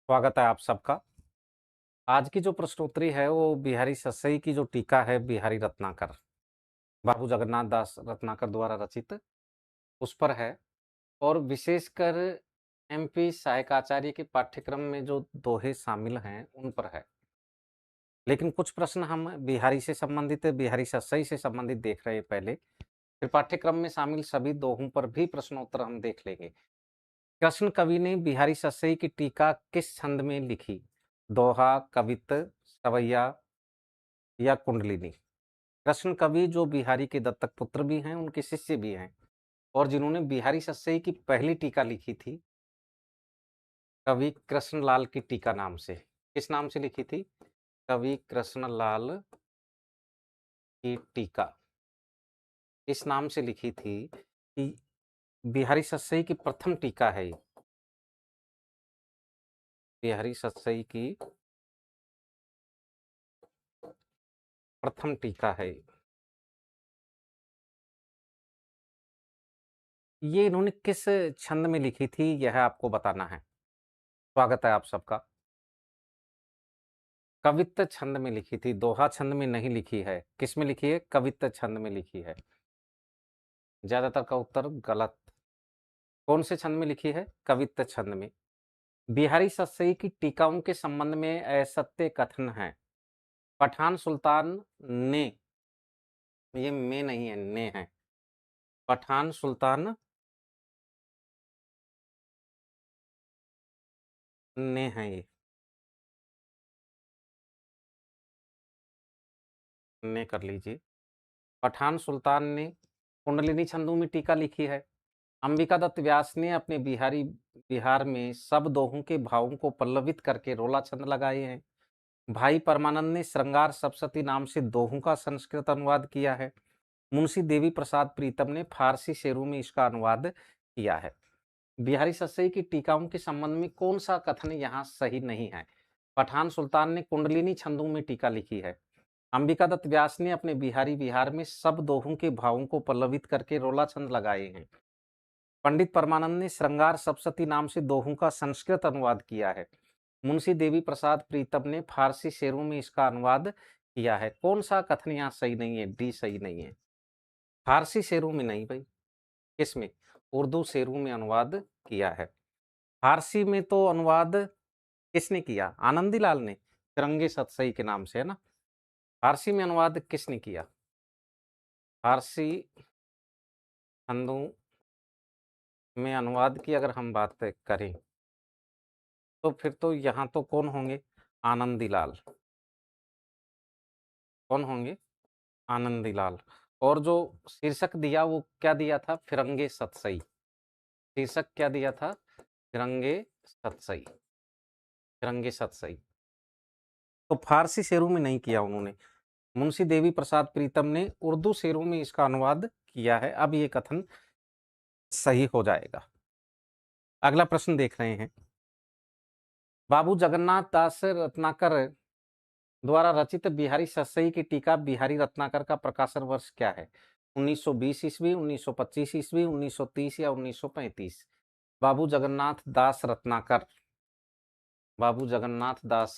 स्वागत है आप सबका। आज की जो प्रश्नोत्तरी है वो बिहारी सस्सई की जो टीका है बिहारी रत्नाकर, बाबू जगन्नाथ दास रत्नाकर द्वारा रचित उस पर है और विशेषकर एमपी सहायकाचार्य के पाठ्यक्रम में जो दोहे शामिल हैं उन पर है। लेकिन कुछ प्रश्न हम बिहारी से संबंधित, बिहारी सस्सई से संबंधित देख रहे हैं पहले, फिर पाठ्यक्रम में शामिल सभी दोहों पर भी प्रश्नोत्तर हम देख लेंगे। कृष्ण कवि ने बिहारी सस्सई की टीका किस छंद में लिखी? दोहा, कवित्त, सवैया या कुंडलिनी? कृष्ण कवि जो बिहारी के दत्तक पुत्र भी हैं, उनके शिष्य भी हैं और जिन्होंने बिहारी सस्सई की पहली टीका लिखी थी, कवि कृष्णलाल की टीका नाम से। किस नाम से लिखी थी? कवि कृष्णलाल की टीका इस नाम से लिखी थी कि बिहारी सस्सई की प्रथम टीका है ये। बिहारी सस्सई की प्रथम टीका है ये इन्होंने किस छंद में लिखी थी, यह आपको बताना है। स्वागत है आप सबका। कवित्त छंद में लिखी थी, दोहा छंद में नहीं लिखी है। किस में लिखी है? कवित्त छंद में लिखी है। ज्यादातर का उत्तर गलत। कौन से छंद में लिखी है? कवित्त छंद में। बिहारी सस्सई की टीकाओं के संबंध में असत्य कथन है। पठान सुल्तान ने, ये में नहीं है, ने है। पठान सुल्तान ने है ये, ने कर लीजिए। पठान सुल्तान ने कुंडलिनी छंदों में टीका लिखी है। अंबिका दत्त व्यास ने अपने बिहार में सब दोहों के भावों को पल्लवित करके रोला छंद लगाए हैं। भाई परमानंद ने श्रृंगार सप्तशती नाम से दोहों का संस्कृत अनुवाद किया है। मुंशी देवी प्रसाद प्रीतम ने फारसी शेरों में इसका अनुवाद किया है। बिहारी सस्सई की टीकाओं के संबंध में कौन सा कथन यहाँ सही नहीं है? पठान सुल्तान ने कुंडलिनी छंदों में टीका लिखी है। अंबिका दत्त व्यास ने अपने बिहारी बिहार में सब दोहों के भावों को पल्लवित करके रोला छंद लगाए हैं। पंडित परमानंद ने श्रृंगार सप्तशती नाम से दोहों का संस्कृत अनुवाद किया है। मुंशी देवी प्रसाद प्रीतम ने फारसी शेरों में इसका अनुवाद किया है। कौन सा कथन यहाँ सही नहीं है? डी सही नहीं है। फारसी शेरों में नहीं भाई, किसमें? उर्दू शेरों में अनुवाद किया है। फारसी में तो अनुवाद किसने किया? आनंदीलाल ने, तिरंगे सतसई के नाम से, है ना। फारसी में अनुवाद किसने किया? फारसी छंदों में अनुवाद की अगर हम बात करें तो फिर तो यहाँ तो कौन होंगे? आनंदीलाल। कौन होंगे? आनंदीलाल। और जो शीर्षक दिया वो क्या दिया था? फिरंगे सतसई। शीर्षक क्या दिया था? फिरंगे सतसई। फिरंगे सतसई। तो फारसी शेरों में नहीं किया उन्होंने। मुंशी देवी प्रसाद प्रीतम ने उर्दू शेरों में इसका अनुवाद किया है। अब ये कथन सही हो जाएगा। अगला प्रश्न देख रहे हैं। बाबू जगन्नाथ दास रत्नाकर द्वारा रचित बिहारी सस्सई की टीका बिहारी रत्नाकर का प्रकाशन वर्ष क्या है? 1920 ईस्वी, 1925 ईस्वी, 1930 या 1935? बाबू जगन्नाथ दास रत्नाकर, बाबू जगन्नाथ दास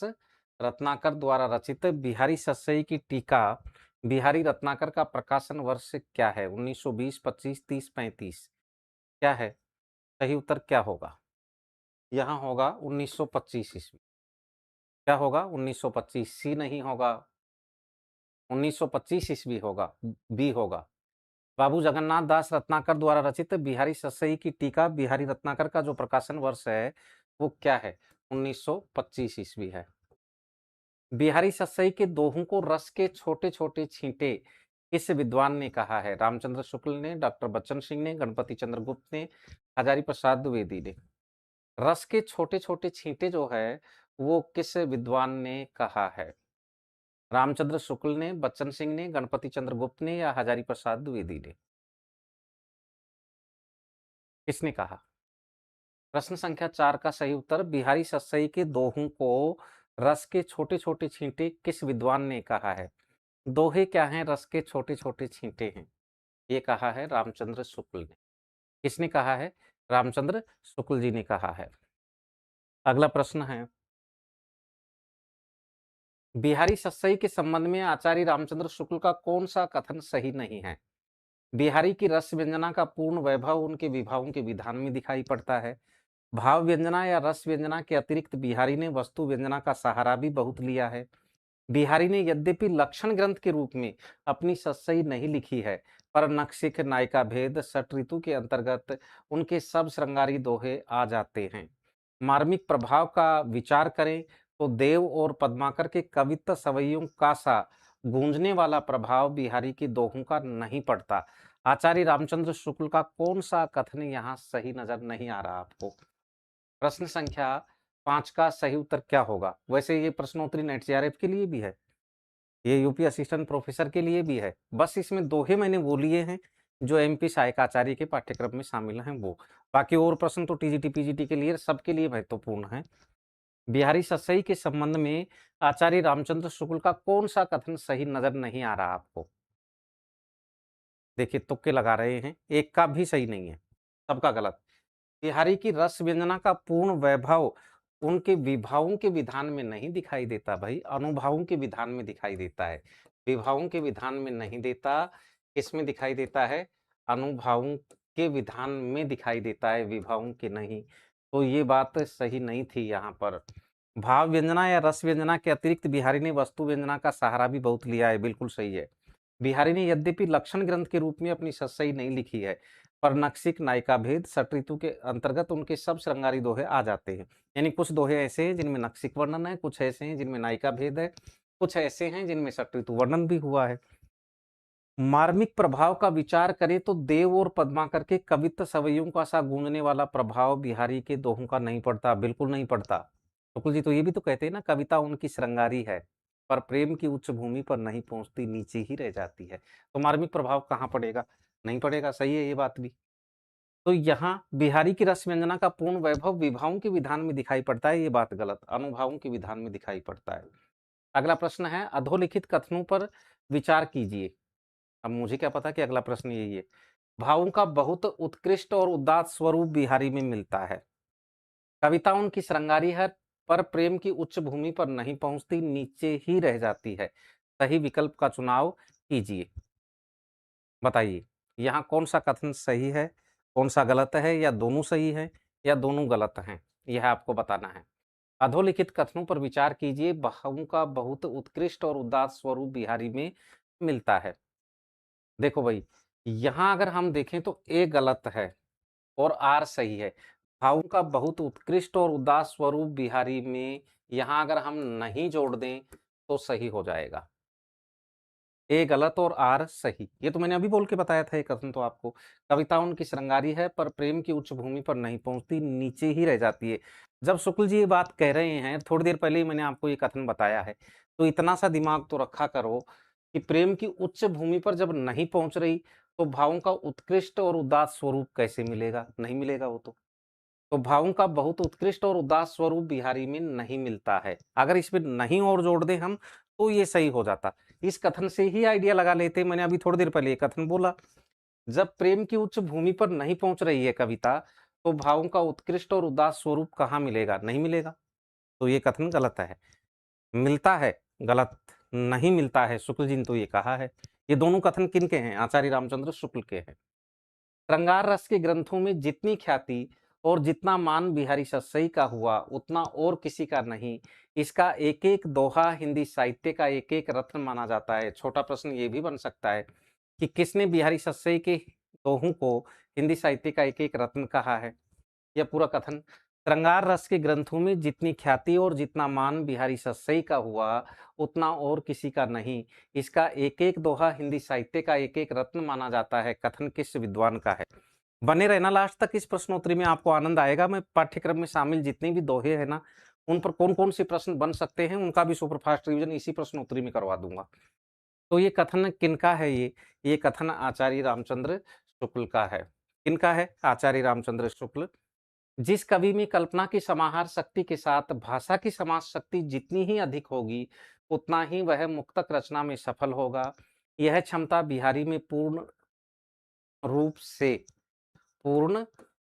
रत्नाकर द्वारा रचित बिहारी सस्सई की टीका बिहारी रत्नाकर का प्रकाशन वर्ष क्या है? 1920, 25, 30, 35? क्या है सही उत्तर? क्या होगा? यहाँ होगा 1925 ईस्वी। क्या होगा? 1925। सी नहीं होगा, 1925 ईस्वी होगा, बी होगा। बाबू जगन्नाथ दास रत्नाकर द्वारा रचित बिहारी सस्सई की टीका बिहारी रत्नाकर का जो प्रकाशन वर्ष है वो क्या है? 1925 ईस्वी है। बिहारी सस्सई के दोहों को रस के छोटे छोटे छींटे किस विद्वान ने कहा है? रामचंद्र शुक्ल ने, डॉक्टर बच्चन सिंह ने, गणपति चंद्र गुप्त ने, हजारी प्रसाद द्विवेदी ने? रस के छोटे छोटे छींटे जो है वो किस विद्वान ने कहा है? रामचंद्र शुक्ल ने, बच्चन सिंह ने, गणपति चंद्र गुप्त ने या हजारी प्रसाद द्विवेदी ने? किसने कहा? प्रश्न संख्या 4 का सही उत्तर बिहारी सस्सई के दोहों को रस के छोटे छोटे छींटे किस विद्वान ने कहा है? दोहे क्या हैं? रस के छोटे छोटे छींटे हैं। ये कहा है रामचंद्र शुक्ल ने। किसने कहा है? रामचंद्र शुक्ल जी ने कहा है। अगला प्रश्न है, बिहारी सस्सई के संबंध में आचार्य रामचंद्र शुक्ल का कौन सा कथन सही नहीं है? बिहारी की रस व्यंजना का पूर्ण वैभव उनके विभावों के विधान में दिखाई पड़ता है। भाव व्यंजना या रस व्यंजना के अतिरिक्त बिहारी ने वस्तु व्यंजना का सहारा भी बहुत लिया है। बिहारी ने यद्यपि लक्षण ग्रंथ के रूप में अपनी सस्सई नहीं लिखी है, पर नखशिख, नायिका भेद, षट ऋतु के अंतर्गत उनके सब श्रृंगारी दोहे आ जाते हैं। मार्मिक प्रभाव का विचार करें तो देव और पद्माकर के कवित्व सवैयों का सा गूंजने वाला प्रभाव बिहारी के दोहों का नहीं पड़ता। आचार्य रामचंद्र शुक्ल का कौन सा कथन यहाँ सही नजर नहीं आ रहा आपको? प्रश्न संख्या 5 का सही उत्तर क्या होगा? वैसे ये प्रश्नोत्तरी नेट जेआरएफ के लिए भी है, ये यूपी असिस्टेंट प्रोफेसर के लिए भी है। बस इसमें दोहे मैंने वो लिए हैं जो एमपी सहायक आचार्य के पाठ्यक्रम में शामिल हैं वो। बाकी और प्रश्न तो टीजीटी पीजीटी के लिए सबके लिए महत्वपूर्ण है। बिहारी सस्सई के संबंध में आचार्य रामचंद्र शुक्ल का कौन सा कथन सही नजर नहीं आ रहा आपको? देखिए तुक्के लगा रहे हैं, एक का भी सही नहीं है, सबका गलत। बिहारी की रस व्यंजना का पूर्ण वैभव उनके विभावों के विधान में नहीं दिखाई देता भाई, अनुभवों के विधान में दिखाई देता है। विभावों के विधान में नहीं देता, किसमें दिखाई देता है? अनुभवों के विधान में दिखाई देता है, विभावों के नहीं। तो ये बात सही नहीं थी यहाँ पर। भाव व्यंजना या रस व्यंजना के अतिरिक्त बिहारी ने वस्तु व्यंजना का सहारा भी बहुत लिया है, बिल्कुल सही है। बिहारी ने यद्यपि लक्षण ग्रंथ के रूप में अपनी सस्सई नहीं लिखी है, पर नक्सिक, नायिका भेद, षट ऋतु के अंतर्गत उनके सब श्रृंगारी दोहे आ जाते हैं। यानी कुछ दोहे ऐसे हैं जिनमें नक्सिक वर्णन है, कुछ ऐसे हैं जिनमें नायिका भेद है, कुछ ऐसे हैं जिनमें षट ऋतु वर्णन भी हुआ है। मार्मिक प्रभाव का विचार करें तो देव और पद्माकर के कवित्व सवैयों का सा गूंजने वाला प्रभाव बिहारी के दोहों का नहीं पड़ता, बिल्कुल नहीं पड़ता। शुक्ल जी तो ये भी तो कहते हैं ना, कविता उनकी श्रृंगारी है, पर प्रेम की उच्च भूमि पर नहीं पहुंचती, नीचे ही रह जाती है। तो मार्मिक प्रभाव कहाँ पड़ेगा? नहीं पड़ेगा, सही है ये बात भी। तो यहाँ बिहारी की रस व्यंजना का पूर्ण वैभव विभावों के विधान में दिखाई पड़ता है, ये बात गलत, अनुभवों के विधान में दिखाई पड़ता है। अगला प्रश्न है, अधोलिखित कथनों पर विचार कीजिए। अब मुझे क्या पता कि अगला प्रश्न यही है। भावों का बहुत उत्कृष्ट और उदात्त स्वरूप बिहारी में मिलता है। कविता उनकी श्रृंगारी है, पर प्रेम की उच्च भूमि पर नहीं पहुंचती, नीचे ही रह जाती है। सही विकल्प का चुनाव कीजिए। बताइए यहाँ कौन सा कथन सही है, कौन सा गलत है, या दोनों सही है या दोनों गलत हैं, यह आपको बताना है। अधोलिखित कथनों पर विचार कीजिए। भावों का बहुत उत्कृष्ट और उदात्त स्वरूप बिहारी में मिलता है। देखो भाई, यहाँ अगर हम देखें तो ए गलत है और आर सही है। भावों का बहुत उत्कृष्ट और उदास स्वरूप बिहारी में, यहाँ अगर हम नहीं जोड़ दें तो सही हो जाएगा। ए गलत और आर सही, ये तो मैंने अभी बोल के बताया था ये कथन तो आपको। कविता उनकी श्रृंगारी है, पर प्रेम की उच्च भूमि पर नहीं पहुंचती, नीचे ही रह जाती है। जब शुक्ल जी ये बात कह रहे हैं, थोड़ी देर पहले ही मैंने आपको ये कथन बताया है, तो इतना सा दिमाग तो रखा करो कि प्रेम की उच्च भूमि पर जब नहीं पहुंच रही, तो भावों का उत्कृष्ट और उदास स्वरूप कैसे मिलेगा? नहीं मिलेगा वो तो भावों का बहुत उत्कृष्ट और उदास स्वरूप बिहारी में नहीं मिलता है। अगर इसमें नहीं और जोड़ दें हम, तो ये सही हो जाता। इस कथन से ही आइडिया लगा लेते, मैंने अभी थोड़ी देर पहले ये कथन बोला। जब प्रेम की उच्च भूमि पर नहीं पहुंच रही है कविता, तो भावों का उत्कृष्ट और उदास स्वरूप कहाँ मिलेगा? नहीं मिलेगा। तो ये कथन गलत है। मिलता है, गलत, नहीं मिलता है, शुक्ल जी ने तो ये कहा है। ये दोनों कथन किनके हैं? आचार्य रामचंद्र शुक्ल के हैं। श्रृंगार रस के ग्रंथों में जितनी ख्याति और जितना मान बिहारी सस्सई का हुआ, उतना और किसी का नहीं। इसका एक एक दोहा हिंदी साहित्य का एक एक रत्न माना जाता है। छोटा प्रश्न ये भी बन सकता है कि किसने बिहारी सस्सई के दोहों को हिंदी साहित्य का एक एक रत्न कहा है? यह पूरा कथन, श्रृंगार रस के ग्रंथों में जितनी ख्याति और जितना मान बिहारी सस्सई का हुआ, उतना और किसी का नहीं। इसका एक एक दोहा हिंदी साहित्य का एक एक रत्न माना जाता है। कथन किस विद्वान का है? बने रहना लास्ट तक, इस प्रश्नोत्तरी में आपको आनंद आएगा। मैं पाठ्यक्रम में शामिल जितने भी दोहे हैं ना, उन पर कौन कौन से प्रश्न बन सकते हैं, उनका भी सुपरफास्ट रिवीजन इसी प्रश्नोत्तरी में करवा दूंगा। तो ये कथन किनका है? ये कथन आचार्य रामचंद्र शुक्ल का है। किनका है? आचार्य रामचंद्र शुक्ल। जिस कवि में कल्पना की समाहार शक्ति के साथ भाषा की समाज शक्ति जितनी ही अधिक होगी, उतना ही वह मुक्तक रचना में सफल होगा। यह क्षमता बिहारी में पूर्ण रूप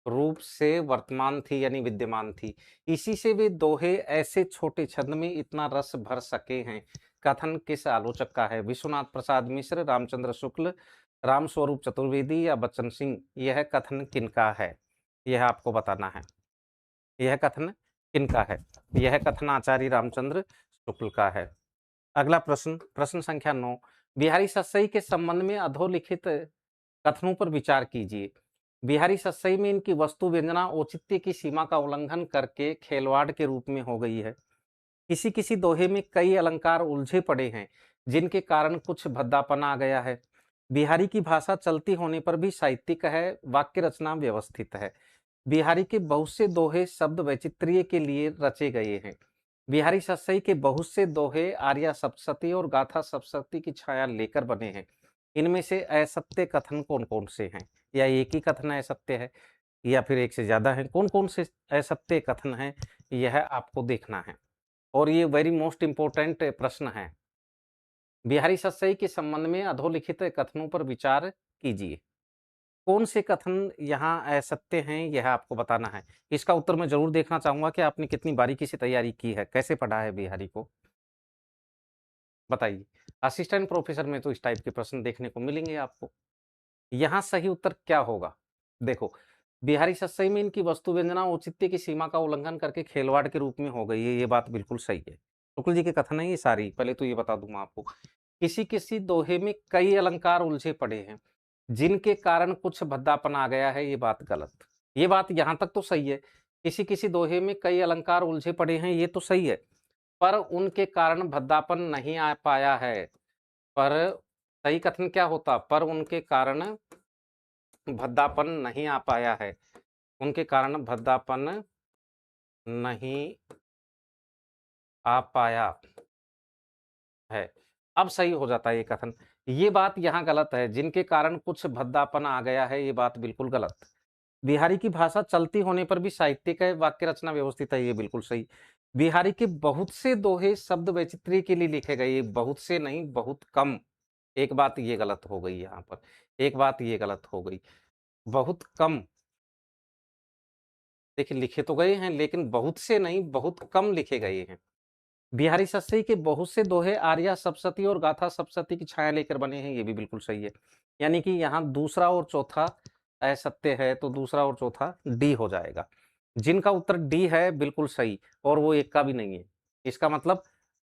रूप से वर्तमान थी यानी विद्यमान थी। इसी से वे दोहे ऐसे छोटे छंद में इतना रस भर सके हैं। कथन किस आलोचक का है? विश्वनाथ प्रसाद मिश्र, रामचंद्र शुक्ल, रामस्वरूप चतुर्वेदी या बच्चन सिंह? यह कथन किनका है? यह आपको बताना है। यह कथन किनका है? यह कथन आचार्य रामचंद्र शुक्ल का है। अगला प्रश्न, प्रश्न संख्या 9। बिहारी सतसई के संबंध में अधोलिखित कथनों पर विचार कीजिए। बिहारी सतसई में इनकी वस्तु व्यंजना औचित्य की सीमा का उल्लंघन करके खेलवाड़ के रूप में हो गई है। किसी किसी दोहे में कई अलंकार उलझे पड़े हैं, जिनके कारण कुछ भद्दापन आ गया है। बिहारी की भाषा चलती होने पर भी साहित्यिक है, वाक्य रचना व्यवस्थित है। बिहारी के बहुत से दोहे शब्द वैचित्र्य के लिए रचे गए हैं। बिहारी सतसई के बहुत से दोहे आर्या सप्तशती और गाथा सप्तशती की छाया लेकर बने हैं। इनमें से असत्य कथन कौन-कौन से हैं? या एक ही कथन असत्य है या फिर एक से ज़्यादा हैं? कौन-कौन से असत्य कथन हैं? यह आपको देखना है और ये वेरी मोस्ट इम्पोर्टेंट प्रश्न है। बिहारी सतसई के संबंध में अधोलिखित कथनों पर विचार कीजिए। कौन से कथन यहाँ असत्य हैं, यह आपको बताना है। इसका उत्तर मैं ज़रूर देखना चाहूँगा कि आपने कितनी बारीकी से तैयारी की है, कैसे पढ़ा है बिहारी को? बताइए। असिस्टेंट प्रोफेसर में तो इस टाइप के प्रश्न देखने को मिलेंगे आपको। यहाँ सही उत्तर क्या होगा? देखो, बिहारी सतसई में इनकी वस्तु व्यंजना औचित्य की सीमा का उल्लंघन करके खेलवाड़ के रूप में हो गई है, ये बात बिल्कुल सही है। शुक्ल जी के कथन है ये सारी, पहले तो ये बता दूँ मैं आपको। किसी-किसी दोहे में कई अलंकार उलझे पड़े हैं, जिनके कारण कुछ भद्दापन आ गया है, ये बात गलत। ये बात यहाँ तक तो सही है, किसी-किसी दोहे में कई अलंकार उलझे पड़े हैं, ये तो सही है, पर उनके कारण भद्दापन नहीं आ पाया है। पर सही कथन क्या होता? पर उनके कारण भद्दापन नहीं आ पाया है। उनके कारण भद्दापन नहीं आ पाया है। अब सही हो जाता है ये कथन। ये बात यहाँ गलत है, जिनके कारण कुछ भद्दापन आ गया है, ये बात बिल्कुल गलत। बिहारी की भाषा चलती होने पर भी साहित्यिक है, वाक्य रचना व्यवस्थित है, ये बिल्कुल सही। बिहारी के बहुत से दोहे शब्द वैचित्र्य के लिए लिखे गए, बहुत से नहीं, बहुत कम। एक बात ये गलत हो गई यहाँ पर, एक बात ये गलत हो गई। बहुत कम देखिए लिखे तो गए हैं, लेकिन बहुत से नहीं, बहुत कम लिखे गए हैं। बिहारी सतसई के बहुत से दोहे आर्या सप्तशती और गाथा सप्तशती की छाया लेकर बने हैं, ये भी बिल्कुल सही है। यानी कि यहाँ दूसरा और चौथा असत्य है, तो दूसरा और चौथा डी हो जाएगा। जिनका उत्तर डी है बिल्कुल सही और वो एक का भी नहीं है। इसका मतलब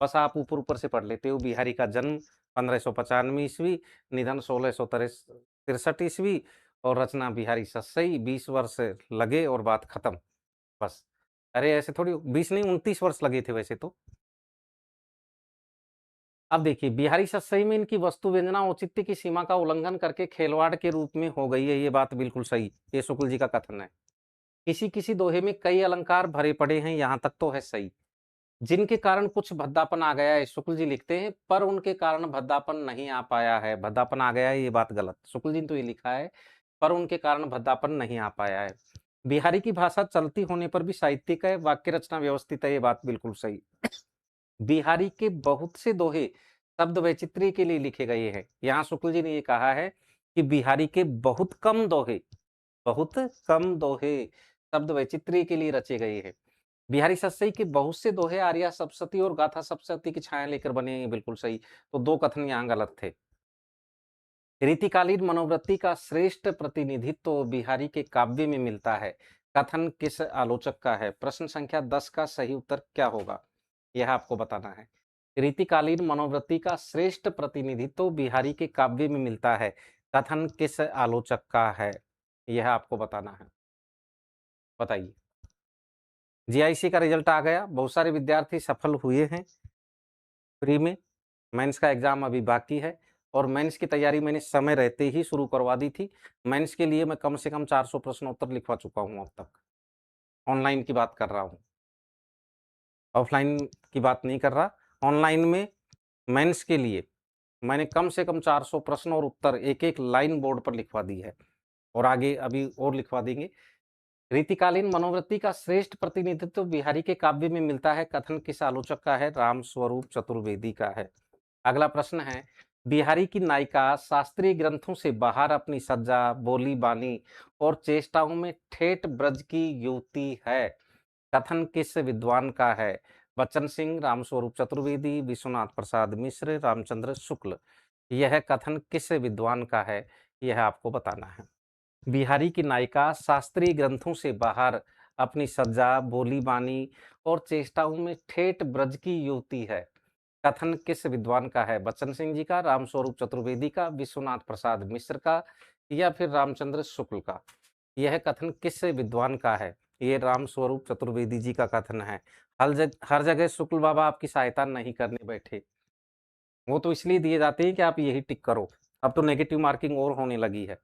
बस आप ऊपर-ऊपर से पढ़ लेते हो। बिहारी का जन्म 1595 ईस्वी, निधन 1663 ईस्वी और रचना बिहारी सतसई, 20 वर्ष लगे और बात खत्म, बस। अरे ऐसे थोड़ी 20 नहीं 29 वर्ष लगे थे वैसे तो। अब देखिए, बिहारी सतसई में इनकी वस्तु व्यंजना औचित्य की सीमा का उल्लंघन करके खेलवाड़ के रूप में हो गई है, ये बात बिल्कुल सही। ये शुक्ल जी का कथन है। किसी-किसी दोहे में कई अलंकार भरे पड़े हैं, यहाँ तक तो है सही। जिनके कारण कुछ भद्दापन आ गया है, शुक्ल जी लिखते हैं, पर उनके कारण भद्दापन नहीं आ पाया है। भद्दापन आ गया है, ये बात गलत। शुक्ल जी ने तो ये लिखा है, पर उनके कारण भद्दापन नहीं आ पाया है। बिहारी की भाषा चलती होने पर भी साहित्यिक है, वाक्य रचना व्यवस्थित है, ये बात बिल्कुल सही। बिहारी के बहुत से दोहे शब्द वैचित्र्य के लिए लिखे गए हैं। यहाँ शुक्ल जी ने ये कहा है कि बिहारी के बहुत कम दोहे शब्द वैचित्र्य के लिए रचे गए हैं। बिहारी सतसई के बहुत से दोहे आर्या सप्तशती और गाथा सप्तशती की छाया लेकर बने हैं, ये बिल्कुल सही। तो 2 कथन यहाँ गलत थे। रीतिकालीन मनोवृत्ति का श्रेष्ठ प्रतिनिधित्व बिहारी के काव्य में मिलता है। कथन किस आलोचक का है? प्रश्न संख्या 10 का सही उत्तर क्या होगा? यह आपको बताना है। रीतिकालीन मनोवृत्ति का श्रेष्ठ प्रतिनिधित्व बिहारी के काव्य में मिलता है। कथन किस आलोचक का है? यह आपको बताना है। बताइए। जीआईसी का रिजल्ट आ गया, बहुत सारे विद्यार्थी सफल हुए हैं फ्री में। मेंस का एग्जाम अभी बाकी है और मेंस की तैयारी मैंने समय रहते ही शुरू करवा दी थी। मेंस के लिए मैं कम से कम 400 प्रश्नोत्तर लिखवा चुका हूँ अब तक। ऑनलाइन की बात कर रहा हूँ, ऑफलाइन की बात नहीं कर रहा। ऑनलाइन में मेंस के लिए मैंने कम से कम 400 प्रश्न और उत्तर एक-एक लाइन बोर्ड पर लिखवा दी है और आगे अभी और लिखवा देंगे। रीतिकालीन मनोवृत्ति का श्रेष्ठ प्रतिनिधित्व बिहारी के काव्य में मिलता है। कथन किस आलोचक का है? रामस्वरूप चतुर्वेदी का है। अगला प्रश्न है, बिहारी की नायिका शास्त्रीय ग्रंथों से बाहर अपनी सज्जा, बोली बानी और चेष्टाओं में ठेठ ब्रज की युवती है। कथन किस विद्वान का है? बच्चन सिंह, रामस्वरूप चतुर्वेदी, विश्वनाथ प्रसाद मिश्र, रामचंद्र शुक्ल। यह कथन किस विद्वान का है? यह आपको बताना है। बिहारी की नायिका शास्त्रीय ग्रंथों से बाहर अपनी सज्जा, बोली बानी और चेष्टाओं में ठेठ ब्रज की युवती है। कथन किस विद्वान का है? बच्चन सिंह जी का, रामस्वरूप चतुर्वेदी का, विश्वनाथ प्रसाद मिश्र का या फिर रामचंद्र शुक्ल का? यह कथन किस विद्वान का है? ये रामस्वरूप चतुर्वेदी जी का कथन है। हर जगह शुक्ल बाबा आपकी सहायता नहीं करने बैठे। वो तो इसलिए दिए जाते हैं कि आप यही टिक करो। अब तो नेगेटिव मार्किंग और होने लगी है।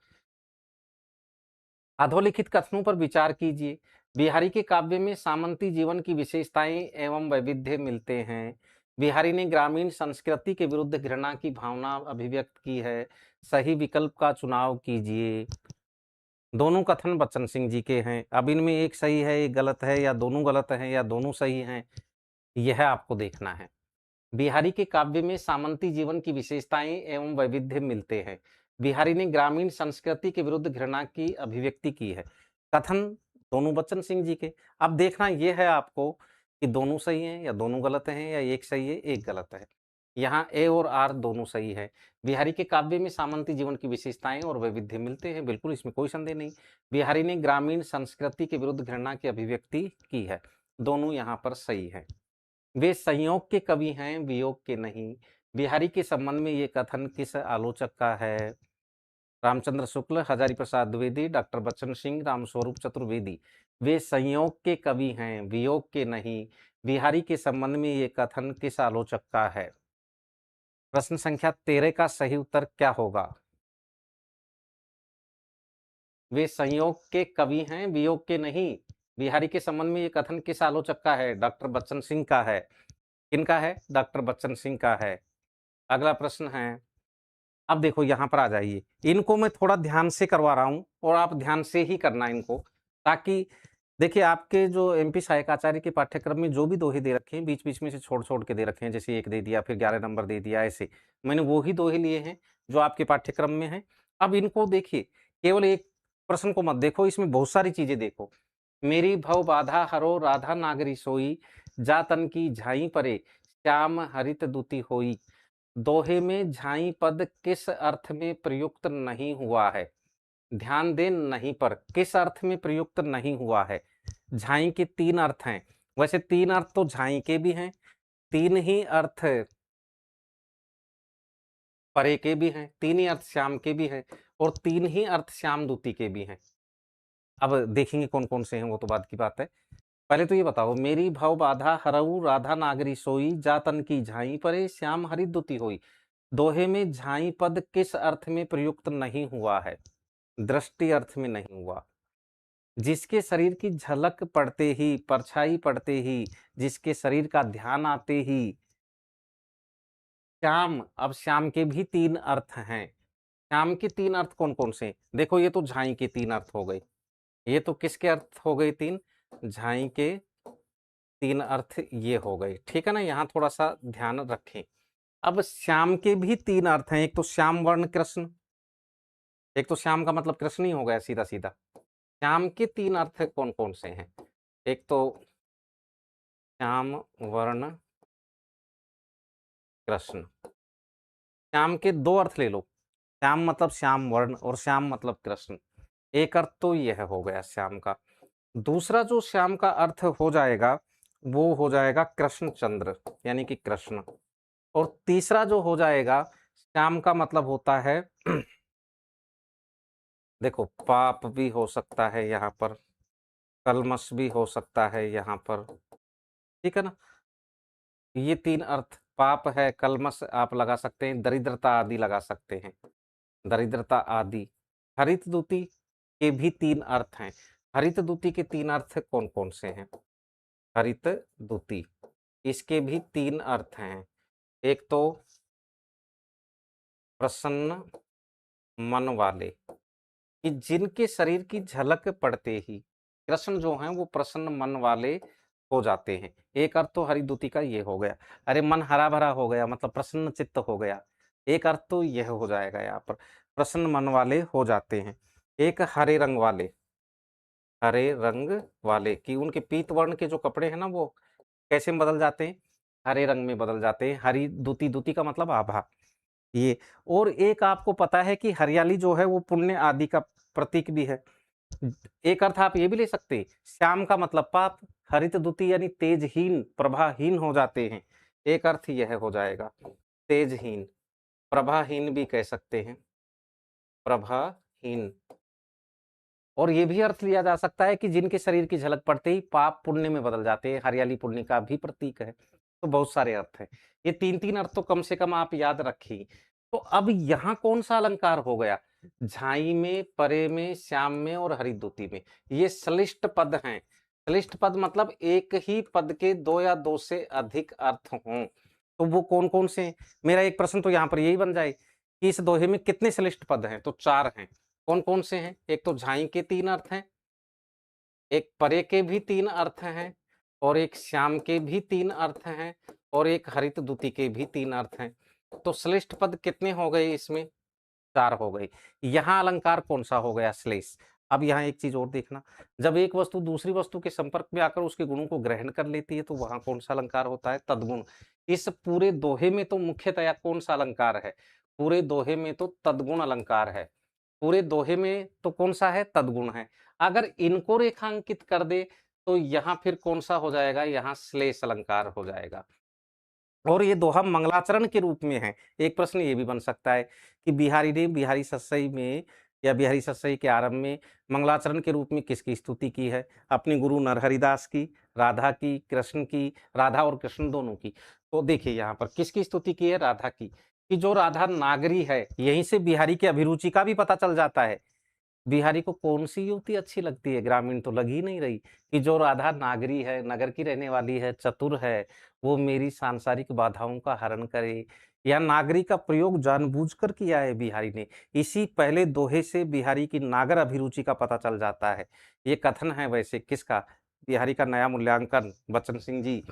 अधोलिखित कथनों पर विचार कीजिए। बिहारी के काव्य में सामंती जीवन की विशेषताएं एवं वैविध्य मिलते हैं। बिहारी ने ग्रामीण संस्कृति के विरुद्ध घृणा की भावना अभिव्यक्त की है। सही विकल्प का चुनाव कीजिए। दोनों कथन बच्चन सिंह जी के हैं। अब इनमें एक सही है, एक गलत है, या दोनों गलत हैं, या दोनों सही हैं, यह आपको देखना है। बिहारी के काव्य में सामंती जीवन की विशेषताएं एवं वैविध्य मिलते हैं। बिहारी ने ग्रामीण संस्कृति के विरुद्ध घृणा की अभिव्यक्ति की है। कथन दोनों बच्चन सिंह जी के। अब देखना यह है आपको कि दोनों सही हैं या दोनों गलत हैं, या एक सही है एक गलत है। यहाँ ए और आर दोनों सही है। बिहारी के काव्य में सामंती जीवन की विशेषताएं और वैविध्य मिलते हैं, बिल्कुल, इसमें कोई संदेह नहीं। बिहारी ने ग्रामीण संस्कृति के विरुद्ध घृणा की अभिव्यक्ति की है, दोनों यहाँ पर सही है। वे संयोग के कवि हैं, वियोग के नहीं। बिहारी के संबंध में ये कथन किस आलोचक का है? रामचंद्र शुक्ल, हजारी प्रसाद द्विवेदी, डॉक्टर बच्चन सिंह, रामस्वरूप चतुर्वेदी। वे संयोग के कवि हैं, वियोग के नहीं। बिहारी के संबंध में ये कथन किस आलोचक का है? प्रश्न संख्या 13 का सही उत्तर क्या होगा? वे संयोग के कवि हैं, वियोग के नहीं। बिहारी के संबंध में ये कथन किस आलोचक का है? डॉक्टर बच्चन सिंह का है। किनका है? डॉक्टर बच्चन सिंह का है। अगला प्रश्न है, अब देखो यहाँ पर आ जाइए। इनको मैं थोड़ा ध्यान से करवा रहा हूँ और आप ध्यान से ही करना इनको, ताकि देखिए आपके जो एमपी सहायक आचार्य के पाठ्यक्रम में जो भी दोहे दे रखे हैं, बीच बीच में से छोड़ छोड़ के दे रखे हैं, जैसे 1 दे दिया फिर 11 नंबर दे दिया, ऐसे मैंने वो ही दोहे लिए हैं जो आपके पाठ्यक्रम में हैं। अब इनको देखिए, केवल एक प्रश्न को मत देखो, इसमें बहुत सारी चीजें देखो। मेरी भव बाधा हरो राधा नागरी सोई, जा तन की झाई परे श्याम हरित दूती होई। दोहे में झाई पद किस अर्थ में प्रयुक्त नहीं हुआ है? ध्यान दें, नहीं पर किस अर्थ में प्रयुक्त नहीं हुआ है? झाई के 3 अर्थ हैं। वैसे 3 अर्थ तो झाई के भी हैं, 3 ही अर्थ परे के भी हैं, 3 ही अर्थ श्याम के भी हैं और 3 ही अर्थ श्याम दूती के भी हैं। अब देखेंगे कौन कौन से हैं, वो तो बाद की बात है। पहले तो ये बताओ, मेरी भव बाधा हरऊ राधा नागरी सोई, जा तन की झाई परे श्याम हरि दूती होई। दोहे में झाई पद किस अर्थ में प्रयुक्त नहीं हुआ है? दृष्टि अर्थ में नहीं हुआ। जिसके शरीर की झलक पड़ते ही, परछाई पड़ते ही, जिसके शरीर का ध्यान आते ही श्याम। अब श्याम के भी 3 अर्थ हैं। श्याम के 3 अर्थ कौन कौन से? देखो, ये तो झाई के 3 अर्थ हो गए। ये तो किसके अर्थ हो गए 3? झाई के 3 अर्थ ये हो गए, ठीक है ना। यहाँ थोड़ा सा ध्यान रखें। अब श्याम के भी 3 अर्थ हैं। एक तो श्याम वर्ण कृष्ण, एक तो श्याम का मतलब कृष्ण ही हो गया सीधा सीधा। श्याम के 3 अर्थ कौन कौन से हैं? एक तो श्याम वर्ण कृष्ण। श्याम के 2 अर्थ ले लो। श्याम मतलब श्याम वर्ण और श्याम मतलब कृष्ण। एक अर्थ तो यह हो गया श्याम का। दूसरा जो श्याम का अर्थ हो जाएगा वो हो जाएगा कृष्णचंद्र, यानी कि कृष्ण। और तीसरा जो हो जाएगा, श्याम का मतलब होता है देखो, पाप भी हो सकता है यहाँ पर, कलमश भी हो सकता है यहाँ पर, ठीक है ना। ये 3 अर्थ, पाप है, कलमश आप लगा सकते हैं, दरिद्रता आदि लगा सकते हैं, दरिद्रता आदि। हरित दूती के भी 3 अर्थ हैं। हरित दूती के 3 अर्थ कौन कौन से हैं? हरित दूती, इसके भी 3 अर्थ हैं। एक तो प्रसन्न मन वाले, कि जिनके शरीर की झलक पड़ते ही कृष्ण जो हैं वो प्रसन्न मन वाले हो जाते हैं। एक अर्थ तो हरिदूती का ये हो गया। अरे मन हरा भरा हो गया मतलब प्रसन्न चित्त हो गया। एक अर्थ तो यह हो जाएगा यहाँ पर, प्रसन्न मन वाले हो जाते हैं। एक हरे रंग वाले कि उनके पीत वर्ण के जो कपड़े हैं ना वो कैसे में बदल जाते हैं? हरे रंग में बदल जाते हैं। हरी दूती, दूती का मतलब आभा। ये और एक आपको पता है कि हरियाली जो है वो पुण्य आदि का प्रतीक भी है। एक अर्थ आप ये भी ले सकते हैं, श्याम का मतलब पाप, हरित दूती यानी तेजहीन, प्रभाहीन हो जाते हैं। एक अर्थ यह हो जाएगा, तेजहीन, प्रभाहीन भी कह सकते हैं, प्रभाहीन। और ये भी अर्थ लिया जा सकता है कि जिनके शरीर की झलक पड़ते ही पाप पुण्य में बदल जाते हैं, हरियाली पुण्य का भी प्रतीक है। तो बहुत सारे अर्थ हैं। ये 3-3 अर्थ तो कम से कम आप याद रखिए। तो अब यहाँ कौन-सा अलंकार हो गया? झाई में, परे में, श्याम में और हरिदूती में। ये श्लिष्ट पद हैं। श्लिष्ट पद मतलब एक ही पद के 2 या 2 से अधिक अर्थ हों। तो वो कौन-कौन से हैं? मेरा एक प्रश्न तो यहाँ पर यही बन जाए कि इस दोहे में कितने श्लिष्ट पद हैं? तो 4 हैं। कौन-कौन से हैं? एक तो झाई के 3 अर्थ हैं, एक परे के भी 3 अर्थ हैं और एक श्याम के भी 3 अर्थ हैं और एक हरित दूती के भी 3 अर्थ हैं। तो श्लिष्ट पद कितने हो गए इसमें? 4 हो गए। यहाँ अलंकार कौन-सा हो गया? श्लेष। अब यहाँ एक चीज़ और देखना, जब एक वस्तु दूसरी वस्तु के संपर्क में आकर उसके गुणों को ग्रहण कर लेती है, तो वहाँ कौन-सा अलंकार होता है? तद्गुण। इस पूरे दोहे में तो मुख्यतया कौन-सा अलंकार है? पूरे दोहे में तो तद्गुण अलंकार है। पूरे दोहे में तो कौन-सा है? तद्गुण है। अगर इनको रेखांकित कर दे, तो यहाँ फिर कौन-सा हो जाएगा? यहाँ श्लेष अलंकार हो जाएगा। और ये दोहा मंगलाचरण के रूप में है। एक प्रश्न ये भी बन सकता है कि बिहारी ने बिहारी सत्सई में या बिहारी सत्सई के आरंभ में मंगलाचरण के रूप में किसकी स्तुति की है? अपने गुरु नरहरिदास की, राधा की, कृष्ण की, राधा और कृष्ण दोनों की। तो देखिए यहाँ पर किसकी स्तुति की है? राधा की। कि जो राधा नागरी है, यहीं से बिहारी की अभिरुचि का भी पता चल जाता है। बिहारी को कौन-सी युवती अच्छी लगती है? ग्रामीण तो लग ही नहीं रही कि जो राधा नागरी है, नगर की रहने वाली है, चतुर है, वो मेरी सांसारिक बाधाओं का हरण करे। या नागरी का प्रयोग जानबूझकर किया है बिहारी ने। इसी पहले दोहे से बिहारी की नागर अभिरुचि का पता चल जाता है। ये कथन है वैसे किसका? बिहारी का नया मूल्यांकन बच्चन सिंह जी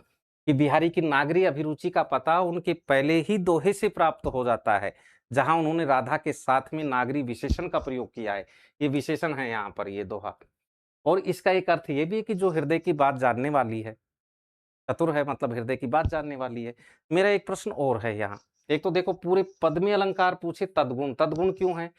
कि बिहारी की नागरी अभिरुचि का पता उनके पहले ही दोहे से प्राप्त हो जाता है, जहाँ उन्होंने राधा के साथ में नागरी विशेषण का प्रयोग किया है। ये विशेषण है यहाँ पर ये दोहा। और इसका एक अर्थ ये भी है कि जो हृदय की बात जानने वाली है, चतुर है मतलब हृदय की बात जानने वाली है। मेरा एक प्रश्न और है यहाँ। एक तो देखो पूरे पद में अलंकार पूछे तद्गुण, तद्गुण क्यों है?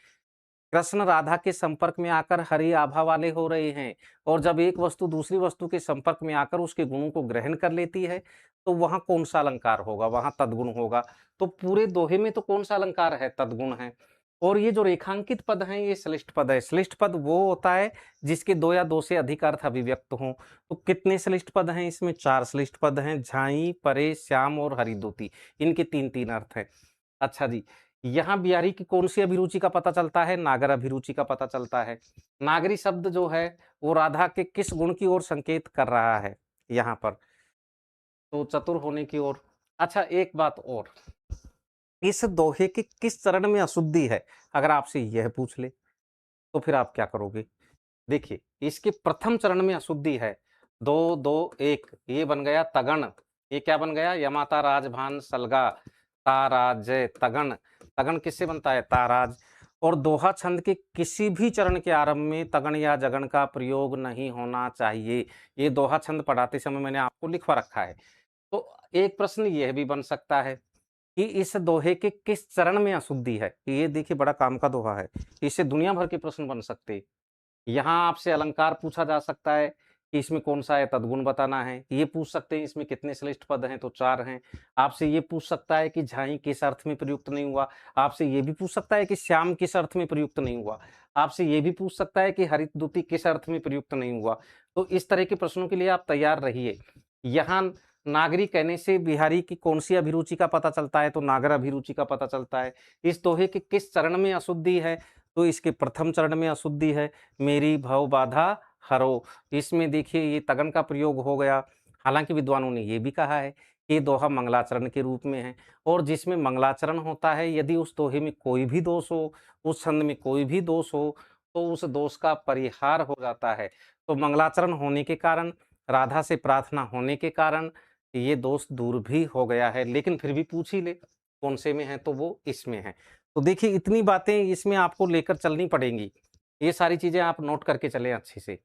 कृष्ण राधा के संपर्क में आकर हरि आभा वाले हो रहे हैं और जब एक वस्तु दूसरी वस्तु के संपर्क में आकर उसके गुणों को ग्रहण कर लेती है, तो वहाँ कौन-सा अलंकार होगा? वहाँ तद्गुण होगा। तो पूरे दोहे में तो कौन-सा अलंकार है? तद्गुण है। और ये जो रेखांकित पद हैं, ये श्लिष्ट पद है। श्लिष्ट पद वो होता है जिसके 2 या 2 से अधिक अर्थ अभिव्यक्त हों। तो कितने श्लिष्ट पद हैं इसमें? 4 श्लिष्ट पद हैं। झाई, परे, श्याम और हरिदूती। इनके 3-3 अर्थ हैं। अच्छा जी, यहाँ बिहारी की कौन-सी अभिरुचि का पता चलता है? नागर अभिरुचि का पता चलता है। नागरी शब्द जो है, वो राधा के किस गुण की ओर संकेत कर रहा है यहाँ पर? तो चतुर होने की ओर। अच्छा एक बात और, इस दोहे के किस चरण में अशुद्धि है? अगर आपसे यह पूछ ले, तो फिर आप क्या करोगे? देखिए, इसके प्रथम चरण में अशुद्धि है। 2, 2, 1 ये बन गया तगण। ये क्या बन गया? यमाता राजभान सलगा, ताराजय तगण। तगण किससे बनता है? ताराज। और दोहा छंद के किसी भी चरण के आरंभ में तगण या जगण का प्रयोग नहीं होना चाहिए। ये दोहा छंद पढ़ाते समय मैंने आपको लिखवा रखा है। तो एक प्रश्न यह भी बन सकता है कि इस दोहे के किस चरण में अशुद्धि है? ये देखिए बड़ा काम का दोहा है। इससे दुनिया भर के प्रश्न बन सकते हैं। यहाँ आपसे अलंकार पूछा जा सकता है कि इसमें कौन-सा है? तद्गुण बताना है। ये पूछ सकते हैं इसमें कितने श्लिष्ट पद हैं? तो 4 हैं। आपसे ये पूछ सकता है कि झाई किस अर्थ में प्रयुक्त नहीं हुआ? आपसे ये भी पूछ सकता है कि श्याम किस अर्थ में प्रयुक्त नहीं हुआ? आपसे ये भी पूछ सकता है कि हरितद्युति किस अर्थ में प्रयुक्त नहीं हुआ? तो इस तरह के प्रश्नों के लिए आप तैयार रहिए। यहाँ नागरी कहने से बिहारी की कौन-सी अभिरुचि का पता चलता है? तो नागर अभिरुचि का पता चलता है। इस दोहे के किस चरण में अशुद्धि है? तो इसके प्रथम चरण में अशुद्धि है। मेरी भव बाधा हरो। इसमें देखिए ये तगन का प्रयोग हो गया। हालाँकि विद्वानों ने ये भी कहा है कि ये दोहा मंगलाचरण के रूप में है और जिसमें मंगलाचरण होता है यदि उस दोहे में कोई भी दोष हो, उस छंद में कोई भी दोष हो, तो उस दोष का परिहार हो जाता है। तो मंगलाचरण होने के कारण, राधा से प्रार्थना होने के कारण ये दोष दूर भी हो गया है। लेकिन फिर भी पूछ ही ले, कौन से में है, तो वो इसमें है। तो देखिए इतनी बातें इसमें आपको लेकर चलनी पड़ेंगी। ये सारी चीज़ें आप नोट करके चलें अच्छे से।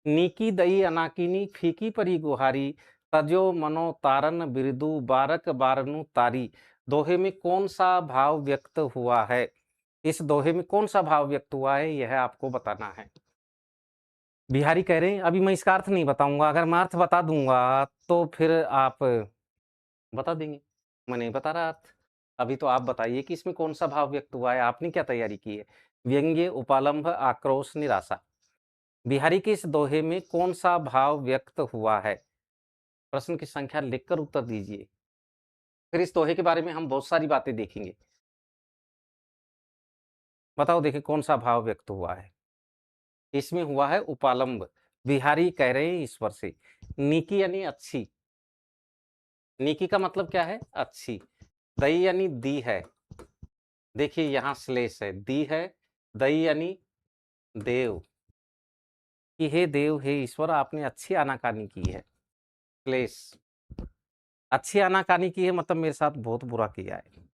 नीकी दई अनाकिनी फीकी परी गुहारी, तजो मनो तारन बिरदु बारक बारनु तारी। दोहे में कौन-सा भाव व्यक्त हुआ है? इस दोहे में कौन-सा भाव व्यक्त हुआ है, यह आपको बताना है। बिहारी कह रहे हैं, अभी मैं इसका अर्थ नहीं बताऊँगा, अगर मैं अर्थ बता दूँगा, तो फिर आप बता देंगे। मैं नहीं बता रहा अर्थ। अभी तो आप बताइए कि इसमें कौन-सा भाव व्यक्त हुआ है, आपने क्या तैयारी की है? व्यंग्य, उपालंभ, आक्रोश, निराशा। बिहारी के इस दोहे में कौन-सा भाव व्यक्त हुआ है? प्रश्न की संख्या लिखकर उत्तर दीजिए। फिर इस दोहे के बारे में हम बहुत सारी बातें देखेंगे। बताओ देखिए कौन-सा भाव व्यक्त हुआ है? इसमें हुआ है उपालंभ। बिहारी कह रहे हैं ईश्वर से। नीकी यानी अच्छी। नीकी का मतलब क्या है? अच्छी। दई यानी दी है। देखिए यहाँ श्लेष है, दी है, दई यानी देव, कि हे देव, हे ईश्वर, आपने अच्छी आनाकानी की है। श्लेष, अच्छी आनाकानी की है मतलब मेरे साथ बहुत बुरा किया है।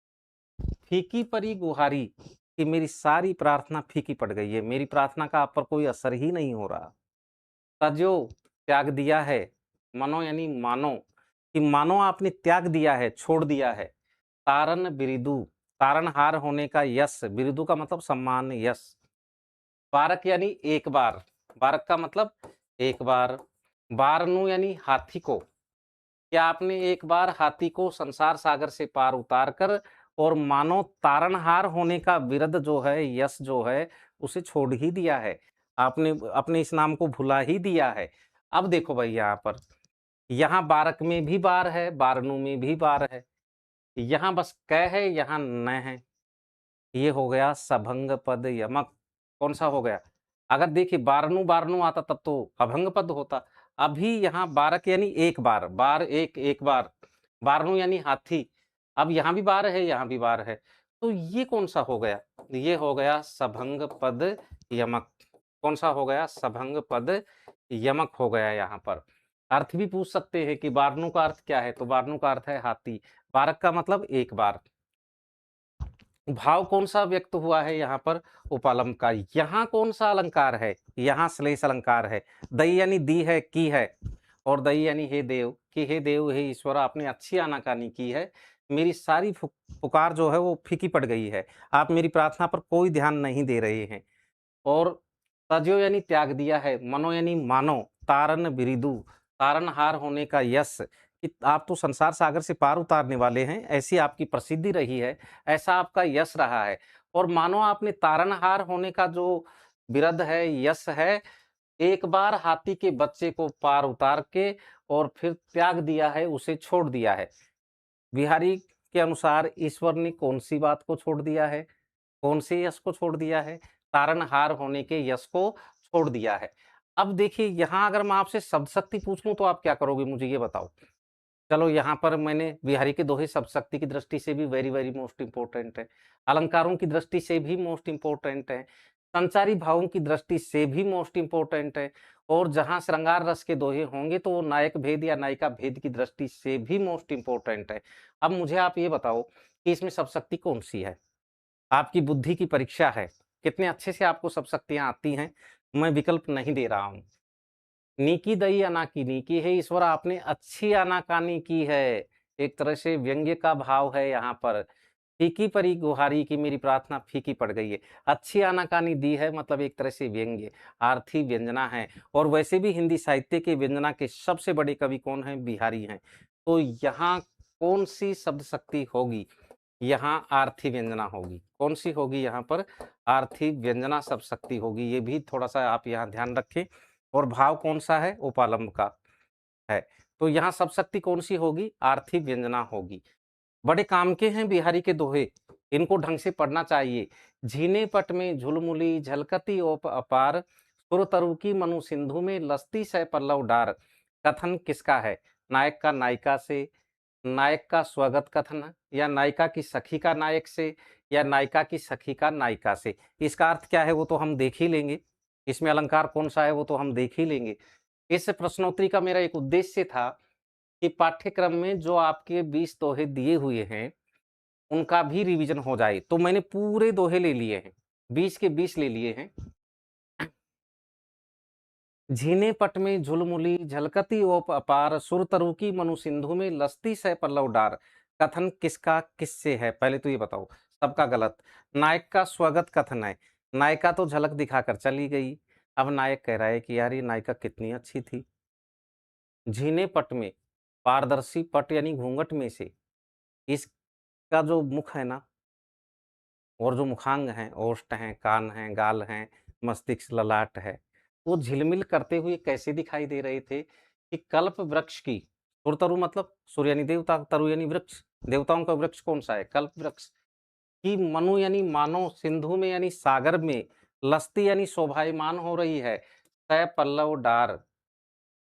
फीकी परी गुहारी, कि मेरी सारी प्रार्थना फीकी पड़ गई है, मेरी प्रार्थना का आप पर कोई असर ही नहीं हो रहा। तजो, त्याग दिया है। मनो यानी मानो, कि मानो आपने त्याग दिया है, छोड़ दिया है। तारन बिरिदु, तारनहार होने का यश, बिरिदु का मतलब सम्मान, यश। बारक यानी एक बार, बारक का मतलब एक बार। बारनु यानी हाथी को, क्या आपने एक बार हाथी को संसार सागर से पार उतार कर और मानो तारनहार होने का बिरद जो है, यश जो है, उसे छोड़ ही दिया है। आपने अपने इस नाम को भुला ही दिया है। अब देखो भाई यहाँ पर, यहाँ बारक में भी बार है, बारनू में भी बार है। यहाँ बस क है, यहाँ न है। ये हो गया सभंग पद यमक। कौन सा हो गया? अगर देखिए बारनू बारनू आता तब तो अभंग पद होता। अभी यहाँ बारक यानी एक बार, बार एक, एक बार। बारनू यानी हाथी। अब यहाँ भी बार है, यहाँ भी बार है। तो ये कौन सा हो गया? ये हो गया सभंग पद यमक। कौन सा हो गया? सभंग पद यमक हो गया यहाँ पर। अर्थ भी पूछ सकते हैं कि बारनू का अर्थ क्या है? तो बारनू का अर्थ है हाथी। बारक का मतलब एक बार। भाव कौन सा व्यक्त हुआ है यहाँ पर? उपालंब का। यहाँ कौन सा अलंकार है? यहाँ श्लेष अलंकार है। दई यानी दी है, की है, और दई यानी हे देव, कि हे देव, हे ईश्वर, आपने अच्छी आनाकानी की है, मेरी सारी पुकार जो है वो फीकी पड़ गई है, आप मेरी प्रार्थना पर कोई ध्यान नहीं दे रहे हैं। और तजो यानी त्याग दिया है, मनो यानी मानो, तारन बिरिदु, तारनहार होने का यश, कि आप तो संसार सागर से पार उतारने वाले हैं, ऐसी आपकी प्रसिद्धि रही है, ऐसा आपका यश रहा है। और मानो आपने तारनहार होने का जो बिरद है, यश है, एक बार हाथी के बच्चे को पार उतार के और फिर त्याग दिया है, उसे छोड़ दिया है। बिहारी के अनुसार ईश्वर ने कौन सी बात को छोड़ दिया है? कौन से यश को छोड़ दिया है? तारनहार होने के यश को छोड़ दिया है। अब देखिए यहाँ अगर मैं आपसे शब्द शक्ति पूछ लूँ तो आप क्या करोगे, मुझे ये बताओ? चलो यहाँ पर मैंने बिहारी के दोहे शब्द शक्ति की दृष्टि से भी वेरी वेरी मोस्ट इम्पोर्टेंट है। अलंकारों की दृष्टि से भी मोस्ट इम्पोर्टेंट है। संचारी भावों की दृष्टि से भी मोस्ट इम्पोर्टेंट है। और जहाँ श्रृंगार रस के दोहे होंगे तो वो नायक भेद या नायिका भेद की दृष्टि से भी मोस्ट इम्पोर्टेंट है। अब मुझे आप ये बताओ कि इसमें शब्द शक्ति कौन सी है? आपकी बुद्धि की परीक्षा है। कितने अच्छे से आपको सब शक्तियाँ आती हैं, मैं विकल्प नहीं दे रहा हूँ। नीकी दई अनाकीनी, की है ईश्वर, आपने अच्छी आनाकानी की है। एक तरह से व्यंग्य का भाव है यहाँ पर। फीकी परी गुहारी, की मेरी प्रार्थना फीकी पड़ गई है। अच्छी आनाकानी दी है मतलब एक तरह से व्यंग्य, आर्थी व्यंजना है। और वैसे भी हिंदी साहित्य के व्यंजना के सबसे बड़े कवि कौन हैं? बिहारी हैं। तो यहाँ कौन सी शब्द शक्ति होगी? यहाँ आर्थी व्यंजना होगी। कौन सी होगी यहाँ पर? आर्थी व्यंजना शब्द शक्ति होगी। ये भी थोड़ा-सा आप यहाँ ध्यान रखें। और भाव कौन-सा है? उपालंब का है। तो यहाँ शब्द शक्ति कौन-सी होगी? आर्थी व्यंजना होगी। बड़े काम के हैं बिहारी के दोहे, इनको ढंग से पढ़ना चाहिए। झीने पट में झुलमुली झलकती ओप अपार, सुर तरु की मनु सिंधु में लसती सै पल्लव डार। कथन किसका है? नायक का नायिका से, नायक का स्वगत कथन, या नायिका की सखी का नायक से, या नायिका की सखी का नायिका से। इसका अर्थ क्या है वो तो हम देख ही लेंगे। इसमें अलंकार कौन सा है वो तो हम देख ही लेंगे। इस प्रश्नोत्तरी का मेरा एक उद्देश्य था कि पाठ्यक्रम में जो आपके 20 दोहे दिए हुए हैं, उनका भी रिवीजन हो जाए। तो मैंने पूरे दोहे ले लिए हैं, 20 के 20 ले लिए हैं। झीने पट में झुलमुली झलकती ओप अपार, सुर तरु की मनु सिंधु में लसती सै पल्लव डार। कथन किसका किससे है? पहले तो ये बताओ, सबका गलत। नायक का स्वगत कथन है। नायिका तो झलक दिखाकर चली गई। अब नायक कह रहा है कि यार ये नायिका कितनी अच्छी थी। झीने पट में, पारदर्शी पट यानी घूंघट में से इसका जो मुख है ना, और जो मुखांग हैं, ओष्ठ हैं, कान हैं, गाल हैं, मस्तिष्क, ललाट है, वो झिलमिल करते हुए कैसे दिखाई दे रहे थे कि कल्प वृक्ष की, सुरतरु मतलब सूर्य यानी देवता, तरु यानी वृक्ष, देवताओं का वृक्ष कौन सा है? कल्प वृक्ष की मनु यानी मानो, सिंधु में यानी सागर में, लस्ती यानी शोभायमान हो रही है, सै पल्लव डार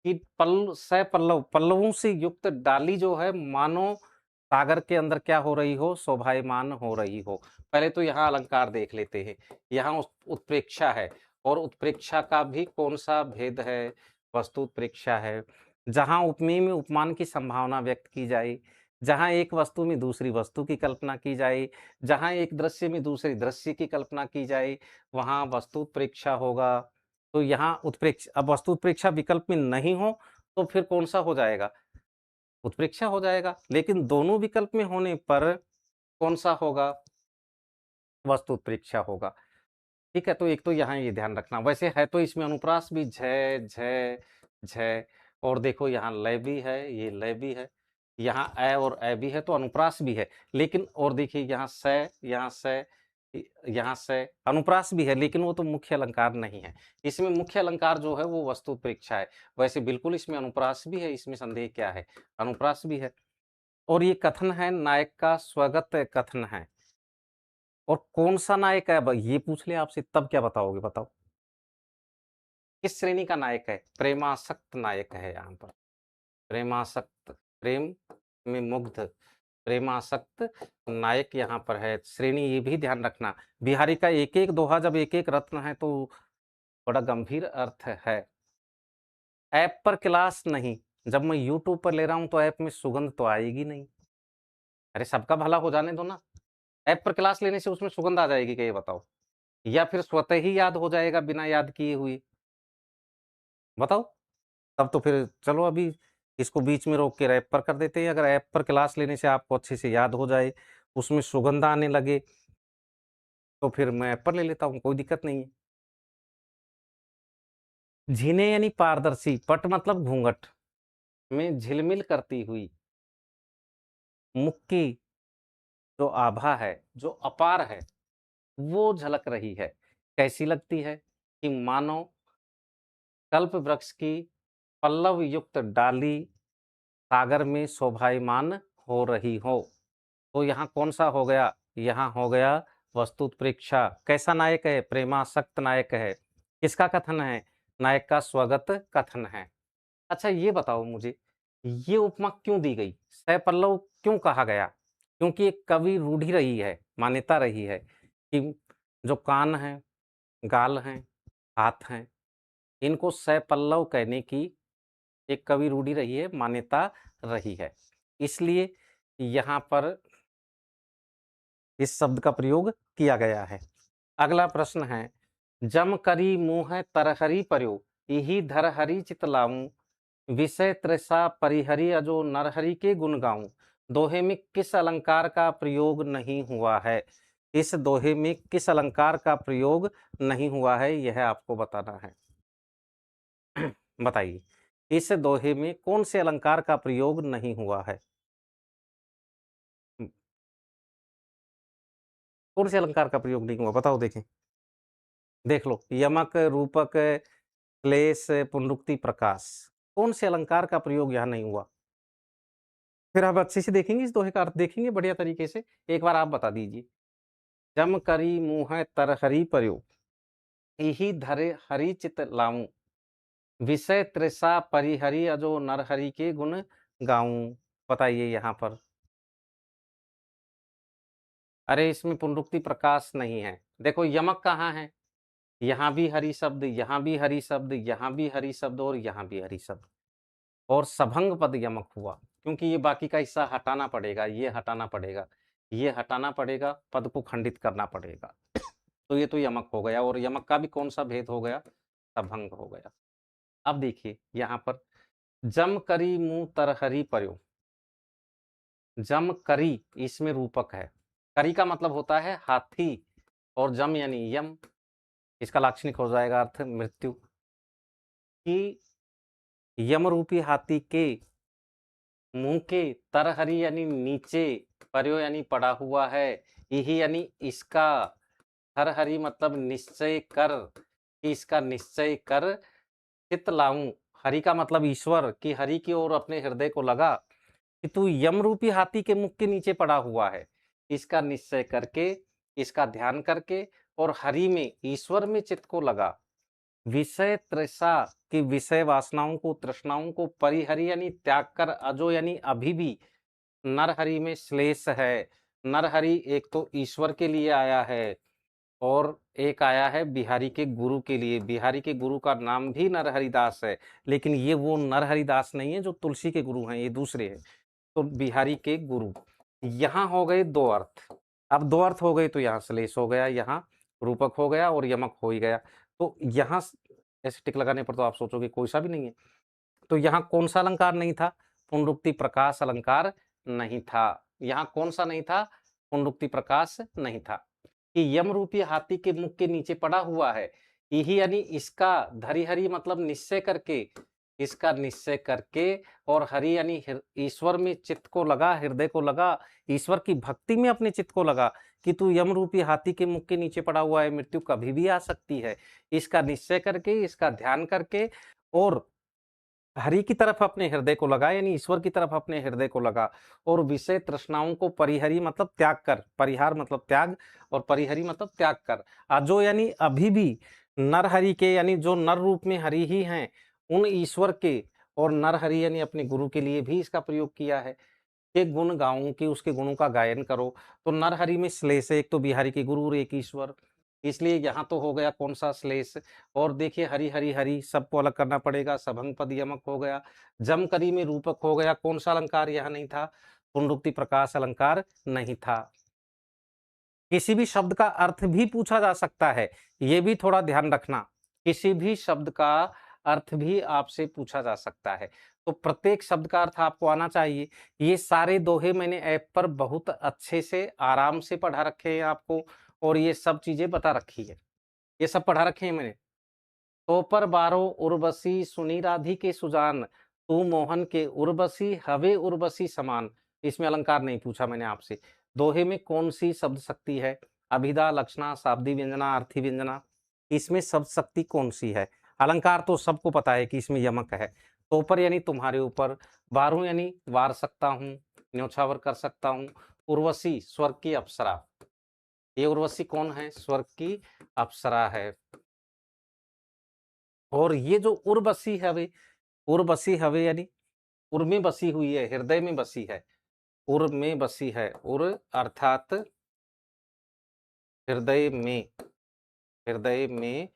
कि सै पल्लव, पल्लवों से युक्त डाली जो है मानो सागर के अंदर क्या हो रही हो? शोभायमान हो रही हो। पहले तो यहाँ अलंकार देख लेते हैं। यहाँ उत्प्रेक्षा है, और उत्प्रेक्षा का भी कौन सा भेद है? वस्तु उत्प्रेक्षा है। जहाँ उपमेय में उपमान की संभावना व्यक्त की जाए, जहाँ एक वस्तु में दूसरी वस्तु की कल्पना की जाए, जहाँ एक दृश्य में दूसरे दृश्य की कल्पना की जाए, वहाँ वस्तु उत्प्रेक्षा होगा। तो यहाँ उत्प्रेक्ष, अब वस्तु उत्प्रेक्षा विकल्प में नहीं हो तो फिर कौन सा हो जाएगा? उत्प्रेक्षा हो जाएगा। लेकिन दोनों विकल्प में होने पर कौन सा होगा? वस्तु उत्प्रेक्षा होगा। ठीक है, तो एक तो यहाँ ये ध्यान रखना। वैसे है तो इसमें अनुप्रास भी झय झय झय, और देखो यहाँ लय भी है, ये लय भी है, यहाँ अ और अ भी है, तो अनुप्रास भी है। लेकिन और देखिए यहाँ स, यहाँ स, यहाँ से अनुप्रास भी है, लेकिन वो तो मुख्य अलंकार नहीं है। इसमें मुख्य अलंकार जो है वो वस्तु उत्प्रेक्षा है। वैसे बिल्कुल इसमें अनुप्रास भी है, इसमें संदेह क्या है? अनुप्रास भी है। और ये कथन है, नायक का स्वगत कथन है। और कौन सा नायक है? ये पूछ ले आपसे, तब क्या बताओगे? बताओ किस श्रेणी का नायक है? प्रेमासक्त नायक है यहाँ पर। प्रेमासक्त, प्रेम में मुग्ध, प्रेमासक्त नायक यहाँ पर है। श्रेणी ये भी ध्यान रखना, बिहारी का एक एक दोहा जब एक एक रत्न है तो बड़ा गंभीर अर्थ है। ऐप पर क्लास नहीं, जब मैं यूट्यूब पर ले रहा हूं तो ऐप में सुगंध तो आएगी नहीं। अरे सबका भला हो जाने दो ना। ऐप पर क्लास लेने से उसमें सुगंध आ जाएगी क्या? ये बताओ। या फिर स्वतः ही याद हो जाएगा बिना याद किए हुए? बताओ। तब तो फिर चलो अभी इसको बीच में रोक के ऐप पर कर देते हैं। अगर ऐप पर क्लास लेने से आपको अच्छे से याद हो जाए, उसमें सुगंध आने लगे, तो फिर मैं ऐप पर ले लेता हूँ, कोई दिक्कत नहीं है। झीने यानी पारदर्शी, पट मतलब घूंघट में झिलमिल करती हुई मुख की जो आभा है, जो अपार है, वो झलक रही है। कैसी लगती है? कि मानो कल्प वृक्ष की पल्लव युक्त डाली सागर में शोभायमान हो रही हो। तो यहाँ कौन सा हो गया? यहाँ हो गया वस्तु उत्प्रेक्षा। कैसा नायक है? प्रेमासक्त नायक है। किसका कथन है? नायक का स्वगत कथन है। अच्छा ये बताओ मुझे, ये उपमा क्यों दी गई? सैपल्लव क्यों कहा गया? क्योंकि एक कवि रूढ़ी रही है, मान्यता रही है कि जो कान हैं, गाल हैं, हाथ हैं, इनको सैपल्लव कहने की एक कवि रूढ़ी रही है, मान्यता रही है। इसलिए यहाँ पर इस शब्द का प्रयोग किया गया है। अगला प्रश्न है, जम करी मुँह तरहरी पर्यो, यही धरहरी चित लाऊं, विषय तृषा परिहरी अजो नरहरि के गुण गाऊं। दोहे में किस अलंकार का प्रयोग नहीं हुआ है? इस दोहे में किस अलंकार का प्रयोग नहीं हुआ है, यह आपको बताना है। बताइए, इस दोहे में कौन से अलंकार का प्रयोग नहीं हुआ है? कौन से अलंकार का प्रयोग नहीं हुआ? बताओ देखें। देख लो, यमक, रूपक, क्लेश, पुनरुक्ति, प्रकाश, कौन से अलंकार का प्रयोग यहाँ नहीं हुआ? फिर आप अच्छे से देखेंगे, इस दोहे का अर्थ देखेंगे बढ़िया तरीके से। एक बार आप बता दीजिए। जम करी मुँह तरहरी पर्यो, इहि धरे हरि चित लाऊं, विषय तृषा परिहरि अजो नरहरि के गुण गाऊं। बताइए यहाँ पर। अरे इसमें पुनरुक्ति प्रकाश नहीं है। देखो यमक कहाँ है? यहाँ भी हरि शब्द, यहाँ भी हरि शब्द, यहाँ भी हरि शब्द, और यहाँ भी हरि शब्द, और सभंग पद यमक हुआ, क्योंकि ये बाकी का हिस्सा हटाना पड़ेगा, ये हटाना पड़ेगा। ये हटाना पड़ेगा, पद को खंडित करना पड़ेगा। तो ये तो यमक हो गया, और यमक का भी कौन-सा भेद हो गया? सभंग हो गया। अब देखिए यहाँ पर जम करी मुँह तरहरी पर्यो, जम करी इसमें रूपक है। करी का मतलब होता है हाथी, और जम यानी यम, इसका लाक्षणिक हो जाएगा अर्थ मृत्यु। कि यम रूपी हाथी के मुंह के तरहरी यानी नीचे, पर्यो यानी पड़ा हुआ है, यही यानी इसका, हरहरी मतलब निश्चय कर, कि इसका निश्चय कर, चित लाऊं, हरि का मतलब ईश्वर, कि हरि की ओर अपने हृदय को लगा कि तू यम रूपी हाथी के मुख के नीचे पड़ा हुआ है, इसका निश्चय करके, इसका ध्यान करके, और हरि में, ईश्वर में चित्त को लगा। विषय तृषा की विषय वासनाओं को, तृष्णाओं को परिहरि यानी त्याग कर, अजो यानी अभी भी, नरहरि में श्लेष है। नरहरि एक तो ईश्वर के लिए आया है, और एक आया है बिहारी के गुरु के लिए। बिहारी के गुरु का नाम भी नरहरिदास है, लेकिन ये वो नरहरिदास नहीं है जो तुलसी के गुरु हैं, ये दूसरे हैं। तो बिहारी के गुरु, यहाँ हो गए दो अर्थ। अब दो अर्थ हो गए तो यहाँ श्लेष हो गया, यहाँ रूपक हो गया, और यमक हो ही गया। तो यहाँ ऐसे टिक लगाने पर तो आप सोचोगे कोई सा भी नहीं है। तो यहाँ कौन सा अलंकार नहीं था? पुनरुक्ति प्रकाश अलंकार नहीं था। यहाँ कौन सा नहीं था? पुनरुक्ति प्रकाश नहीं था। कि यम रूपी हाथी के मुख के नीचे पड़ा हुआ है, यही यानी इसका, धरी हरि मतलब निश्चय करके, इसका निश्चय करके, और हरि यानी ईश्वर में चित्त को लगा, हृदय को लगा, ईश्वर की भक्ति में अपने चित्त को लगा कि तू यम रूपी हाथी के मुख के नीचे पड़ा हुआ है, मृत्यु कभी भी आ सकती है। इसका निश्चय करके, इसका ध्यान करके, और हरि की तरफ अपने हृदय को लगा, यानी ईश्वर की तरफ अपने हृदय को लगा, और विषय तृष्णाओं को परिहरी मतलब त्याग कर, परिहार मतलब त्याग, और परिहरी मतलब त्याग कर, अजो यानी अभी भी, नर हरि के यानी जो नर रूप में हरि ही हैं, उन ईश्वर के, और नर हरि यानी अपने गुरु के लिए भी इसका प्रयोग किया है। एक गुण गाऊं कि उसके गुणों का गायन करो, तो नर हरि में श्लेष है, एक तो बिहारी के गुरु और एक ईश्वर, इसलिए यहाँ तो हो गया कौन सा श्लेष। और देखिए हरि हरि हरि सबको अलग करना पड़ेगा, सभंग पद यमक हो गया। जम करी में रूपक हो गया, कौन सा अलंकार यहाँ नहीं था? पुनरुक्ति प्रकाश अलंकार नहीं था। किसी भी शब्द का अर्थ भी पूछा जा सकता है, ये भी थोड़ा ध्यान रखना। किसी भी शब्द का अर्थ भी आपसे पूछा जा सकता है, तो प्रत्येक शब्द का अर्थ आपको आना चाहिए। ये सारे दोहे मैंने ऐप पर बहुत अच्छे से आराम से पढ़ा रखे हैं आपको, और ये सब चीजें बता रखी है, ये सब पढ़ा रखे हैं मैंने। तो पर बारो उर्वशी सुनी राधी के सुजान, तू मोहन के उर्वशी हवे उर्वशी समान। इसमें अलंकार नहीं पूछा मैंने आपसे। दोहे में कौन सी शब्द शक्ति है? अभिधा, लक्षणा, शाब्दी व्यंजना, अर्थी व्यंजना, इसमें शब्द शक्ति कौन सी है? अलंकार तो सबको पता है कि इसमें यमक है। तो पर यानी तुम्हारे ऊपर, बारू यानी वार सकता हूँ, न्योछावर कर सकता हूँ। उर्वशी स्वर्ग की अप्सरा, ये उर्वशी कौन है? स्वर्ग की अप्सरा है। और ये जो उर्वशी हवे यानी उर में बसी हुई है, हृदय में बसी है, उर में बसी है, उर अर्थात हृदय में, हृदय में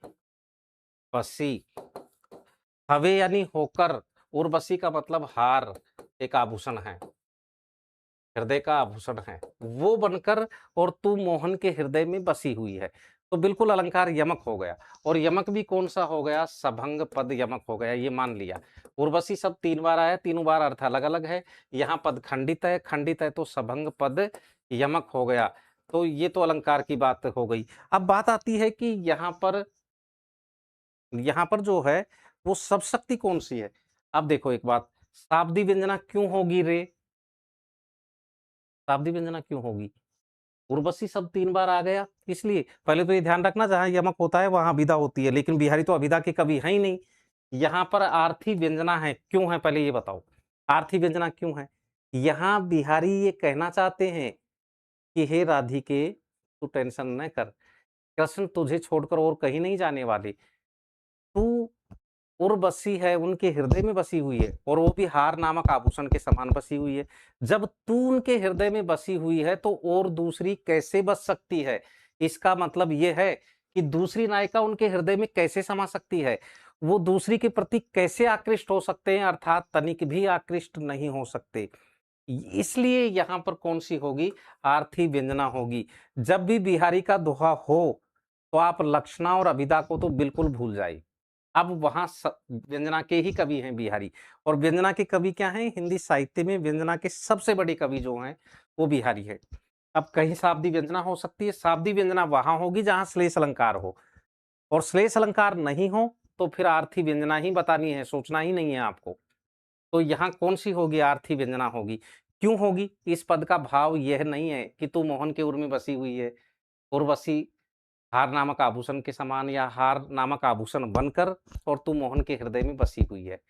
बसी। हवे यानी होकर, उर्वशी का मतलब हार, एक आभूषण है, हृदय का आभूषण है, वो बनकर, और तू मोहन के हृदय में बसी हुई है। तो बिल्कुल अलंकार यमक हो गया। और यमक भी कौन सा हो गया? सभंग पद यमक हो गया, ये मान लिया। उर्वशी शब्द 3 बार आया, तीनों बार अर्थ अलग अलग है। यहाँ पद खंडित है, खंडित है तो सभंग पद यमक हो गया। तो ये तो अलंकार की बात हो गई। अब बात आती है कि यहाँ पर जो है वो सब शक्ति कौन सी है? अब देखो एक बात, शाब्दी व्यंजना क्यों होगी रे? शाब्दी व्यंजना क्यों होगी? उर्वशी शब्द 3 बार आ गया, इसलिए पहले तो ये ध्यान रखना, जहां यमक होता है वहां अभिधा होती है, लेकिन बिहारी तो अभिधा के कवि है ही नहीं। यहाँ पर आर्थी व्यंजना है, क्यों है पहले ये बताओ? आर्थी व्यंजना क्यों है? यहाँ बिहारी ये कहना चाहते हैं कि हे राधिके, तू टेंशन न कर, कृष्ण तुझे छोड़कर और कहीं नहीं जाने वाले, तू उर्वशी है, उनके हृदय में बसी हुई है, और वो भी हार नामक आभूषण के समान बसी हुई है। जब तू उनके हृदय में बसी हुई है तो और दूसरी कैसे बस सकती है? इसका मतलब ये है कि दूसरी नायिका उनके हृदय में कैसे समा सकती है? वो दूसरी के प्रति कैसे आकृष्ट हो सकते हैं? अर्थात तनिक भी आकृष्ट नहीं हो सकते। इसलिए यहाँ पर कौन-सी होगी? आर्थी व्यंजना होगी। जब भी बिहारी का दोहा हो, तो आप लक्षणा और अभिधा को तो बिल्कुल भूल जाइए। अब वहाँ व्यंजना के ही कवि हैं बिहारी, और व्यंजना के कवि क्या हैं? हिंदी साहित्य में व्यंजना के सबसे बड़े कवि जो हैं, वो बिहारी हैं। अब कहीं शाब्दिक व्यंजना हो सकती है, शाब्दिक व्यंजना वहाँ होगी जहाँ श्लेष अलंकार हो, और श्लेष अलंकार नहीं हो, तो फिर आर्थी व्यंजना ही बतानी है, सोचना ही नहीं है आपको। तो यहाँ कौन-सी होगी? आर्थी व्यंजना होगी। क्यों होगी? इस पद का भाव यह नहीं है कि तू मोहन के उर में बसी हुई है, उर्वशी हार नामक आभूषण के समान, या हार नामक आभूषण बनकर और तू मोहन के हृदय में बसी हुई है,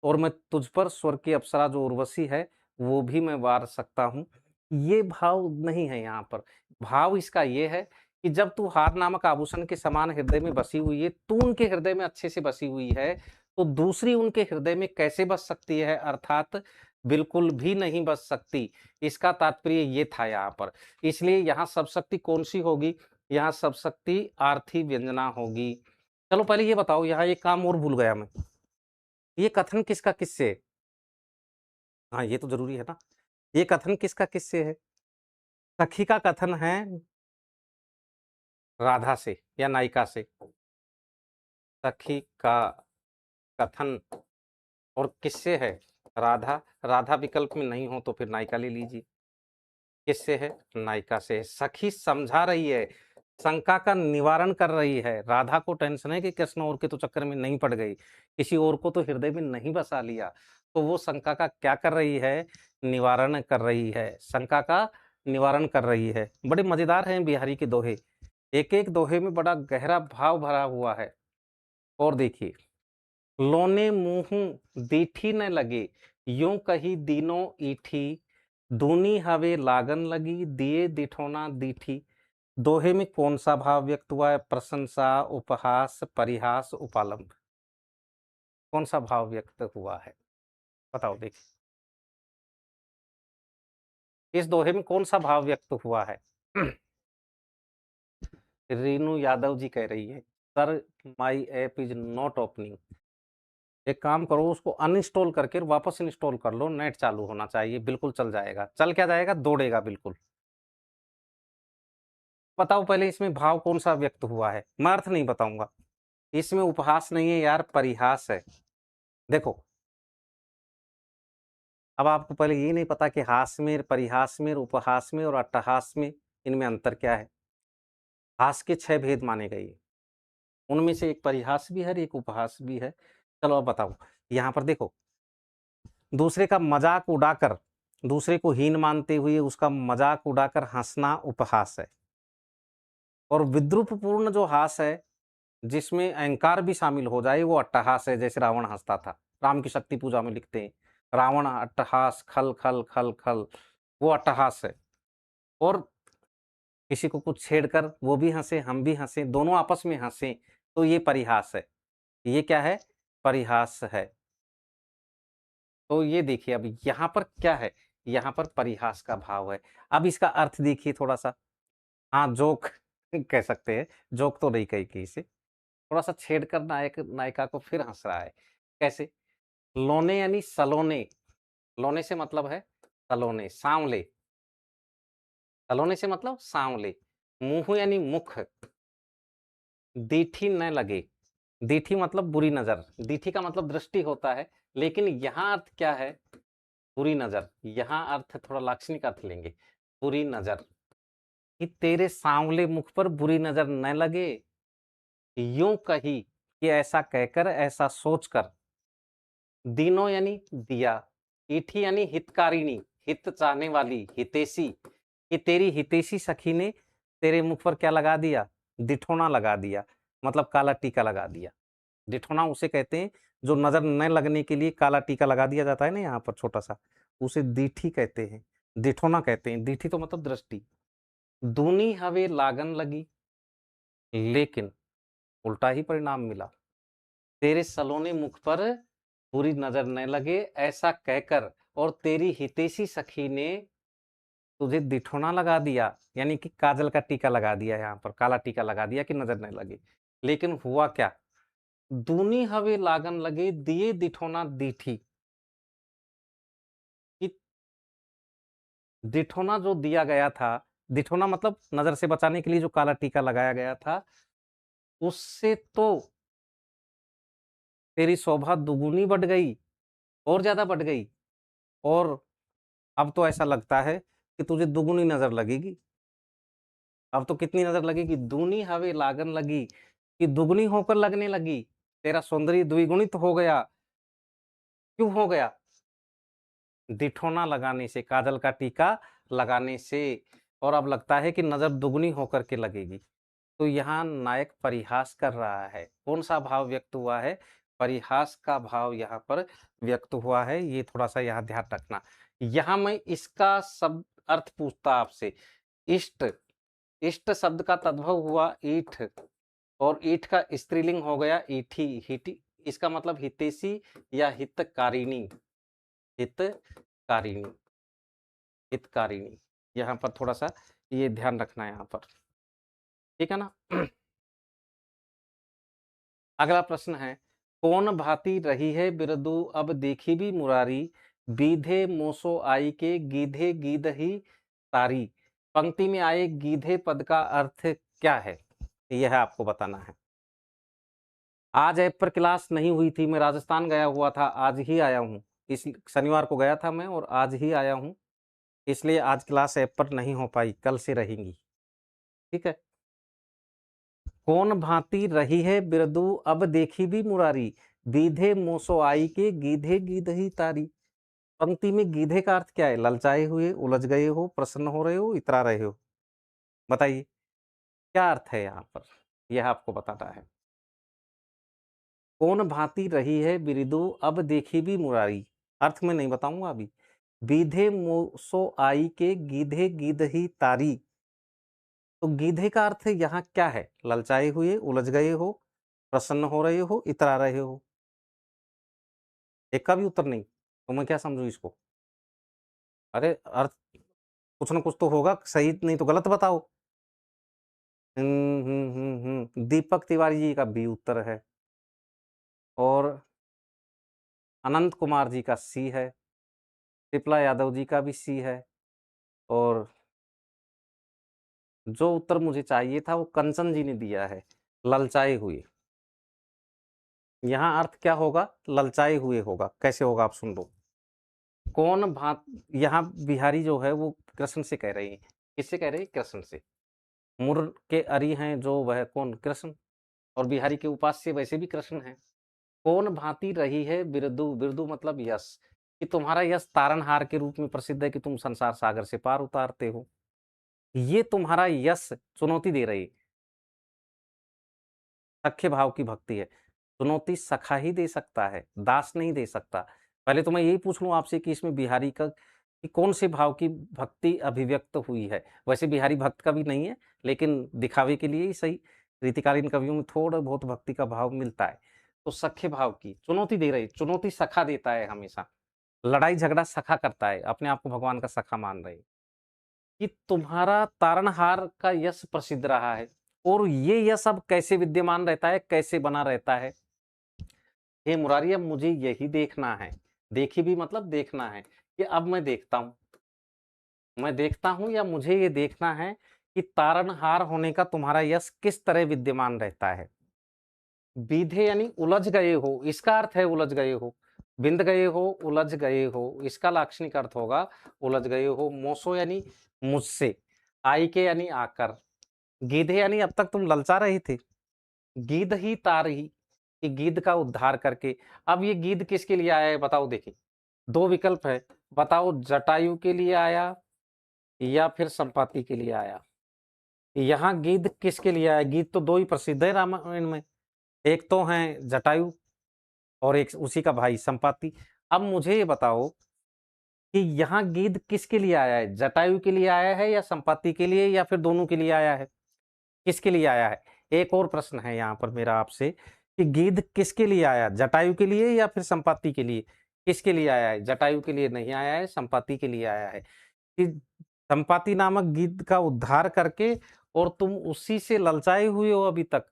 और मैं तुझ पर स्वर्ग की अप्सरा जो उर्वशी है, वो भी मैं वार सकता हूँ। ये भाव नहीं है यहाँ पर। भाव इसका ये है कि जब तू हार नामक आभूषण के समान हृदय में बसी हुई है, तू उनके हृदय में अच्छे से बसी हुई है, तो दूसरी उनके हृदय में कैसे बस सकती है? अर्थात बिल्कुल भी नहीं बस सकती। इसका तात्पर्य ये था यहाँ पर। इसलिए यहाँ शब्दशक्ति कौन-सी होगी? यहाँ शब्दशक्ति आर्थी व्यंजना होगी। चलो पहले ये बताओ, यहाँ एक काम और भूल गया मैं। ये कथन किसका किससे है? हाँ, ये तो ज़रूरी है ना। ये कथन किसका किससे है? सखी का कथन है राधा से या नायिका से। सखी का कथन और किससे है? राधा। राधा विकल्प में नहीं हो तो फिर नायिका ले लीजिए। किससे है? नायिका से है। सखी समझा रही है, शंका का निवारण कर रही है। राधा को टेंशन है कि कृष्ण और के तो चक्कर में नहीं पड़ गई, किसी और को तो हृदय में नहीं बसा लिया। तो वो शंका का क्या कर रही है? निवारण कर रही है। शंका का निवारण कर रही है। बड़े मज़ेदार हैं बिहारी के दोहे। एक-एक दोहे में बड़ा गहरा भाव भरा हुआ है। और देखिए, लोने मुँह दीठी न लगे, यूँ कही दीनो ईठी, दूनी हवे लागन लगी, दिए दिठौना दीठी। दोहे में कौन-सा भाव व्यक्त हुआ है? प्रशंसा, उपहास, परिहास, उपालंब। कौन-सा भाव व्यक्त हुआ है? बताओ देखिए। इस दोहे में कौन-सा भाव व्यक्त हुआ है? रीनू यादव जी कह रही है, sir my app is not opening. एक काम करो, उसको अनइंस्टॉल करके वापस इंस्टॉल कर लो, नेट चालू होना चाहिए, बिल्कुल चल जाएगा। चल क्या जाएगा? दौड़ेगा बिल्कुल। बताओ पहले इसमें भाव कौन-सा व्यक्त हुआ है? मैं अर्थ नहीं बताऊँगा। इसमें उपहास नहीं है यार, परिहास है। देखो, अब आपको पहले ये नहीं पता कि हास में, परिहास में, उपहास में और अट्टहास में इनमें अंतर क्या है? हास के 6 भेद माने गए हैं। उनमें से एक परिहास भी है और एक उपहास भी है। चलो अब बताओ, यहाँ पर देखो, दूसरे का मज़ाक उड़ाकर, दूसरे को हीन मानते हुए उसका मज़ाक उड़ाकर हँसना उपहास है। और विद्रूपपूर्ण जो हास है, जिसमें अहंकार भी शामिल हो जाए, वो अट्टहास है, जैसे रावण हँसता था। राम की शक्ति पूजा में लिखते हैं, रावण अट्टहास खल, खल, खल, खल, वो अट्टहास है। और किसी को कुछ छेड़कर वो भी हँसे, हम भी हँसे, दोनों आपस में हँसे, तो ये परिहास है। ये क्या है? परिहास है। तो ये देखिए, अब यहाँ पर क्या है? यहाँ पर परिहास का भाव है। अब इसका अर्थ देखिए थोड़ा-सा। हाँ, जोक कह सकते हैं, जोक तो नहीं कहेंगे इसे। थोड़ा-सा छेड़कर नायक नायिका को फिर हँस रहा है। कैसे? लौने यानी सलोने, लौने से मतलब है सलोने, साँवले। सलोने से मतलब साँवले। मुँह यानी मुख, दीठी न लगे। दीठी मतलब बुरी नज़र, दीठी का मतलब दृष्टि होता है, लेकिन यहाँ अर्थ क्या है? बुरी नज़र। यहाँ अर्थ थोड़ा लाक्षणिक अर्थ लेंगे, बुरी नज़र। कि तेरे साँवले मुख पर बुरी नज़र न लगे, यूँ कही कि ऐसा कहकर, ऐसा सोचकर, दीनो यानी दिया, ईठी यानी हितकारिणी, हित चाहने वाली, हितैषी, कि तेरी हितैषी सखी ने तेरे मुख पर क्या लगा दिया? दिठौना लगा दिया, मतलब काला टीका लगा दिया। डिठौना उसे कहते हैं जो नज़र न लगने के लिए काला टीका लगा दिया जाता है ना यहाँ पर छोटा-सा, उसे दीठी कहते हैं, डिठौना कहते हैं। दीठी तो मतलब दृष्टि। दूनी हवे लागन लगी, लेकिन उल्टा ही परिणाम मिला। तेरे सलोने मुख पर बुरी नज़र न लगे, ऐसा कहकर, और तेरी हितैषी सखी ने तुझे दिठौना लगा दिया, यानी कि काजल का टीका लगा दिया, यहाँ पर काला टीका लगा दिया कि नज़र न लगे। लेकिन हुआ क्या? दूनी हवे लागन लगे, दिए दिठौना दीठी। कि दिठोना जो दिया गया था, दिठोना मतलब नजर से बचाने के लिए जो काला टीका लगाया गया था, उससे तो तेरी शोभा दुगुनी बढ़ गई, और ज्यादा बढ़ गई। और अब तो ऐसा लगता है कि तुझे दुगुनी नजर लगेगी। अब तो कितनी नजर लगेगी? दूनी हवे लागन लगी, कि दुगनी होकर लगने लगी। तेरा सौंदर्य द्विगुणित हो गया। क्यों हो गया? दिठोना लगाने से, काजल का टीका लगाने से। और अब लगता है कि नजर दुगनी होकर के लगेगी। तो यहाँ नायक परिहास कर रहा है। कौन सा भाव व्यक्त हुआ है? परिहास का भाव यहाँ पर व्यक्त हुआ है। ये थोड़ा सा यहाँ ध्यान रखना। यहाँ मैं इसका शब्द अर्थ पूछता आपसे। इष्ट, इष्ट शब्द का तद्भव हुआ ईठ, और ईठ का स्त्रीलिंग हो गया ईठी, हिटी। इसका मतलब हितैषी या हितकारिणी, हितकारिणी, हितकारिणी। यहाँ पर थोड़ा सा ये ध्यान रखना है यहाँ पर, ठीक है ना। अगला प्रश्न है, कौन भांति रही है बिरदू अब देखी भी मुरारी, बीधे मोसो आई के गीधे गीध ही तारी। पंक्ति में आए गीधे पद का अर्थ क्या है, यह आपको बताना है। आज ऐप पर क्लास नहीं हुई थी, मैं राजस्थान गया हुआ था, आज ही आया हूँ। इस शनिवार को गया था मैं और आज ही आया हूँ, इसलिए आज क्लास ऐप पर नहीं हो पाई, कल से रहेंगी, ठीक है। कौन भांति रही है बिरदू अब देखी भी मुरारी, बीधे मोसो आई के गीधे गीध ही तारी। पंक्ति में गीधे का अर्थ क्या है? ललचाए हुए, उलझ गए हो, प्रसन्न हो रहे हो, इतरा रहे हो। बताइए क्या अर्थ है यहाँ पर, यह आपको बताना है। कौन भांति रही है बिरदू अब देखी भी मुरारी, अर्थ में नहीं बताऊंगा अभी। बीधे मोसो आई के गीधे गीध ही तारी, तो गीधे का अर्थ यहाँ क्या है? ललचाए हुए, उलझ गए हो, प्रसन्न हो रहे हो, इतरा रहे हो। एक का भी उत्तर नहीं, तो मैं क्या समझू इसको? अरे अर्थ कुछ ना कुछ तो होगा, सही नहीं तो गलत बताओ। दीपक तिवारी जी का बी उत्तर है, और अनंत कुमार जी का सी है, ट्रिपला यादव जी का भी सी है, और जो उत्तर मुझे चाहिए था वो कंचन जी ने दिया है, ललचाए हुए। यहाँ अर्थ क्या होगा? ललचाए हुए होगा। कैसे होगा आप सुन लो। कौन भांत, यहाँ बिहारी जो है वो कृष्ण से कह रही है। किससे कह रही है? कृष्ण से। मुर के अरि हैं जो, वह कौन? कृष्ण। और बिहारी के उपास्य वैसे भी कृष्ण है। कौन भांति रही है बिरदू, बिरदू मतलब यश, कि तुम्हारा यश तारनहार के रूप में प्रसिद्ध है, कि तुम संसार सागर से पार उतारते हो। ये तुम्हारा यश चुनौती दे रही, सख्य भाव की भक्ति है। चुनौती सखा ही दे सकता है, दास नहीं दे सकता। पहले तो मैं यही पूछ लूं आपसे कि इसमें बिहारी का कि कौन से भाव की भक्ति अभिव्यक्त हुई है। वैसे बिहारी भक्त कवि नहीं है, लेकिन दिखावे के लिए ही सही, रीतिकालीन कवियों में थोड़ा बहुत भक्ति का भाव मिलता है। तो सख्य भाव की चुनौती दे रही, चुनौती सखा देता है हमेशा। लड़ाई झगड़ा सखा करता है, अपने आप को भगवान का सखा मान रहे, कि तुम्हारा तारणहार का यश प्रसिद्ध रहा है, और ये यश अब कैसे विद्यमान रहता है, कैसे बना रहता है। हे मुरारी, अब मुझे यही देखना है। देखी भी मतलब देखना है, कि अब मैं देखता हूं, मैं देखता हूं, या मुझे ये देखना है कि तारणहार होने का तुम्हारा यश किस तरह विद्यमान रहता है। बीधे यानी उलझ गए हो, इसका अर्थ है उलझ गए हो। बिंद गए हो, उलझ गए हो, इसका लाक्षणिक अर्थ होगा उलझ गए हो। मोसो यानी मुझसे, आई के यानी आकर, गीधे यानी अब तक तुम ललचा रहे थे, गीध ही तार ही, कि गीध का उद्धार करके। अब ये गीध किसके लिए आया है बताओ। देखिए दो विकल्प है, बताओ जटायु के लिए आया या फिर संपाति के लिए आया। यहाँ गीध किसके लिए आया? गीध तो दो ही प्रसिद्ध है रामायण में, एक तो है जटायु और एक उसी का भाई संपाति। अब मुझे ये बताओ कि यहाँ गीध किसके लिए आया है? जटायु के लिए आया है या संपाति के लिए, या फिर दोनों के लिए आया है? किसके लिए आया है? एक और प्रश्न है यहाँ पर मेरा आपसे, कि गीध किसके लिए आया? जटायु के लिए या फिर संपाति के लिए? किसके लिए आया है? जटायु के लिए नहीं आया है, संपाति के लिए आया है, कि संपाति नामक गीध का उद्धार करके, और तुम उसी से ललचाए हुए हो, अभी तक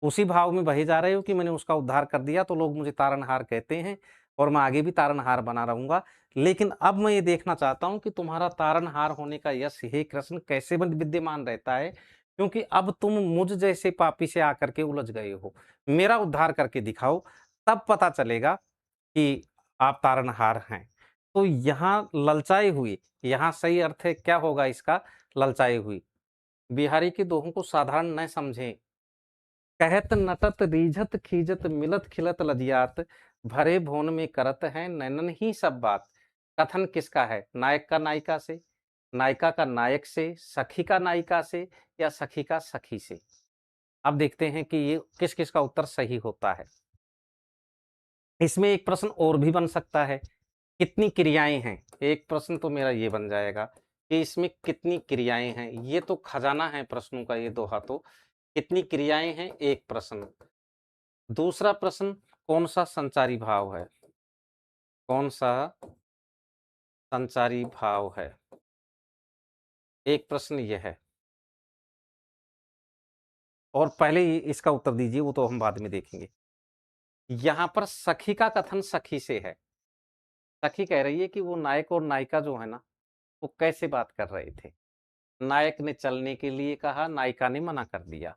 उसी भाव में बहे जा रहे हो कि मैंने उसका उद्धार कर दिया तो लोग मुझे तारणहार कहते हैं। और मैं आगे भी तारनहार बना रहूँगा। लेकिन अब मैं ये देखना चाहता हूँ कि तुम्हारा तारनहार होने का यश हे कृष्ण कैसे विद्यमान रहता है? क्योंकि अब तुम मुझ जैसे पापी से आकर के उलझ गए हो। मेरा उद्धार करके दिखाओ, तब पता चलेगा कि आप तारनहार हैं। तो यहाँ ललचाए हुए, यहाँ सही अर्थ है क्या होगा इसका? ललचाए हुए। बिहारी की दोहों को साधारण न समझें। कहत नटत रीझत खीजत मिलत खिलत लजियात, भरे भोन में करत हैं नैनन ही सब बात। कथन किसका है? नायक का नायिका से, नायिका का नायक से, सखी का नायिका से, या सखी का सखी से? अब देखते हैं कि ये किस किस का उत्तर सही होता है। इसमें एक प्रश्न और भी बन सकता है, कितनी क्रियाएं हैं? एक प्रश्न तो मेरा ये बन जाएगा कि इसमें कितनी क्रियाएं हैं। ये तो खजाना है प्रश्नों का, ये दोहा तो। कितनी क्रियाएं हैं, एक प्रश्न। दूसरा प्रश्न, कौन सा संचारी भाव है? कौन सा संचारी भाव है? एक प्रश्न यह है। और पहले ही इसका उत्तर दीजिए, वो तो हम बाद में देखेंगे। यहां पर सखी का कथन सखी से है। सखी कह रही है कि वो नायक और नायिका जो है ना, वो कैसे बात कर रहे थे। नायक ने चलने के लिए कहा, नायिका ने मना कर दिया।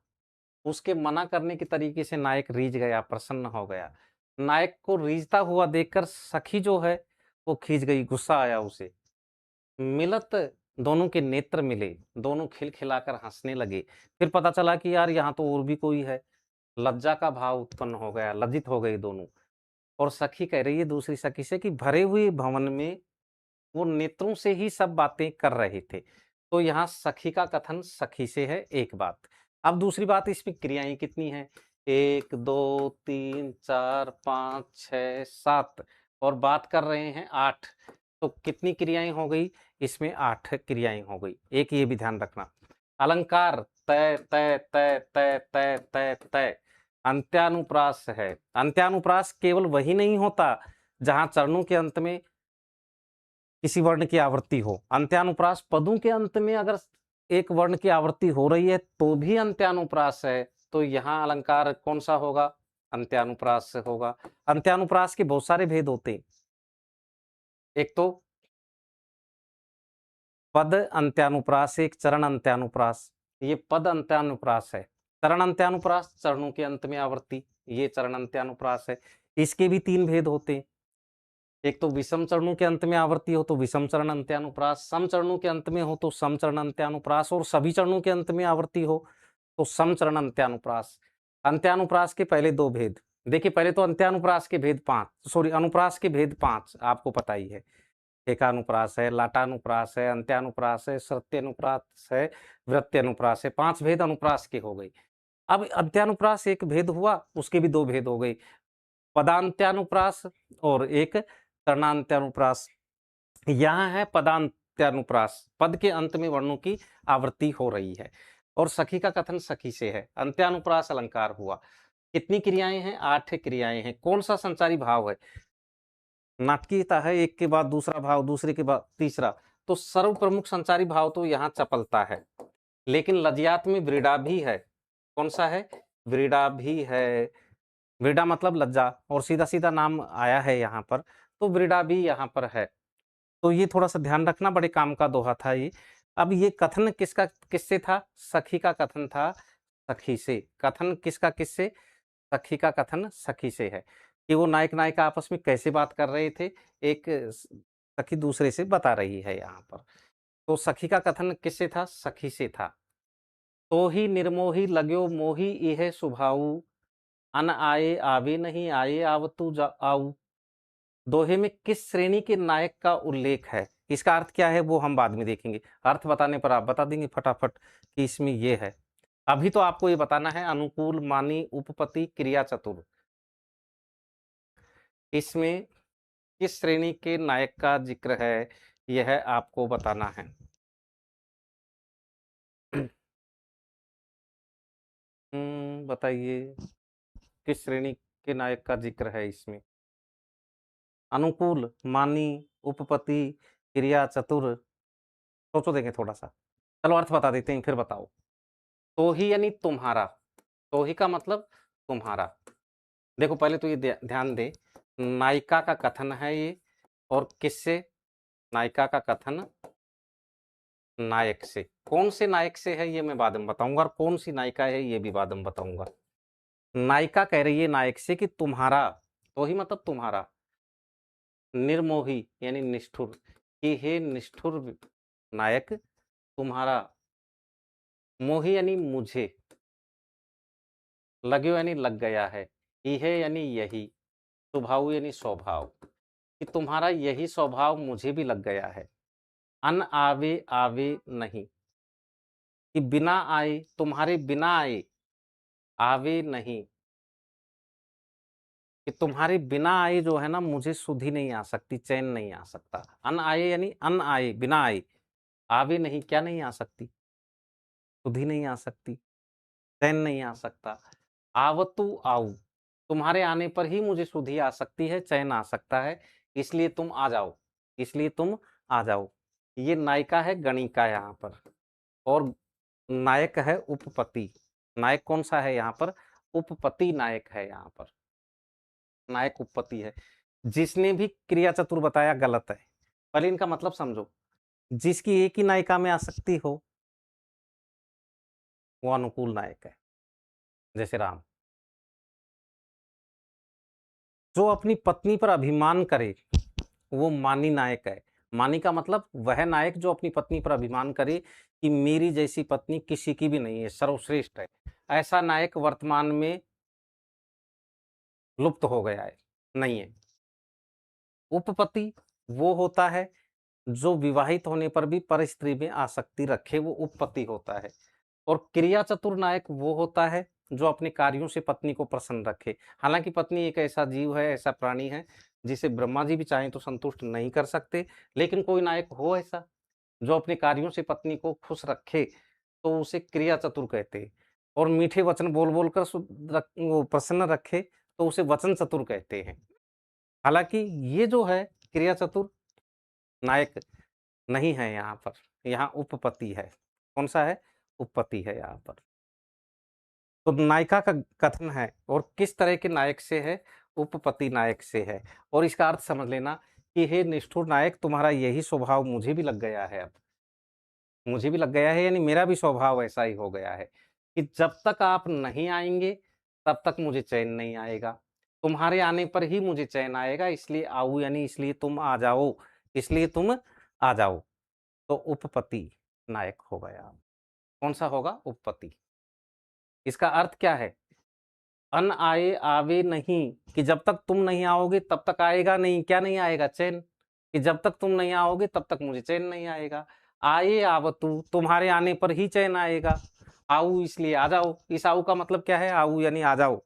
उसके मना करने के तरीके से नायक रीझ गया, प्रसन्न हो गया। नायक को रीझता हुआ देखकर सखी जो है वो खींच गई, गुस्सा आया उसे। मिलत, दोनों के नेत्र मिले, दोनों खिलखिलाकर हंसने लगे। फिर पता चला कि यार यहाँ तो और भी कोई है। लज्जा का भाव उत्पन्न हो गया, लज्जित हो गए दोनों। और सखी कह रही है दूसरी सखी से कि भरे हुए भवन में वो नेत्रों से ही सब बातें कर रहे थे। तो यहाँ सखी का कथन सखी से है, एक बात। अब दूसरी बात, इसमें क्रियाएं कितनी हैं? 1 2 3 4 5 6 7, और बात कर रहे हैं 8। तो कितनी क्रियाएं हो गई? इसमें 8 क्रियाएं हो गई। एक ये भी ध्यान रखना। अलंकार तय तय तय तय तय तय तय अंत्यानुप्रास है। अंत्यानुप्रास केवल वही नहीं होता जहां चरणों के अंत में किसी वर्ण की आवृत्ति हो। अंत्यानुप्रास पदों के अंत में अगर एक वर्ण की आवृत्ति हो रही है तो भी अंत्यानुप्रास है। तो यहाँ अलंकार कौन सा होगा? अंत्यानुप्रास होगा। अंत्यानुप्रास के बहुत सारे भेद होते हैं। एक तो पद अंत्यानुप्रास, एक चरण अंत्यानुप्रास। ये पद अंत्यानुप्रास है। चरण अंत्यानुप्रास, चरणों के अंत में आवृत्ति, ये चरण अंत्यानुप्रास है। इसके भी 3 भेद होते हैं। एक तो विषम चरणों के अंत में आवृत्ति हो तो विषम चरण अंत्यानुप्रास, सम चरणों के अंत में हो तो सम चरण अंत्यानुप्रास, और सभी चरणों के अंत में आवृत्ति हो तो सम चरण अंत्यानुप्रास। अंत्यानुप्रास के पहले 2 भेद देखिए। पहले तो अंत्यानुप्रास के भेद 5, सॉरी अनुप्रास के भेद 5 आपको पता ही है। एकानुप्रास है, लाटानुप्रास है, अंत्यानुप्रास है, श्रुत्यनुप्रास है, वृत्त्यनुप्रास है। 5 भेद अनुप्रास के हो गए। अब अंत्यानुप्रास एक भेद हुआ, उसके भी 2 भेद हो गए, पदांत्यानुप्रास और एक कर्णांत्यानुप्रास। यहाँ है पदांत्यानुप्रास, पद के अंत में वर्णों की आवृत्ति हो रही है। और सखी का कथन सखी से है। अंत्यानुप्रास अलंकार हुआ। कितनी क्रियाएं हैं? 8 क्रियाएं हैं। कौन सा संचारी भाव है? नाटकीयता है, एक के बाद दूसरा भाव, दूसरे के बाद तीसरा। तो सर्व प्रमुख संचारी भाव तो यहाँ चपलता है। लेकिन लज्जात में व्रीडा भी है। कौन सा है? व्रीडा भी है। व्रीडा मतलब लज्जा, और सीधा सीधा नाम आया है यहाँ पर, तो व्रीडा भी यहाँ पर है। तो ये थोड़ा सा ध्यान रखना, बड़े काम का दोहा था ये। अब ये कथन किसका किससे था? सखी का कथन था सखी से। कथन किसका किससे? सखी का कथन सखी से है कि वो नायक नायिका आपस में कैसे बात कर रहे थे, एक सखी दूसरे से बता रही है यहाँ पर। तो सखी का कथन किससे था? सखी से था। तो ही निर्मोही लग्यो मोही यह सुभाऊ, अन आए आवे नहीं आए आवतु आऊ। दोहे में किस श्रेणी के नायक का उल्लेख है? इसका अर्थ क्या है वो हम बाद में देखेंगे। अर्थ बताने पर आप बता देंगे फटाफट कि इसमें ये है। अभी तो आपको ये बताना है अनुकूल, मानी, उपपति, क्रिया चतुर। इसमें किस श्रेणी के नायक का जिक्र है, यह आपको बताना है। बताइए किस श्रेणी के नायक का जिक्र है इसमें? अनुकूल, मानी, उपपति, क्रिया चतुर। सोचो देंगे थोड़ा सा। चलो अर्थ बता देते हैं, फिर बताओ। तो ही यानी तुम्हारा। तो ही का मतलब तुम्हारा। देखो पहले तो ये ध्यान दे, नायिका का कथन है ये, और किससे? नायिका का कथन नायक से। कौन से नायक से है ये मैं बाद में बताऊंगा, और कौन सी नायिका है ये भी बाद में बताऊंगा। नायिका कह रही है नायक से कि तुम्हारा, तो ही मतलब तुम्हारा, निर्मोही यानी निष्ठुर, कि हे निष्ठुर नायक, तुम्हारा, मोही यानी मुझे, लग्यो यानी लग गया है, इहे यानी यही, स्वभाव यानी स्वभाव, कि तुम्हारा यही स्वभाव मुझे भी लग गया है। अन आवे आवे नहीं, कि बिना आए, तुम्हारे बिना आए, आवे नहीं, कि तुम्हारे बिना आए जो है ना मुझे सुधि नहीं आ सकती, चैन नहीं आ सकता। अन आए यानी अन आए, बिना आए, आवे नहीं, क्या नहीं आ सकती? सुधि नहीं आ सकती, चैन नहीं आ सकता। आवतु आऊ, तुम्हारे आने पर ही मुझे सुधि आ सकती है, चैन आ सकता है, इसलिए तुम आ जाओ, इसलिए तुम आ जाओ। ये नायिका है गणिका यहाँ पर, और नायक है उपपति। नायक कौन सा है यहाँ पर? उपपति नायक है यहाँ पर, नायक उपपति है। जिसने भी क्रिया चतुर बताया गलत है, पहले इनका मतलब समझो। जिसकी एक ही नायिका में आसक्ति हो वो अनुकूल नायक है, जैसे राम। जो अपनी पत्नी पर अभिमान करे वो मानी नायक है। मानी का मतलब वह नायक जो अपनी पत्नी पर अभिमान करे कि मेरी जैसी पत्नी किसी की भी नहीं है, सर्वश्रेष्ठ है। ऐसा नायक वर्तमान में लुप्त हो गया है, नहीं है। उपपति वो होता है जो विवाहित होने पर भी पर स्त्री में आसक्ति रखे, वो उपपति होता है। और क्रिया चतुर नायक वो होता है जो अपने कार्यों से पत्नी को प्रसन्न रखे। हालांकि पत्नी एक ऐसा जीव है, ऐसा प्राणी है जिसे ब्रह्मा जी भी चाहें तो संतुष्ट नहीं कर सकते, लेकिन कोई नायक हो ऐसा जो अपने कार्यों से पत्नी को खुश रखे तो उसे क्रिया चतुर कहते हैं। और मीठे वचन बोल बोलकर वो प्रसन्न रखे तो उसे वचन चतुर कहते हैं। हालांकि ये जो है क्रिया चतुर नायक नहीं है यहाँ पर, यहाँ उपपति है। कौन सा है? उपपति है यहाँ पर। तो नायिका का कथन है, और किस तरह के नायक से है? उपपति नायक से है। और इसका अर्थ समझ लेना कि हे निष्ठुर नायक, तुम्हारा यही स्वभाव मुझे भी लग गया है। अब मुझे भी लग गया है यानी मेरा भी स्वभाव ऐसा ही हो गया है कि जब तक आप नहीं आएंगे तब तक मुझे चैन नहीं आएगा, तुम्हारे आने पर ही मुझे चैन आएगा, इसलिए आओ यानी इसलिए तुम आ जाओ, इसलिए तुम आ जाओ। तो उपपति नायक हो गया। कौन सा होगा? उपपति। इसका अर्थ क्या है? अन आए आवे नहीं, कि जब तक तुम नहीं आओगे तब तक आएगा नहीं, क्या नहीं आएगा? चैन। कि जब तक तुम नहीं आओगे तब तक मुझे चैन नहीं आएगा। आए आवतु, तुम्हारे आने पर ही चैन आएगा। आऊ इसलिए आ जाओ। इस आऊ का मतलब क्या है? आऊ यानी आ जाओ।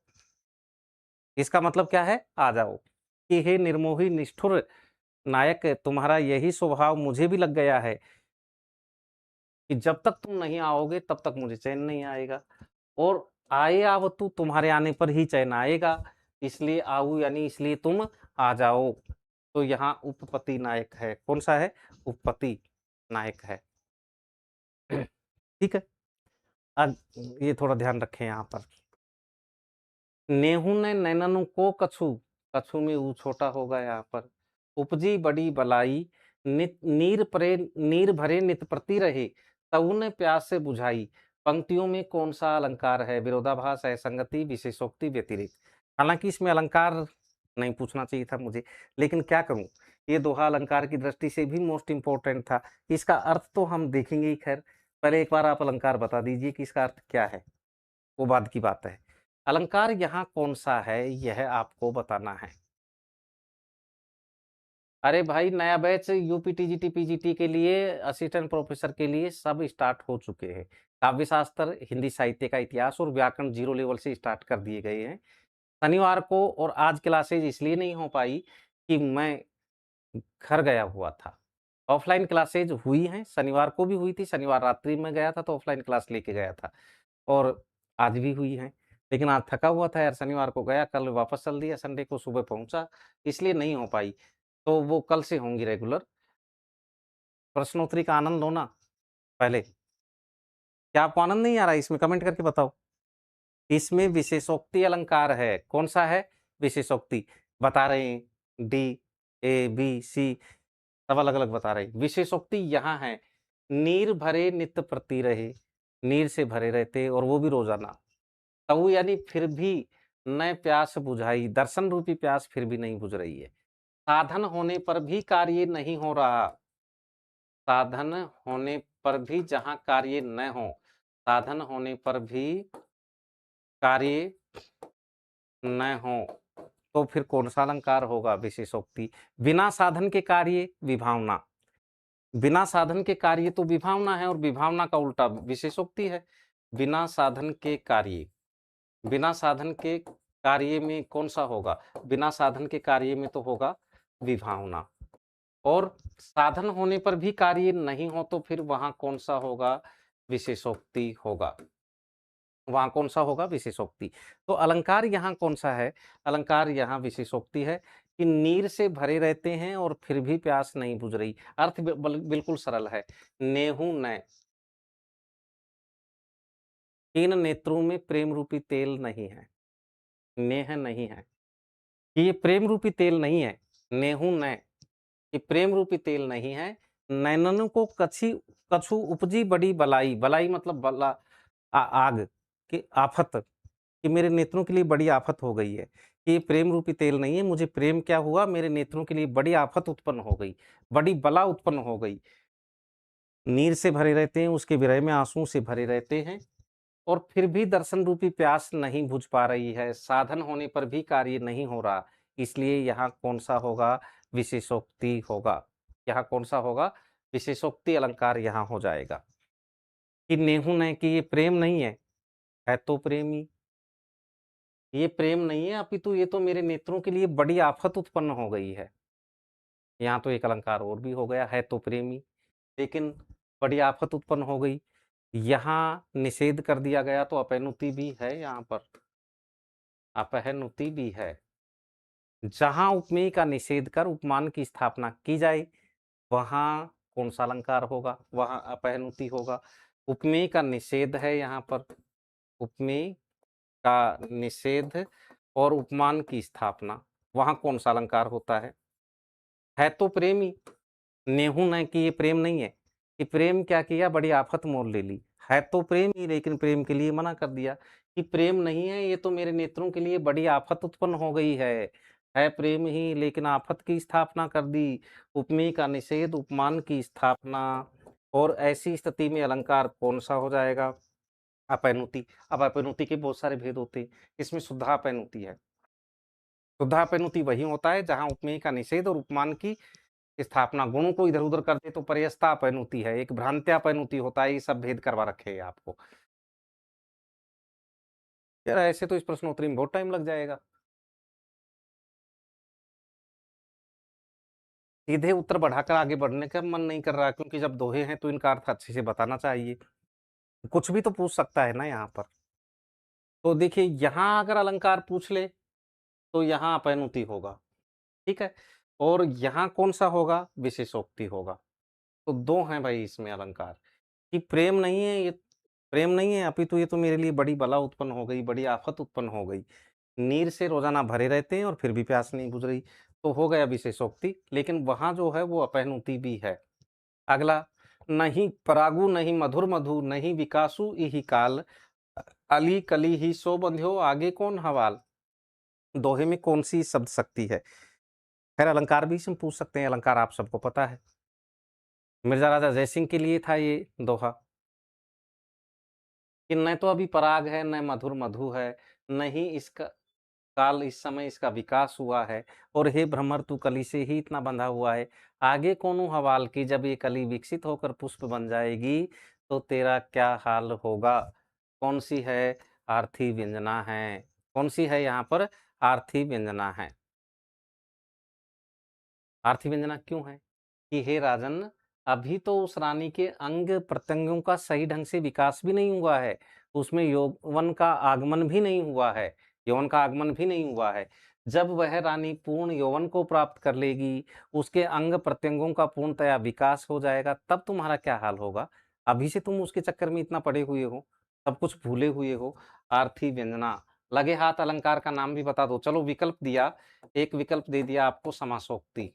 इसका मतलब क्या है? आ जाओ। कि हे निर्मोही निष्ठुर नायक, तुम्हारा यही स्वभाव मुझे भी लग गया है कि जब तक तुम नहीं आओगे तब तक मुझे चैन नहीं आएगा। और आए आवतु, तुम्हारे आने पर ही चैन आएगा, इसलिए आऊ यानी इसलिए तुम आ जाओ। तो यहाँ उपपति नायक है। कौन सा है? उपपति नायक है। ठीक है। अब ये थोड़ा ध्यान रखें यहाँ पर। नेहू ने नैननु को कछु, कछु में ऊ छोटा होगा यहाँ पर। उपजी बड़ी बलाई, नित नीर परे, नीर भरे नित प्रति रहे, तऊ ने प्यास से बुझाई। पंक्तियों में कौन सा अलंकार है? विरोधाभास, असंगति, विशेषोक्ति, व्यतिरिक्त। हालांकि इसमें अलंकार नहीं पूछना चाहिए था मुझे, लेकिन क्या करूं, ये दोहा अलंकार की दृष्टि से भी मोस्ट इंपॉर्टेंट था। इसका अर्थ तो हम देखेंगे ही, खैर पहले एक बार आप अलंकार बता दीजिए कि इसका अर्थ क्या है, वो बाद की बात है। अलंकार यहाँ कौन सा है यह आपको बताना है। अरे भाई, नया बैच यूपीटीजीटी पीजीटी के लिए, असिस्टेंट प्रोफेसर के लिए सब स्टार्ट हो चुके हैं। काव्य शास्त्र, हिंदी साहित्य का इतिहास और व्याकरण 0 लेवल से स्टार्ट कर दिए गए हैं। शनिवार को और आज क्लासेज इसलिए नहीं हो पाई कि मैं घर गया हुआ था। ऑफलाइन क्लासेज हुई हैं, शनिवार को भी हुई थी, शनिवार रात्रि में गया था तो ऑफलाइन क्लास लेके गया था, और आज भी हुई हैं। लेकिन आज थका हुआ था यार, शनिवार को गया, कल वापस चल दिया, संडे को सुबह पहुंचा, इसलिए नहीं हो पाई। तो वो कल से होंगी रेगुलर। प्रश्नोत्तरी का आनंद लो ना पहले। क्या आपको आनंद नहीं आ रहा है इसमें? कमेंट करके बताओ। इसमें विशेषोक्ति अलंकार है। कौन सा है? विशेषोक्ति। बता रहे हैं डी, ए, बी, सी सब अलग-अलग बता रहे हैं। विशेषोक्ति यहाँ है, नीर भरे नित प्रति रहे, नीर से भरे रहते और वो भी रोज़ाना। तऊ यानी फिर भी न प्यास बुझाई, दर्शन रूपी प्यास फिर भी नहीं बुझ रही है। साधन होने पर भी कार्य नहीं हो रहा, साधन होने पर भी जहाँ कार्य न हो, साधन होने पर भी कार्य न हो, तो फिर कौन-सा अलंकार होगा? विशेषोक्ति। बिना साधन के कार्य विभावना, बिना साधन के कार्य तो विभावना है और विभावना का उल्टा विशेषोक्ति है। बिना साधन के कार्य, बिना साधन के कार्य में कौन-सा होगा? बिना साधन के कार्य में तो होगा विभावना और साधन होने पर भी कार्य नहीं हो तो फिर वहाँ कौन-सा होगा? विशेषोक्ति होगा। वहाँ कौन-सा होगा? विशेषोक्ति। तो अलंकार यहाँ कौन-सा है? अलंकार यहाँ विशेषोक्ति है कि नीर से भरे रहते हैं और फिर भी प्यास नहीं बुझ रही। अर्थ बिल्कुल सरल है। नेहू न, इन नेत्रों में प्रेम रूपी तेल नहीं है। नेह नहीं है। ये प्रेम रूपी तेल नहीं है। नेहू न, ये प्रेम रूपी तेल नहीं है। नैनन को कछु उपजी बड़ी बलाई, बलाई मतलब बला आग की आफत, कि मेरे नेत्रों के लिए बड़ी आफत हो गई है। कि ये प्रेम रूपी तेल नहीं है, मुझे प्रेम क्या हुआ, मेरे नेत्रों के लिए बड़ी आफत उत्पन्न हो गई, बड़ी बला उत्पन्न हो गई। नीर से भरे रहते हैं, उसके विरह में आंसू से भरे रहते हैं और फिर भी दर्शन रूपी प्यास नहीं बुझ पा रही है, साधन होने पर भी कार्य नहीं हो रहा। इसलिए यहाँ कौन-सा होगा? विशेषोक्ति होगा। यहाँ कौन-सा होगा? विशेषोक्ति अलंकार यहाँ हो जाएगा। कि नेहू न, कि ये प्रेम नहीं है तो प्रेमी। ये प्रेम नहीं है अपितु ये तो मेरे नेत्रों के लिए बड़ी आफत उत्पन्न हो गई है। यहाँ तो एक अलंकार और भी हो गया, है तो प्रेमी, लेकिन बड़ी आफत उत्पन्न हो गई। यहाँ निषेध कर दिया गया तो अपैनुति भी है यहाँ पर, अपहनुति भी है। जहाँ उपमेय का निषेध कर उपमान की स्थापना की जाए, वहाँ कौन-सा अलंकार होगा? वहाँ अपहनुति होगा। उपमेय का निषेध है यहाँ पर, उपमेय का निषेध और उपमान की स्थापना, वहाँ कौन-सा अलंकार होता है? है तो प्रेमी, नेहू न, कि ये प्रेम नहीं है, कि प्रेम क्या किया? बड़ी आफत मोल ले ली। है तो प्रेम ही, लेकिन प्रेम के लिए मना कर दिया कि प्रेम नहीं है, ये तो मेरे नेत्रों के लिए बड़ी आफत उत्पन्न हो गई है। है प्रेम ही, लेकिन आफत की स्थापना कर दी। उपमेय का निषेध, उपमान की स्थापना और ऐसी स्थिति में अलंकार कौन-सा हो जाएगा? अपैनुति। अब अपैनुति के बहुत सारे भेद होते हैं, इसमें शुद्धापैनुति है। शुद्धापैनुति वही होता है जहाँ उपमेय का निषेध और उपमान की स्थापना, गुणों को इधर-उधर कर दे तो पर्यस्तापैनुति है, एक भ्रांत्यापैनुति होता है, ये सब भेद करवा रखे हैं आपको। यार ऐसे तो इस प्रश्नोत्तरी में बहुत टाइम लग जाएगा। सीधे उत्तर बढ़ाकर आगे बढ़ने का मन नहीं कर रहा क्योंकि जब दोहे हैं तो इनका अर्थ अच्छे से बताना चाहिए। कुछ भी तो पूछ सकता है ना यहाँ पर। तो देखिए यहाँ अगर अलंकार पूछ ले तो यहाँ अपैनुति होगा, ठीक है? और यहाँ कौन-सा होगा? विशेषोक्ति होगा। तो 2 हैं भाई इसमें अलंकार, कि प्रेम नहीं है, ये प्रेम नहीं है अपितु ये तो मेरे लिए बड़ी बला उत्पन्न हो गई, बड़ी आफत उत्पन्न हो गई। नीर से रोज़ाना भरे रहते हैं और फिर भी प्यास नहीं बुझ रही, तो हो गया विशेषोक्ति, लेकिन वहाँ जो है वो अपैनुति भी है। अगला, नहीं परागु नहीं मधुर मधु नहीं विकासु इहि काल, अली कली ही सो बंध्यो आगे कौन हवाल। दोहे में कौन-सी शब्द शक्ति है? खैर अलंकार भी इसमें पूछ सकते हैं, अलंकार आप सबको पता है। मिर्ज़ा राजा जयसिंह के लिए था ये दोहा, कि न तो अभी पराग है, न मधुर मधु है, न ही इसका काल इस समय इसका विकास हुआ है और हे भ्रमर तू कली से ही इतना बंधा हुआ है। आगे कौनो हवाल की जब ये कली विकसित होकर पुष्प बन जाएगी तो तेरा क्या हाल होगा? कौन-सी है? आर्थी व्यंजना है। कौन-सी है यहाँ पर? आर्थी व्यंजना है। आर्थी व्यंजना क्यों है? कि हे राजन, अभी तो उस रानी के अंग-प्रत्यंगों का सही ढंग से विकास भी नहीं हुआ है। उसमें यौवन का आगमन भी नहीं हुआ है, यौवन का आगमन भी नहीं हुआ है। जब वह रानी पूर्ण यौवन को प्राप्त कर लेगी, उसके अंग-प्रत्यंगों का पूर्णतया विकास हो जाएगा, तब तुम्हारा क्या हाल होगा? अभी से तुम उसके चक्कर में इतना पड़े हुए हो, सब कुछ भूले हुए हो। आर्थी व्यंजना, लगे हाथ अलंकार का नाम भी बता दो। चलो विकल्प दिया, एक विकल्प दे दिया आपको समासोक्ति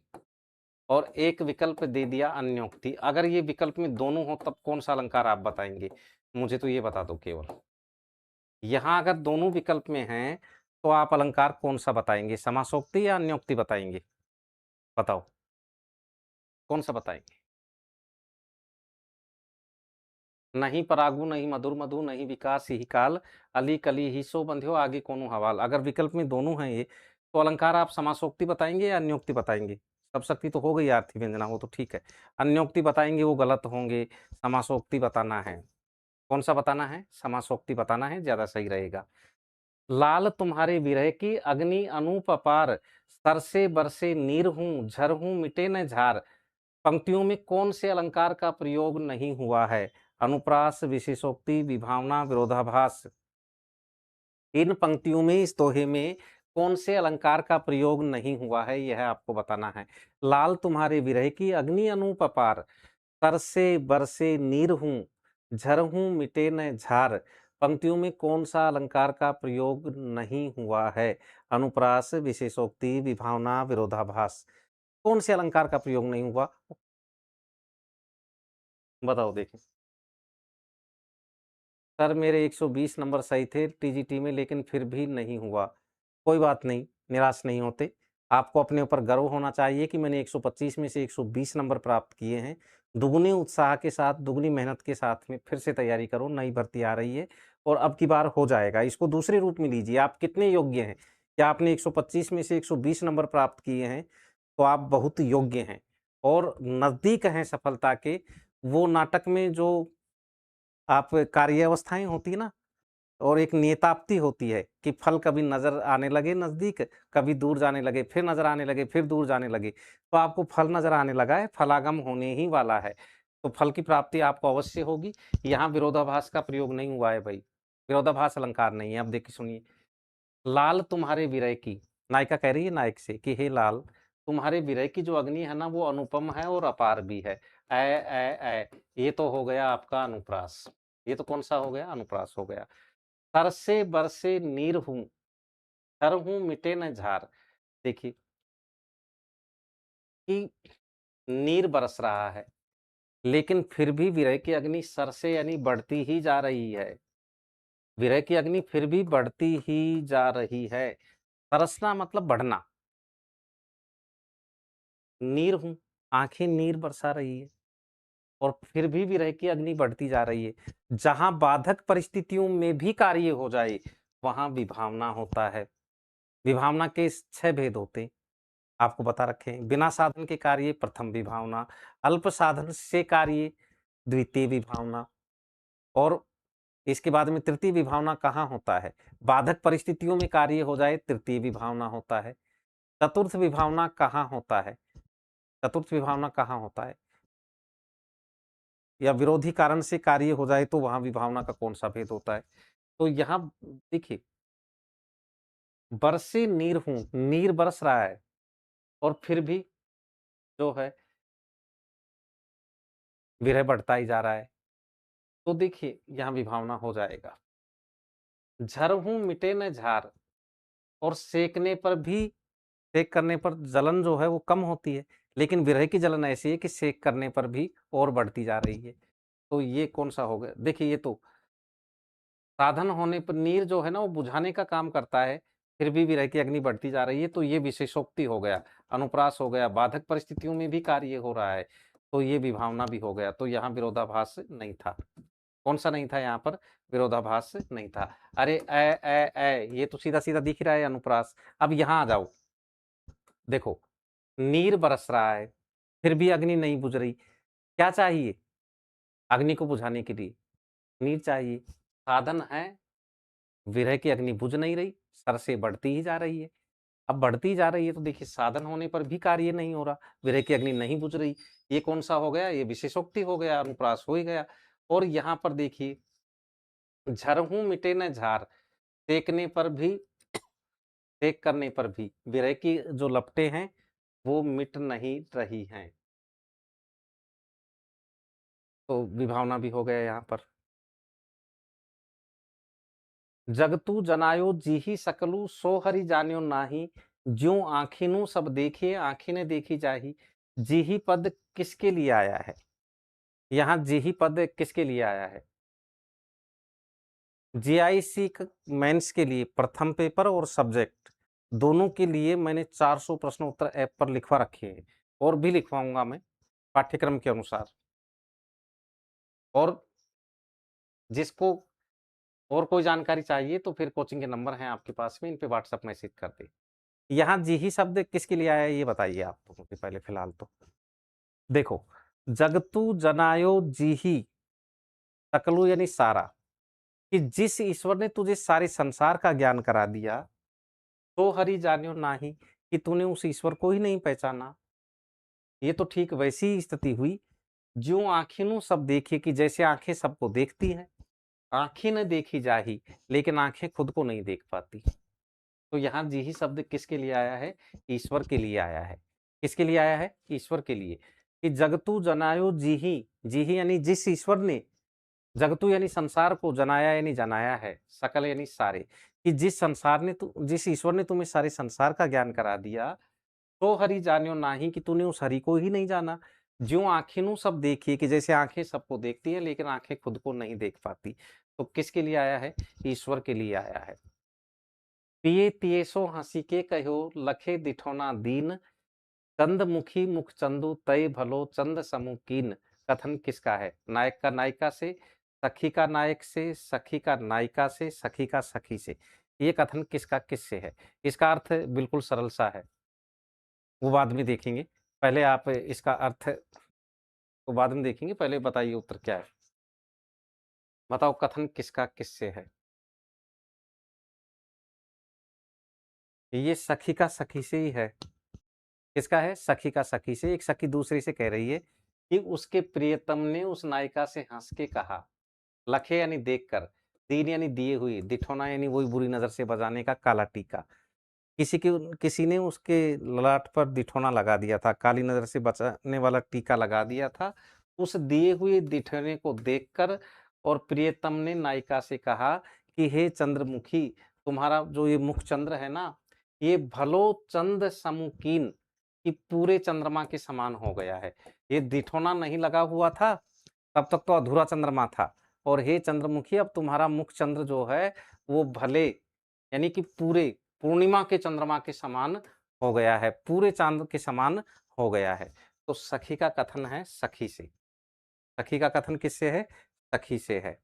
और एक विकल्प दे दिया अन्योक्ति। अगर ये विकल्प में दोनों हो तब कौन सा अलंकार आप बताएंगे? मुझे तो ये बता दो केवल। यहाँ अगर दोनों विकल्प में हैं तो आप अलंकार कौन सा बताएंगे, समासोक्ति या अन्योक्ति बताएंगे? बताओ कौन सा बताएंगे? नहीं परागु नहीं मधुर मधु नहीं विकास यही काल, अली कली ही सो बंध्यो आगे कोनो हवाल। अगर विकल्प में दोनों हैं ये, तो अलंकार आप समासोक्ति बताएंगे या अन्योक्ति बताएंगे? सब शक्ति तो हो गई आरती व्यंजना, वो तो ठीक है। अन्योक्ति बताएंगे वो गलत होंगे, समासोक्ति बताना है। कौन सा बताना है? समासोक्ति बताना है, ज्यादा सही रहेगा। लाल तुम्हारे विरह की अग्नि अनूप अपार, सरसे बरसे नीर हूं झर हूं मिटे न झार। पंक्तियों में कौन से अलंकार का प्रयोग नहीं हुआ है? अनुप्रास, विशेषोक्ति, विभावना, विरोधाभास। इन पंक्तियों में, इस दोहे में कौन से अलंकार का प्रयोग नहीं हुआ है, यह आपको बताना है। लाल तुम्हारे विरह की अग्नि अनूप अपार, तरसे बरसे नीर हूं झर हूं मिटे न झार। पंक्तियों में कौन सा अलंकार का प्रयोग नहीं हुआ है? अनुप्रास, विशेषोक्ति, विभावना, विरोधाभास। कौन से अलंकार का प्रयोग नहीं हुआ? बताओ देखें। सर मेरे 120 नंबर सही थे टीजीटी में, लेकिन फिर भी नहीं हुआ। कोई बात नहीं, निराश नहीं होते। आपको अपने ऊपर गर्व होना चाहिए कि मैंने 125 में से 120 नंबर प्राप्त किए हैं। दुगने उत्साह के साथ, दुगनी मेहनत के साथ में फिर से तैयारी करो, नई भर्ती आ रही है और अब की बार हो जाएगा। इसको दूसरे रूप में लीजिए, आप कितने योग्य हैं? क्या आपने 125 में से 120 नंबर प्राप्त किए हैं? तो आप बहुत योग्य हैं और नज़दीक हैं सफलता के। वो नाटक में जो आप कार्यावस्थाएँ होती है ना, और एक नियताप्ति होती है कि फल कभी नज़र आने लगे नज़दीक, कभी दूर जाने लगे, फिर नज़र आने लगे, फिर दूर जाने लगे। तो आपको फल नज़र आने लगा है, फलागम होने ही वाला है। तो फल की प्राप्ति आपको अवश्य होगी। यहाँ विरोधाभास का प्रयोग नहीं हुआ है भाई, विरोधाभास अलंकार नहीं है। अब देखिए सुनिए, लाल तुम्हारे विरह की, नायिका कह रही है नायक से कि हे लाल, तुम्हारे विरह की जो अग्नि है ना वो अनुपम है और अपार भी है। ए ये तो हो गया आपका अनुप्रास। ये तो कौन सा हो गया? अनुप्रास हो गया। तरसे बरसे नीर हूं तर हूं मिटे न झार। देखिए कि नीर बरस रहा है, लेकिन फिर भी विरह की अग्नि सर से यानी बढ़ती ही जा रही है। विरह की अग्नि फिर भी बढ़ती ही जा रही है। तरसना मतलब बढ़ना। नीर हूं, आंखें नीर बरसा रही है और फिर भी विरह की अग्नि बढ़ती जा रही है। जहां बाधक परिस्थितियों में भी कार्य हो जाए वहां विभावना होता है। विभावना के 6 भेद होते हैं, आपको बता रखे हैं। बिना साधन के कार्य प्रथम विभावना, अल्प साधन से कार्य द्वितीय विभावना, और इसके बाद में तृतीय विभावना कहाँ होता है? बाधक परिस्थितियों में कार्य हो जाए तृतीय विभावना होता है। चतुर्थ विभावना कहाँ होता है? चतुर्थ विभावना कहाँ होता है? या विरोधी कारण से कार्य हो जाए तो वहां विभावना का कौन सा भेद होता है? तो यहाँ देखिए, बरसे नीर हूं, नीर बरस रहा है और फिर भी जो है विरह बढ़ता ही जा रहा है। तो देखिए यहाँ विभावना हो जाएगा। झर हूं मिटे न झार, और सेकने पर भी, सेक करने पर जलन जो है वो कम होती है, लेकिन विरह की जलन ऐसी है कि सेक करने पर भी और बढ़ती जा रही है। तो ये कौन सा हो गया? देखिए ये तो साधन होने पर नीर जो है ना वो बुझाने का काम करता है, फिर भी विरह की अग्नि बढ़ती जा रही है, तो ये विशेषोक्ति हो गया, अनुप्रास हो गया। बाधक परिस्थितियों में भी कार्य हो रहा है, तो ये विभावना भी हो गया। तो यहाँ विरोधाभास नहीं था। कौन सा नहीं था यहाँ पर? विरोधाभास नहीं था। अरे ये तो सीधा सीधा दिख रहा है अनुप्रास। अब यहाँ आ जाओ, देखो नीर बरस रहा है फिर भी अग्नि नहीं बुझ रही। क्या चाहिए अग्नि को बुझाने के लिए? नीर चाहिए। साधन है, विरह की अग्नि बुझ नहीं रही, सर से बढ़ती ही जा रही है। अब बढ़ती जा रही है तो देखिए साधन होने पर भी कार्य नहीं हो रहा, विरह की अग्नि नहीं बुझ रही। ये कौन सा हो गया? ये विशेषोक्ति हो गया, अनुप्रास हो ही गया। और यहाँ पर देखिए, झरहूं मिटे न झार, सेकने पर भी, सेक करने पर भी विरह की जो लपटें हैं वो मिट नहीं रही हैं। तो विभावना भी हो गया यहाँ पर। जगतु जनायो जीही सकलु सो हरि जान्यो नाही, ज्यों आँखिनु सब देखे आँखी ने देखी जाही। जीही पद किसके लिए आया है? यहाँ जीही पद किसके लिए आया है? जीआईसी मेंस के लिए प्रथम पेपर और सब्जेक्ट दोनों के लिए मैंने 400 प्रश्न उत्तर ऐप पर लिखवा रखे हैं और भी लिखवाऊंगा मैं पाठ्यक्रम के अनुसार। और जिसको और कोई जानकारी चाहिए तो फिर कोचिंग के नंबर हैं आपके पास में, इन पे व्हाट्सएप मैसेज कर दे। यहाँ जीही शब्द किसके लिए आया है ये बताइए आप तो मुझे पहले फिलहाल तो। देखो, जगतु जनायो जीही सकलु यानी सारा, कि जिस ईश्वर ने तुझे सारे संसार का ज्ञान करा दिया, तो हरि जान्यो नाही, कि तूने उस ईश्वर को ही नहीं पहचाना। ये तो ठीक वैसी ही स्थिति हुई ज्यों आँखिनु सब देखे, कि जैसे आंखें सबको देखती हैं, आंखें न देखी जाही, लेकिन आंखें खुद को नहीं देख पाती। तो यहाँ जीही शब्द किसके लिए आया है? ईश्वर के लिए आया है। किसके लिए आया है? ईश्वर के लिए। कि जगतु जनायो जीही, जीही यानी जिस ईश्वर ने, जगतु यानी संसार को, जनाया यानी जनाया है, सकल यानी सारे, कि जिस ईश्वर ने तुम्हें सारे संसार का ज्ञान करा दिया, तो हरि जान्यो नाही, कि तूने उस हरि को ही नहीं जाना। ज्यों आँखिनु सब देखी, कि जैसे आंखें सबको देखती है लेकिन आंखें खुद को नहीं देख पाती। तो किसके लिए आया है? ईश्वर के लिए आया है। पिए तिये सो हंसी के कहो, लखे दिठौना दीन, चंद मुखी मुख चंदू तय भलो चंद समूह कीन। कथन किसका है? नायक का नायिका से, सखी का नायक से, सखी का नायिका से, सखी का सखी से। ये कथन किसका किससे है? इसका अर्थ बिल्कुल सरल सा है, वो बाद में देखेंगे। पहले आप इसका अर्थ तो बाद में देखेंगे, पहले बताइए उत्तर क्या है? बताओ कथन किसका किससे है? ये सखी का सखी से ही है। किसका है? सखी का सखी से। एक सखी दूसरी से कह रही है कि उसके प्रियतम ने उस नायिका से हंस के कहा, लखे यानी देखकर, दीन यानी दिए हुए, दिठौना यानी वही बुरी नजर से बजाने का काला टीका। किसी ने उसके ललाट पर दिठौना लगा दिया था, काली नजर से बचाने वाला टीका लगा दिया था। उस दिए हुए दिठौने को देखकर और प्रियतम ने नायिका से कहा कि हे चंद्रमुखी, तुम्हारा जो ये मुख चंद्र है ना, ये भलो चंद समुकीन, कि पूरे चंद्रमा के समान हो गया है। ये दिठौना नहीं लगा हुआ था तब तक तो अधूरा चंद्रमा था, और हे चंद्रमुखी, अब तुम्हारा मुख चंद्र जो है वो भले यानी कि पूरे पूर्णिमा के चंद्रमा के समान हो गया है, पूरे चांद के समान हो गया है। तो सखी का कथन है सखी से। सखी का कथन किससे है? सखी से है।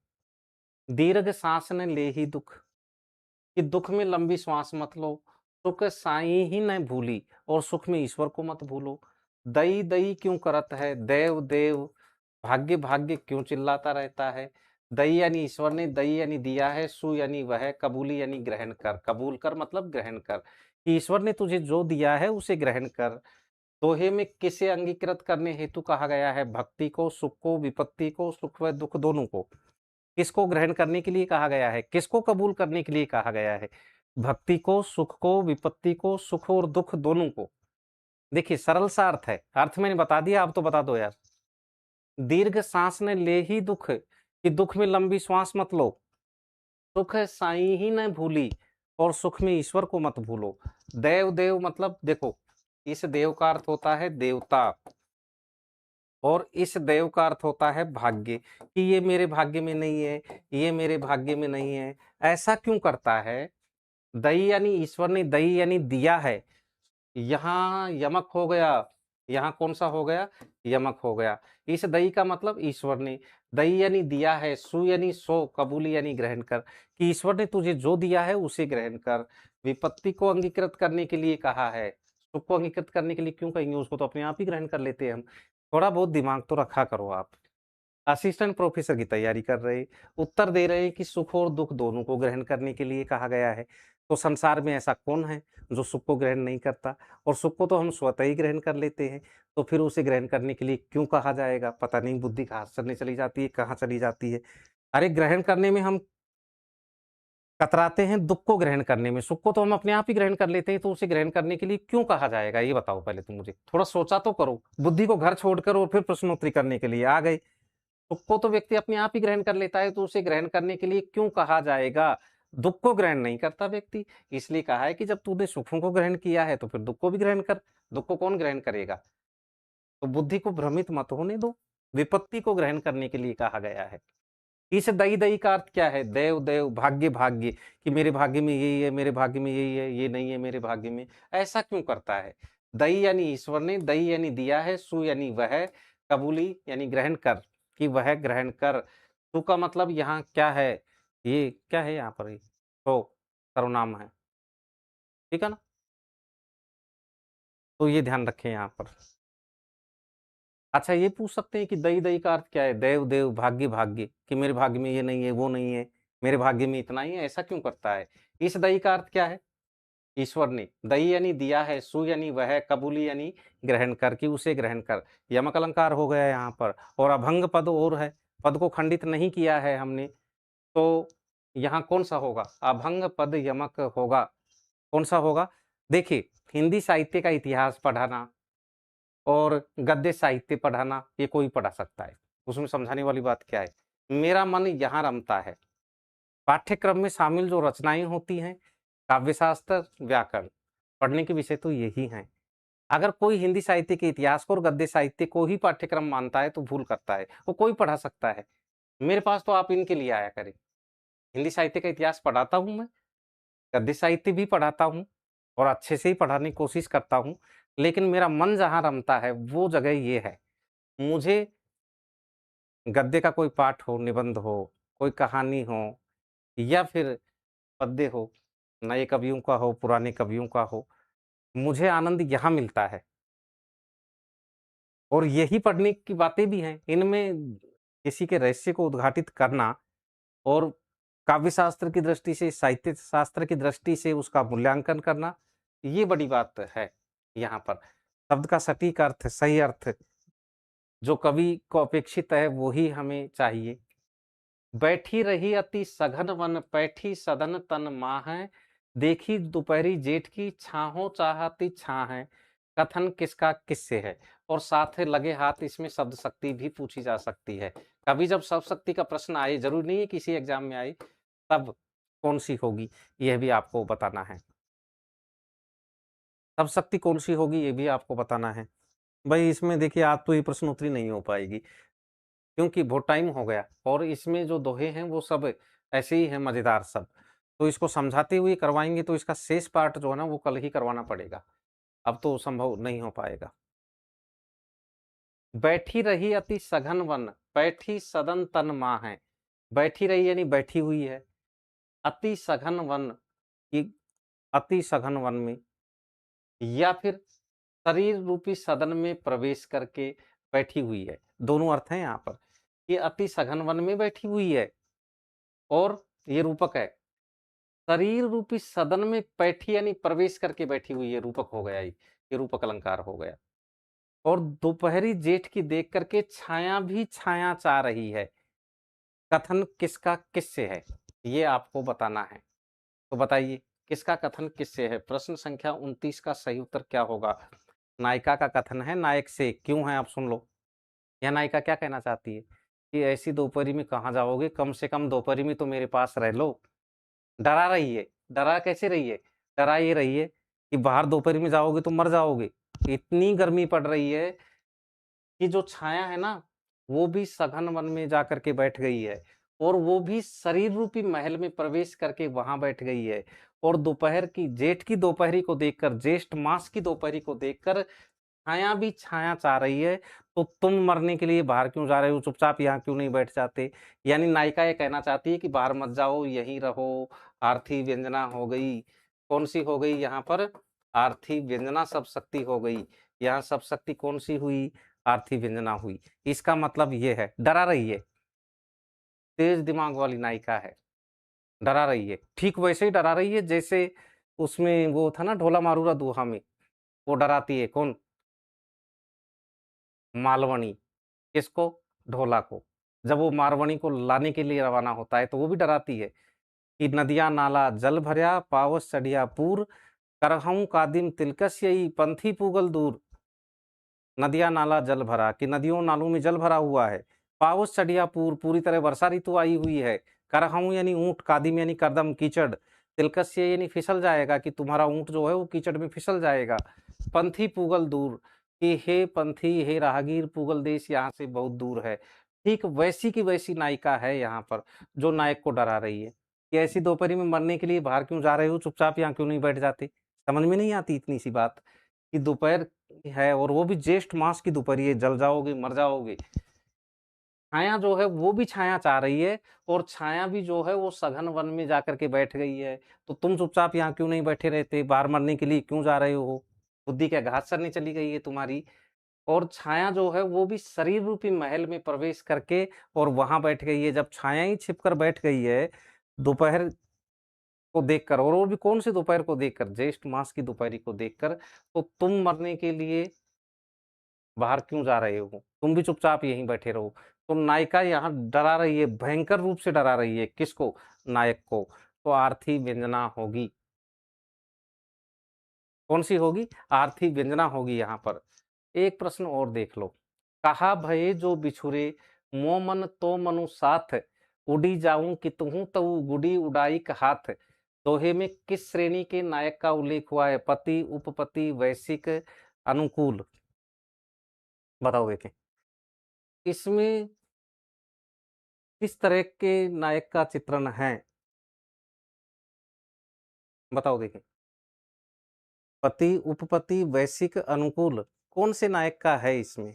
दीर्घ सांस ने ले ही दुख, कि दुख में लंबी श्वास मत लो, सुख साई ही न भूली, और सुख में ईश्वर को मत भूलो। दई दई क्यों करत है, देव देव भाग्य भाग्य क्यों चिल्लाता रहता है। दई यानी ईश्वर ने, दई यानी दिया है, सु यानी वह, कबूली यानी ग्रहण कर, कबूल कर मतलब ग्रहण कर, कि ईश्वर ने तुझे जो दिया है उसे ग्रहण कर। दोहे में किसे अंगीकृत करने हेतु कहा गया है? भक्ति को, सुख को, विपत्ति को, सुख व दुख दोनों को। किसको ग्रहण करने के लिए कहा गया है? किसको कबूल करने के लिए कहा गया है? भक्ति को, सुख को, विपत्ति को, सुख और दुख दोनों को। देखिए सरल सा अर्थ है, अर्थ मैंने बता दिया, आप तो बता दो यार। दीर्घ सांस ने ले ही दुख, कि दुख में लंबी श्वास मत लो, सुख साई ही न भूली, और सुख में ईश्वर को मत भूलो। देव देव मतलब देखो, इस देव का अर्थ होता है देवता, और इस देव का अर्थ होता है भाग्य, कि ये मेरे भाग्य में नहीं है, ये मेरे भाग्य में नहीं है। ऐसा क्यों करता है? दई यानी ईश्वर ने, दई यानी दिया है, यहाँ यमक हो गया, यहाँ कौन सा हो गया? यमक हो गया। इस दई का मतलब ईश्वर ने, दई यानी दिया है, सु यानी सो, कबूली यानी ग्रहण कर, कि ईश्वर ने तुझे जो दिया है उसे ग्रहण कर। विपत्ति को अंगीकृत करने के लिए कहा है, सुख को अंगीकृत करने के लिए क्यों कहेंगे? उसको तो अपने आप ही ग्रहण कर लेते हैं हम। थोड़ा बहुत दिमाग तो रखा करो आप। असिस्टेंट प्रोफेसर की तैयारी कर रहे, उत्तर दे रहे कि सुख और दुख दोनों को ग्रहण करने के लिए कहा गया है। तो संसार में ऐसा कौन है जो सुख को ग्रहण नहीं करता? और सुख को तो हम स्वतः ही ग्रहण कर लेते हैं, तो फिर उसे ग्रहण करने के लिए क्यों कहा जाएगा? पता नहीं बुद्धि कहाँ चलने चली जाती है, कहाँ चली जाती है। अरे ग्रहण करने में हम कतराते हैं, दुख को ग्रहण करने में, सुख को तो हम अपने आप ही ग्रहण कर लेते हैं, तो उसे ग्रहण करने के लिए क्यों कहा जाएगा? ये बताओ पहले तुम मुझे, थोड़ा सोचा तो करो। बुद्धि को घर छोड़कर और फिर प्रश्नोत्तरी करने के लिए आ गए। सुख को तो व्यक्ति अपने आप ही ग्रहण कर लेता है, तो उसे ग्रहण करने के लिए क्यों कहा जाएगा? दुख को ग्रहण नहीं करता व्यक्ति, इसलिए कहा है कि जब तूने सुखों को ग्रहण किया है तो फिर दुख को भी ग्रहण कर। दुख को कौन ग्रहण करेगा? तो बुद्धि को भ्रमित मत होने दो, विपत्ति को ग्रहण करने के लिए कहा गया है। इस दई दई का अर्थ क्या है? देव देव, भाग्य भाग्य, कि मेरे भाग्य में यही है, मेरे भाग्य में यही है, ये नहीं है मेरे भाग्य में। ऐसा क्यों करता है? दई यानी ईश्वर ने, दई यानी दिया है, सु यानी वह, कबूली यानी ग्रहण कर, कि वह ग्रहण कर। सु का मतलब यहाँ क्या है? ये क्या है यहाँ पर? तो सर्वनाम है, ठीक है ना? तो ये ध्यान रखें यहाँ पर। अच्छा, ये पूछ सकते हैं कि दई दई का अर्थ क्या है? देव देव, भाग्य भाग्य, कि मेरे भाग्य में ये नहीं है, वो नहीं है, मेरे भाग्य में इतना ही है, ऐसा क्यों करता है? इस दई का अर्थ क्या है? ईश्वर ने, दई यानी दिया है, सु यानी वह, कबूली यानी ग्रहण कर, कि उसे ग्रहण कर। यमक अलंकार हो गया यहाँ पर, और अभंग पद और है, पद को खंडित नहीं किया है हमने, तो यहाँ कौन सा होगा? अभंग पद यमक होगा। कौन सा होगा? देखिए, हिंदी साहित्य का इतिहास पढ़ाना और गद्य साहित्य पढ़ाना, ये कोई पढ़ा सकता है। उसमें समझाने वाली बात क्या है? मेरा मन यहाँ रमता है। पाठ्यक्रम में शामिल जो रचनाएं होती हैं, काव्यशास्त्र, व्याकरण, पढ़ने के विषय तो यही हैं। अगर कोई हिंदी साहित्य के इतिहास को और गद्य साहित्य को ही पाठ्यक्रम मानता है तो भूल करता है। वो कोई पढ़ा सकता है। मेरे पास तो आप इनके लिए आया करें। हिंदी साहित्य का इतिहास पढ़ाता हूँ मैं, गद्य साहित्य भी पढ़ाता हूँ और अच्छे से ही पढ़ाने की कोशिश करता हूँ। लेकिन मेरा मन जहाँ रमता है वो जगह ये है। मुझे गद्य का कोई पाठ हो, निबंध हो, कोई कहानी हो, या फिर पद्य हो, नए कवियों का हो, पुराने कवियों का हो, मुझे आनंद यहाँ मिलता है। और यही पढ़ने की बातें भी हैं। इनमें किसी के रहस्य को उद्घाटित करना और काव्य शास्त्र की दृष्टि से, साहित्य शास्त्र की दृष्टि से उसका मूल्यांकन करना, ये बड़ी बात है यहाँ पर। शब्द का सटीक अर्थ, सही अर्थ जो कवि को अपेक्षित है वो ही हमें चाहिए। बैठी रही अति सघन वन, पैठी सदन तन माह, देखी दोपहरी जेठ की छाहों चाहती छाह है, कथन किसका किससे है। और साथ लगे हाथ, इसमें शब्द शक्ति भी पूछी जा सकती है। कभी जब शब्द शक्ति का प्रश्न आए, जरूरी नहीं है किसी एग्जाम में आए, तब कौन सी होगी यह भी आपको बताना है। शब्द शक्ति कौन सी होगी ये भी आपको बताना है। भाई इसमें देखिए, आज तो ये प्रश्न उत्तरी नहीं हो पाएगी क्योंकि बहुत टाइम हो गया, और इसमें जो दोहे हैं वो सब ऐसे ही हैं, मजेदार सब। तो इसको समझाते हुए करवाएंगे तो इसका शेष पार्ट जो है ना वो कल ही करवाना पड़ेगा, अब तो संभव नहीं हो पाएगा। बैठी रही अति सघन वन, बैठी सदन तन माँ है। बैठी रही यानी बैठी हुई है, अति सघन वन की, अति सघन वन में, या फिर शरीर रूपी सदन में प्रवेश करके बैठी हुई है। दोनों अर्थ हैं यहाँ पर। ये अति सघन वन में बैठी हुई है और ये रूपक है। शरीर रूपी सदन में बैठी यानी प्रवेश करके बैठी हुई है, रूपक हो गया ये रूपक अलंकार हो गया। और दोपहरी जेठ की देख करके छाया भी छाया चाह रही है, कथन किसका किससे है ये आपको बताना है। तो बताइए किसका कथन किससे है? प्रश्न संख्या 29 का सही उत्तर क्या होगा? नायिका का कथन है, नायक से। क्यों है आप सुन लो। यह नायिका क्या कहना चाहती है कि ऐसी दोपहरी में कहाँ जाओगे, कम से कम दोपहरी में तो मेरे पास रह लो। डरा रही है। डरा कैसे रही है? डरा ये रही है कि बाहर दोपहर में जाओगे तो मर जाओगे, इतनी गर्मी पड़ रही है कि जो छाया है ना वो भी सघन वन में जाकर के बैठ गई है, और वो भी शरीर रूपी महल में प्रवेश करके वहां बैठ गई है। और दोपहर की, जेठ की दोपहरी को देखकर, ज्येष्ठ मास की दोपहरी को देखकर छाया भी छाया चाह रही है। तो तुम मरने के लिए बाहर क्यों जा रहे हो? चुपचाप यहाँ क्यों नहीं बैठ जाते? यानी नायिका ये कहना चाहती है कि बाहर मत जाओ, यहीं रहो। आर्थी व्यंजना हो गई। कौन सी हो गई यहाँ पर? आर्थी व्यंजना सब शक्ति हो गई। यहाँ सब शक्ति कौन सी हुई? आर्थी व्यंजना हुई। इसका मतलब ये है डरा रही है, तेज दिमाग वाली नायिका है, डरा रही है। ठीक वैसे ही डरा रही है जैसे उसमें वो था ना ढोला मारूरा दोहा में, वो डराती है। कौन? मालवणी। किसको? ढोला को। जब वो मारवणी को लाने के लिए रवाना होता है तो वो भी डराती है कि नदिया नाला जल भरया, पावस चढ़िया पूर, करहूं कादिम तिलकस्यई, पंथी पूगल दूर। नदिया नाला जल भरा, कि नदियों नालों में जल भरा हुआ है। पावस चढ़िया पूर, पूरी तरह वर्षा ऋतु आई हुई है। करहऊँ यानी ऊँट, कादिम यानी कर्दम, कीचड़, तिलकस्य यानी फिसल जाएगा, कि तुम्हारा ऊँट जो है वो कीचड़ में फिसल जाएगा। पंथी पूगल दूर, कि हे पंथी, हे राहगीर, पूगल देश यहाँ से बहुत दूर है। ठीक वैसी की वैसी नायिका है यहाँ पर, जो नायक को डरा रही है कि ऐसी दोपहरी में मरने के लिए बाहर क्यों जा रहे हो, चुपचाप यहाँ क्यों नहीं बैठ जाते। समझ में नहीं आती इतनी सी बात कि दोपहर है और वो भी ज्येष्ठ मास की दोपहरी है, जल जाओगे, मर जाओगे। छाया जो है वो भी छाया चाह रही है, और छाया भी जो है वो सघन वन में जाकर के बैठ गई है। तो तुम चुपचाप यहाँ क्यों नहीं बैठे रहते, बाहर मरने के लिए क्यों जा रहे हो, बुद्धि क्या घास चरने चली गई है तुम्हारी। और छाया जो है वो भी शरीर रूपी महल में प्रवेश करके और वहां बैठ गई है। जब छाया ही छिपकर बैठ गई है दोपहर को देखकर, और वो भी कौन सी दोपहर को देखकर, ज्येष्ठ मास की दोपहरी को देखकर, तो तुम मरने के लिए बाहर क्यों जा रहे हो, तुम भी चुपचाप यहीं बैठे रहो। तो नायिका यहाँ डरा रही है, भयंकर रूप से डरा रही है, किसको, नायक को। तो आर्थी व्यंजना होगी, कौन सी होगी, आर्थी व्यंजना होगी यहाँ पर। एक प्रश्न और देख लो, कहा भये जो बिछुरे, मोमन तो मनु साथ, उड़ी जाऊं कि तुहूं तऊ गुड़ी उड़ाई का हाथ। दोहे में किस श्रेणी के नायक का उल्लेख हुआ है, पति, उपपति, वैश्विक, अनुकूल, बताओ देखें इसमें किस तरह के नायक का चित्रण है, बताओ देखें। पति, उपपति, वैश्विक, अनुकूल, कौन से नायक का है इसमें,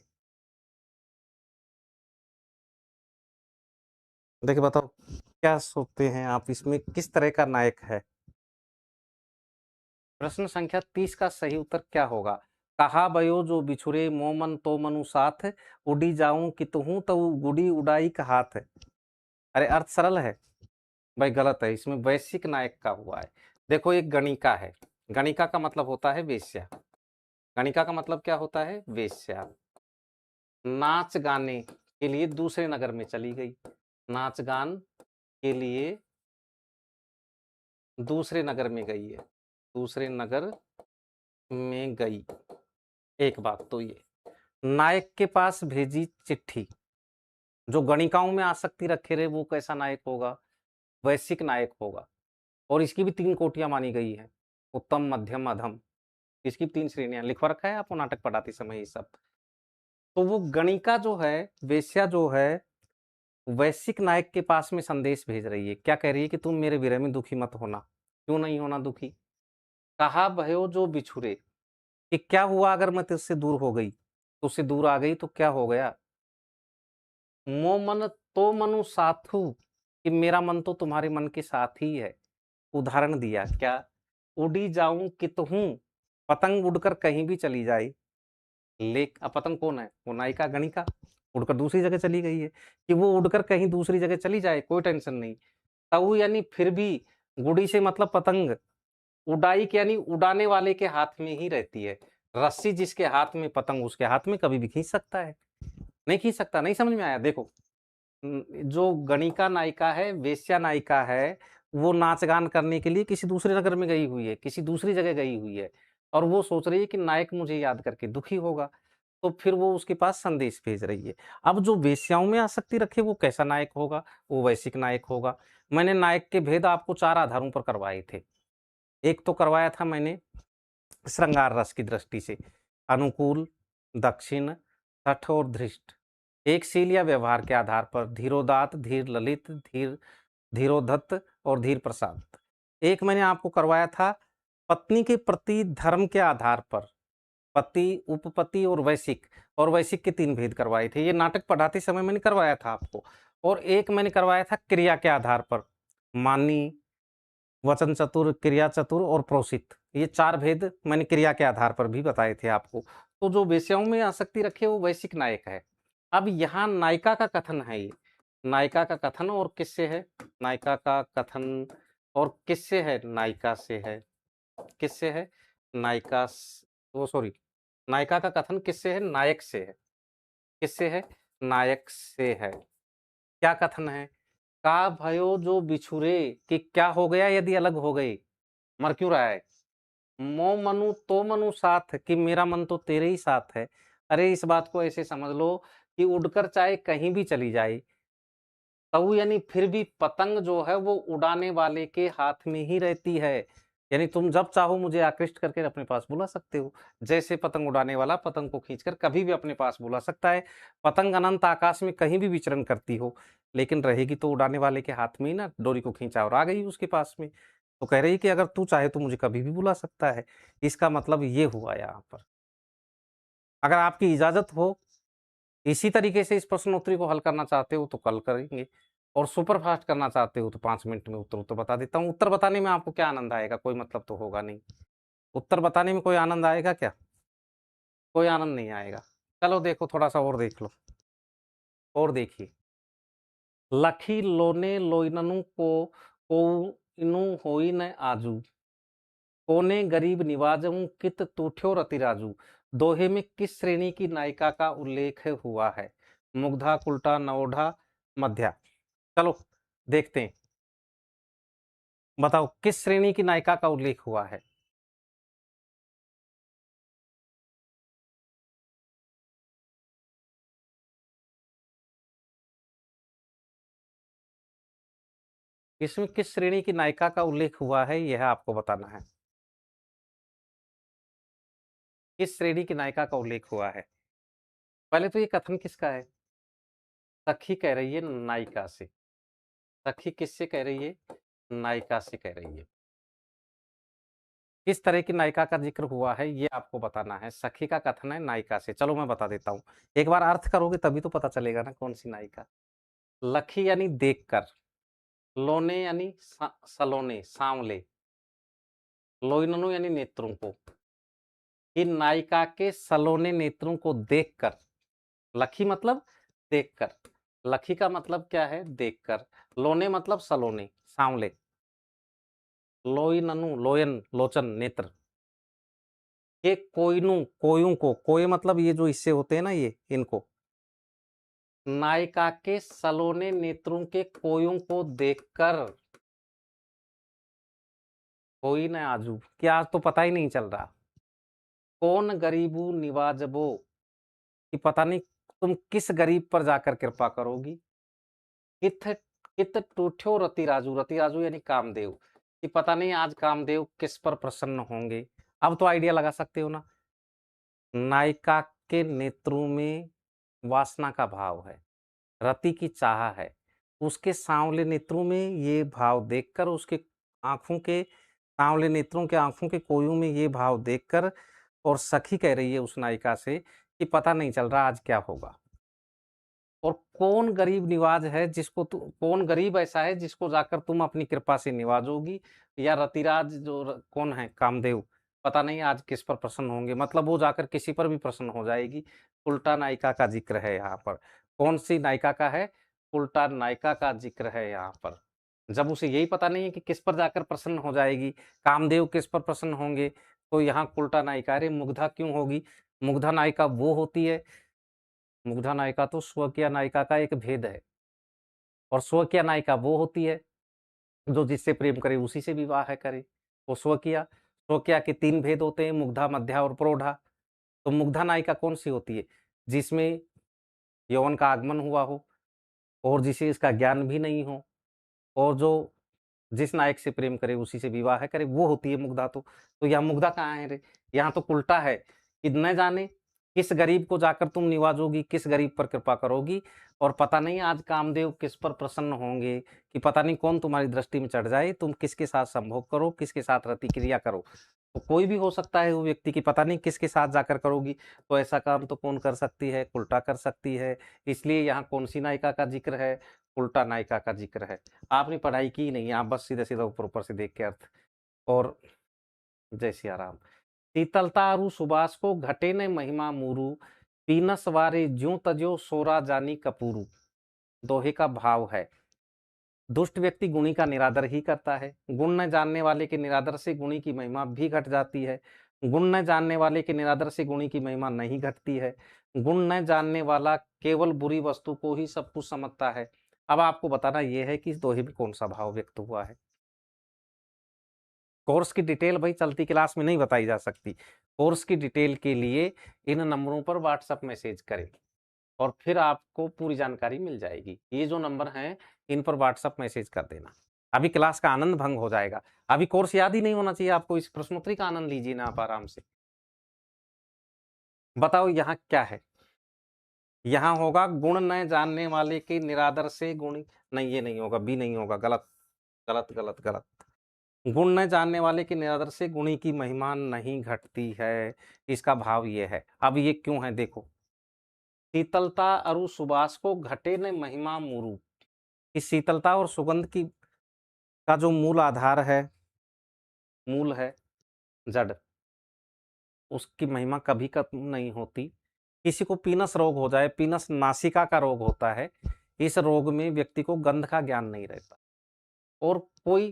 देखिए बताओ क्या सोचते हैं आप, इसमें किस तरह का नायक है। प्रश्न संख्या 30 का सही उत्तर क्या होगा, कहा भयो जो बिछुरे, मोमन तो मनु साथ, उड़ी जाऊं कि तुहूं तऊ गुड़ी उड़ाई का हाथ। अरे अर्थ सरल है भाई, गलत है, इसमें वैश्विक नायक का हुआ है। देखो एक गणिका है, गणिका का मतलब होता है वेश्या, गणिका का मतलब क्या होता है, वेश्या। नाच गाने के लिए दूसरे नगर में चली गई, नाच गान के लिए दूसरे नगर में गई है, दूसरे नगर में गई। एक बात तो ये, नायक के पास भेजी चिट्ठी, जो गणिकाओं में आसक्ति रखे रहे वो कैसा नायक होगा, वैश्विक नायक होगा। और इसकी भी 3 कोटियां मानी गई है, उत्तम, मध्यम, अधम, इसकी 3 श्रेणियां लिखवा रखा है आपको नाटक पढ़ाते समय ये सब। तो वो गणिका जो है, वेश्या जो है, वैश्विक नायक के पास में संदेश भेज रही है, क्या कह रही है कि तुम मेरे विरह में दुखी मत होना। क्यों नहीं होना दुखी, कहा भयो जो बिछुरे, कि क्या हुआ अगर मैं तुझसे दूर हो गई, तुझसे दूर आ गई तो क्या हो गया। मो मन तो मनु साथू, कि मेरा मन तो तुम्हारे मन के साथ ही है। उदाहरण दिया क्या, उड़ी जाऊं कितहूं, पतंग उड़कर कहीं भी चली जाए। लेक अब पतंग कौन है, वो नायिका गणिका, उड़कर दूसरी जगह चली गई है, कि वो उड़कर कहीं दूसरी जगह चली जाए कोई टेंशन नहीं। तऊ यानी फिर भी, गुड़ी से मतलब पतंग, उड़ाई के यानी उड़ाने वाले के हाथ में ही रहती है। रस्सी जिसके हाथ में, पतंग उसके हाथ में कभी भी खींच सकता है, नहीं खींच सकता, नहीं समझ में आया। देखो जो गणिका नायिका है, वेश्या नायिका है, वो नाच गान करने के लिए किसी दूसरे नगर में गई हुई है, किसी दूसरी जगह गई हुई है, और वो सोच रही है कि नायक मुझे याद करके दुखी होगा, तो फिर वो उसके पास संदेश भेज रही है। अब जो वेश्याओं में आसक्ति रखे वो कैसा नायक होगा, वो वैश्विक नायक होगा। मैंने नायक के भेद आपको 4 आधारों पर करवाए थे। एक तो करवाया था मैंने श्रृंगार रस की दृष्टि से, अनुकूल, दक्षिण, तट और धृष्ट। एक शील या व्यवहार के आधार पर, धीरोदात, धीर ललित, धीरोधत्त और धीर प्रसाद। एक मैंने आपको करवाया था पत्नी के प्रति धर्म के आधार पर, पति, उपपति और वैश्विक, और वैश्विक के 3 भेद करवाए थे, ये नाटक पढ़ाते समय मैंने करवाया था आपको। और एक मैंने करवाया था क्रिया के आधार पर, मानी, वचन चतुर, क्रिया चतुर और प्रोसित, ये 4 भेद मैंने क्रिया के आधार पर भी बताए थे आपको। तो जो वेश्याओं में आसक्ति रखे वो वैश्विक नायक है। अब यहाँ नायिका का कथन है, ये नायिका का कथन और किससे है, नायिका का कथन और किससे है, नायिका से है, किससे है, नायिका वो सॉरी, नायिका का कथन किससे है, नायक से है, किससे है, नायक से है। क्या कथन है, का भयो जो बिछुरे, कि क्या हो गया यदि अलग हो गए, मर क्यों रहा है। मो मनु तो मनु साथ, कि मेरा मन तो तेरे ही साथ है। अरे इस बात को ऐसे समझ लो कि उड़कर चाहे कहीं भी चली जाए, तऊ यानी फिर भी पतंग जो है वो उड़ाने वाले के हाथ में ही रहती है। यानी तुम जब चाहो मुझे आकृष्ट करके अपने पास बुला सकते हो। जैसे पतंग उड़ाने वाला पतंग को खींचकर कभी भी अपने पास बुला सकता है। पतंग अनंत आकाश में कहीं भी विचरण करती हो, लेकिन रहेगी तो उड़ाने वाले के हाथ में ही ना, डोरी को खींचा और आ गई उसके पास में। तो कह रही है कि अगर तू चाहे तो मुझे कभी भी बुला सकता है। इसका मतलब ये हुआ यहाँ पर। अगर आपकी इजाज़त हो, इसी तरीके से इस प्रश्नोत्तरी को हल करना चाहते हो तो कल करेंगे, और सुपर फास्ट करना चाहते हो तो 5 मिनट में उत्तर बता देता हूँ। उत्तर बताने में आपको क्या आनंद आएगा? कोई मतलब तो होगा नहीं। उत्तर बताने में कोई आनंद आएगा क्या? कोई आनंद नहीं आएगा। चलो देखो, थोड़ा-सा और देख लो, और देखिए। लखी लोने लोइननु को कोउ इनु होई न आजू, कोने गरीब निवाजऊँ कित तूठ्यो रतिराजू। दोहे में किस श्रेणी की नायिका का उल्लेख हुआ है? मुग्धा, कुल्टा, नवोढ़ा, मध्या। चलो देखते हैं। बताओ किस श्रेणी की नायिका का उल्लेख हुआ है? इसमें किस श्रेणी की नायिका का उल्लेख हुआ है, यह आपको बताना है। किस श्रेणी की नायिका का उल्लेख हुआ है? पहले तो ये कथन किसका है? सखी कह रही है नायिका से। सखी किससे कह रही है? नायिका से कह रही है। किस तरह की नायिका का जिक्र हुआ है, ये आपको बताना है। सखी का कथन है नायिका से। चलो मैं बता देता हूँ। एक बार अर्थ करोगे तभी तो पता चलेगा ना कौन सी नायिका। लखी यानी देखकर, लोने यानी सलोने, सांवले, लोइननो यानी नेत्रों को, कि नायिका के सलोने नेत्रों को देखकर। लखी मतलब देखकर। लखी का मतलब क्या है? देखकर। लोने मतलब सलोने, सांवले। लोइननु लोयन लोचन नेत्र, ये कोइनू कोयों को, कोय मतलब ये जो इससे होते हैं ना, ये इनको, नायिका के सलोने नेत्रों के कोयों को देखकर। कोई न आजू, क्या आज तो पता ही नहीं चल रहा। कौन गरीबू निवाजबो, कि पता नहीं तुम किस गरीब पर जाकर कृपा करोगी। कित कित टूठ्यो रतिराजू, रतिराजू यानी कामदेव, कि पता नहीं आज कामदेव किस पर प्रसन्न होंगे। अब तो आइडिया लगा सकते हो ना। नायिका के नेत्रों में वासना का भाव है, रति की चाह है। उसके सांवले नेत्रों में ये भाव देखकर, उसके आँखों के सांवले नेत्रों के आँखों के कोयों में ये भाव देखकर, और सखी कह रही है उस नायिका से कि पता नहीं चल रहा आज क्या होगा। और कौन गरीब निवाज है जिसको तु कौन गरीब ऐसा है जिसको जाकर तुम अपनी कृपा से निवाजोगी, या रतिराज जो कौन है कामदेव, पता नहीं आज किस पर प्रसन्न होंगे। मतलब वो जाकर किसी पर भी प्रसन्न हो जाएगी। उल्टा नायिका का जिक्र है यहाँ पर। कौन सी नायिका का है? उल्टा नायिका का जिक्र है यहाँ पर। जब उसे यही पता नहीं है कि किस पर जाकर प्रसन्न हो जाएगी, कामदेव किस पर प्रसन्न होंगे, तो यहाँ उल्टा नायिका। अरे मुग्धा क्यों होगी? मुग्धा नायिका वो होती है, मुग्धा नायिका तो स्वकीय नायिका का एक भेद है। और स्वकीय नायिका वो होती है जो जिससे प्रेम करे उसी से विवाह करे। वो स्वकीय, स्वकीय के 3 भेद होते हैं, मुग्धा, मध्या और प्रोढ़ा। तो मुग्धा नायिका कौन-सी होती है? जिसमें यौवन का आगमन हुआ हो, और जिसे इसका ज्ञान भी नहीं हो, और जो जिस नायक से प्रेम करे उसी से विवाह करे, वो होती है मुग्धा तो। तो यहाँ मुग्धा कहाँ है रे? यहाँ तो उल्टा है कि न जाने किस गरीब को जाकर तुम निवाजोगी, किस गरीब पर कृपा करोगी, और पता नहीं आज कामदेव किस पर प्रसन्न होंगे, कि पता नहीं कौन तुम्हारी दृष्टि में चढ़ जाए, तुम किसके साथ संभोग करो, किसके साथ रति क्रिया करो। तो कोई भी हो सकता है वो व्यक्ति, की पता नहीं किसके साथ जाकर करोगी। तो ऐसा काम तो कौन कर सकती है? उल्टा कर सकती है। इसलिए यहाँ कौन-सी नायिका का जिक्र है? उल्टा नायिका का जिक्र है। आपने पढ़ाई की नहीं, आप बस सीधा-सीधा ऊपर-ऊपर से देख के अर्थ। और जय सिया राम। शीतलता अरु सुबास को घटे न महिमा मूरु, पीनस वारे ज्यों तज्यो सोरा जानी कपूरू। दोहे का भाव है, दुष्ट व्यक्ति गुणी का निरादर ही करता है। गुण न जानने वाले के निरादर से गुणी की महिमा भी घट जाती है। गुण न जानने वाले के निरादर से गुणी की महिमा नहीं घटती है। गुण न जानने वाला केवल बुरी वस्तु को ही सब कुछ समझता है। अब आपको बताना ये है कि इस दोहे में कौन सा भाव व्यक्त हुआ है। कोर्स की डिटेल भाई चलती क्लास में नहीं बताई जा सकती। कोर्स की डिटेल के लिए इन नंबरों पर व्हाट्सएप मैसेज करें। और फिर आपको पूरी जानकारी मिल जाएगी। ये जो नंबर हैं, इन पर व्हाट्सएप मैसेज कर देना। अभी क्लास का आनंद भंग हो जाएगा। अभी कोर्स याद ही नहीं होना चाहिए आपको, इस प्रश्नोत्तरी का आनंद लीजिए ना आप आराम से। बताओ यहाँ क्या है? यहाँ होगा गुण न जानने वाले के निरादर से गुणी, नहीं ये नहीं होगा, बी नहीं होगा, गलत गलत गलत गलत। गुण न जानने वाले के निरादर से गुणी की महिमा नहीं घटती है, इसका भाव ये है। अब ये क्यों है देखो, शीतलता अरु सुबास को घटे न महिमा मुरु। इस शीतलता और सुगंध की का जो मूल आधार है, मूल है जड़, उसकी महिमा कभी कम नहीं होती। किसी को पीनस रोग हो जाए, पीनस नासिका का रोग होता है, इस रोग में व्यक्ति को गंध का ज्ञान नहीं रहता। और कोई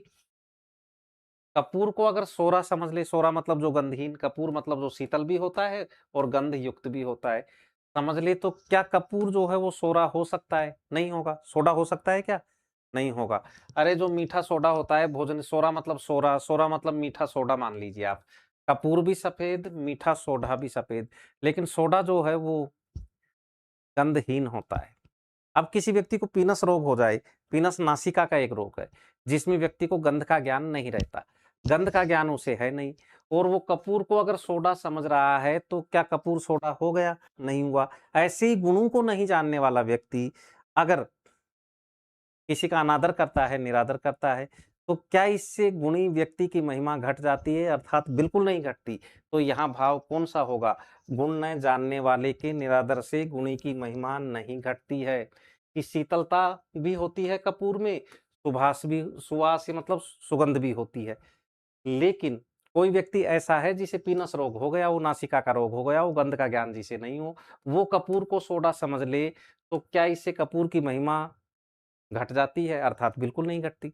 कपूर को अगर सोरा समझ ले, सोरा मतलब जो गंधहीन, कपूर मतलब जो शीतल भी होता है और गंध युक्त भी होता है, समझ ले, तो क्या कपूर जो है वो सोरा हो सकता है? नहीं होगा। सोडा हो सकता है क्या? नहीं होगा। अरे जो मीठा सोडा होता है, भोजन सोरा मतलब सोरा, सोरा मतलब मीठा सोडा मान लीजिए आप। कपूर भी सफेद, मीठा सोडा भी सफेद, लेकिन सोडा जो है वो गंधहीन होता है। अब किसी व्यक्ति को पीनस रोग हो जाए, पीनस नासिका का एक रोग है जिसमें व्यक्ति को गंध का ज्ञान नहीं रहता, गंध का ज्ञान उसे है नहीं, और वो कपूर को अगर सोडा समझ रहा है, तो क्या कपूर सोडा हो गया? नहीं हुआ। ऐसे ही गुणों को नहीं जानने वाला व्यक्ति अगर किसी का अनादर करता है, निरादर करता है, तो क्या इससे गुणी व्यक्ति की महिमा घट जाती है? अर्थात बिल्कुल नहीं घटती। तो यहाँ भाव कौन सा होगा? गुण न जानने वाले के निरादर से गुणी की महिमा नहीं घटती है। कि शीतलता भी होती है कपूर में, सुभाष भी, सुवास मतलब सुगंध भी होती है, लेकिन कोई व्यक्ति ऐसा है जिसे पीनस रोग हो गया, वो नासिका का रोग हो गया, वो गंध का ज्ञान जिसे नहीं हो, वो कपूर को सोडा समझ ले, तो क्या इससे कपूर की महिमा घट जाती है? अर्थात बिल्कुल नहीं घटती।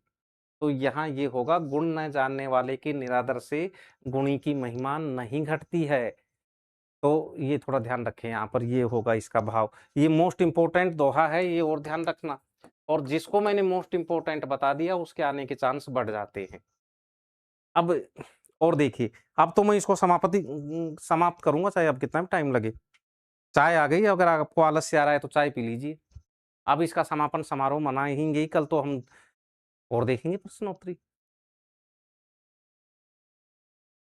तो यहाँ ये होगा, गुण न जानने वाले के निरादर से गुणी की महिमा नहीं घटती है। तो ये थोड़ा ध्यान रखें, यहाँ पर ये होगा इसका भाव। ये मोस्ट इंपोर्टेंट दोहा है, ये और ध्यान रखना। और जिसको मैंने मोस्ट इंपोर्टेंट बता दिया, उसके आने के चांस बढ़ जाते हैं। अब और देखिए, अब तो मैं इसको समाप्त करूंगा, चाहे अब कितना भी टाइम लगे। चाय आ गई, अगर आपको आलस्य आ रहा है तो चाय पी लीजिए। अब इसका समापन समारोह मनाएंगे ही, कल तो हम और देखेंगे प्रश्नोत्तरी।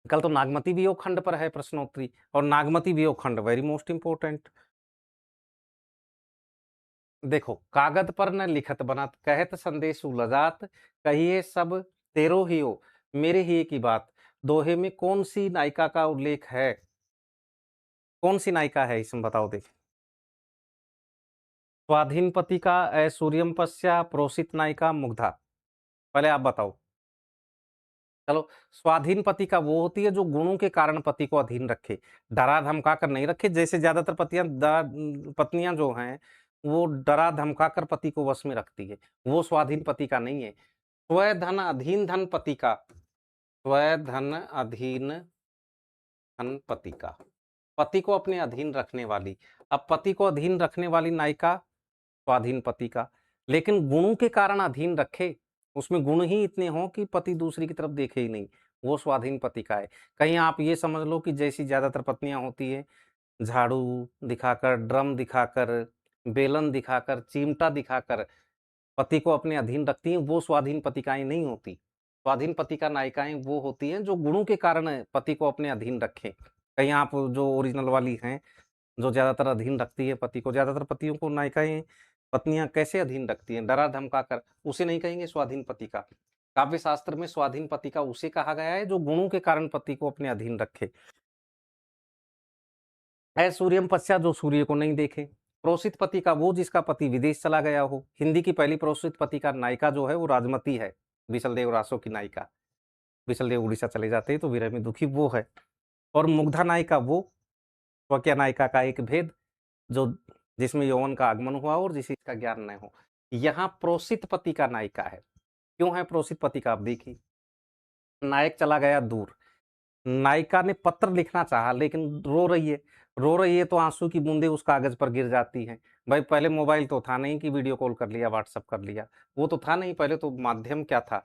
कल तो नागमती वियोग खंड पर है प्रश्नोत्तरी, और नागमती वियोग खंड वेरी मोस्ट इंपोर्टेंट। देखो, कागद पर न लिखत बनत, कहत संदेश लजात, कहिए सब तेरो ही हो, मेरे ही की बात। दोहे में कौन सी नायिका का उल्लेख है? कौन सी नायिका है इसमें बताओ देख। स्वाधीन पति का ऐश्वर्यम पश्या, प्रोसित नायिका मुग्धा। पहले आप बताओ। चलो, स्वाधीन पति का वो होती है जो गुणों के कारण पति को अधीन रखे, डरा धमका कर नहीं रखे। जैसे ज्यादातर पत्नियां जो हैं, वो डरा धमका कर पति को वश में रखती है, वो स्वाधीन पति का नहीं है। स्वधन अधीन धन पति का, स्वधन अधीन धन पति का, पति को अपने अधीन रखने वाली। अब पति को अधीन रखने वाली नायिका स्वाधीन पति का, लेकिन गुणों के कारण अधीन रखे, उसमें गुण ही इतने हों कि पति दूसरी की तरफ देखे ही नहीं, वो स्वाधीन पति का है। कहीं आप ये समझ लो कि जैसी ज्यादातर पत्नियां होती है, झाड़ू दिखाकर, ड्रम दिखाकर, बेलन दिखाकर, चिमटा दिखाकर पति को अपने अधीन रखती हैं, वो स्वाधीन पतिकाएं नहीं होती। स्वाधीन पतिका नायिकाएं वो होती हैं जो गुणों के कारण पति को अपने अधीन रखें। कहीं आप जो ओरिजिनल वाली हैं, जो ज्यादातर अधीन रखती है पति को, ज्यादातर पतियों को नायिकाएं, पत्नियां कैसे अधीन रखती हैं? डरा धमका कर। उसे नहीं कहेंगे स्वाधीन पति का। काव्य शास्त्र में स्वाधीन पति का उसे कहा गया है जो गुणों के कारण पति को अपने अधीन रखे। है सूर्यम पश्चात, जो सूर्य को नहीं देखे। प्रोसित पति का वो जिसका पति विदेश चला गया हो। हिंदी की पहली प्रोसित पति का नायिका जो है वो राजमती है, विशल देव रासो की नायिका। विशल देव उड़ीसा चले जाते हैं तो विरह में दुखी वो है। और मुग्धा नायिका वो स्वकीय नायिका का एक भेद, जो जिसमें यौवन का आगमन हुआ और जिसे इसका ज्ञान न हो। यहाँ प्रोसित पति का नायिका है। क्यों है प्रोसित पति का? आप देखिए, नायक चला गया दूर, नायिका ने पत्र लिखना चाहा लेकिन रो रही है, रो रही है तो आंसू की बूंदें उस कागज पर गिर जाती हैं। भाई पहले मोबाइल तो था नहीं कि वीडियो कॉल कर लिया, व्हाट्सअप कर लिया, वो तो था नहीं। पहले तो माध्यम क्या था?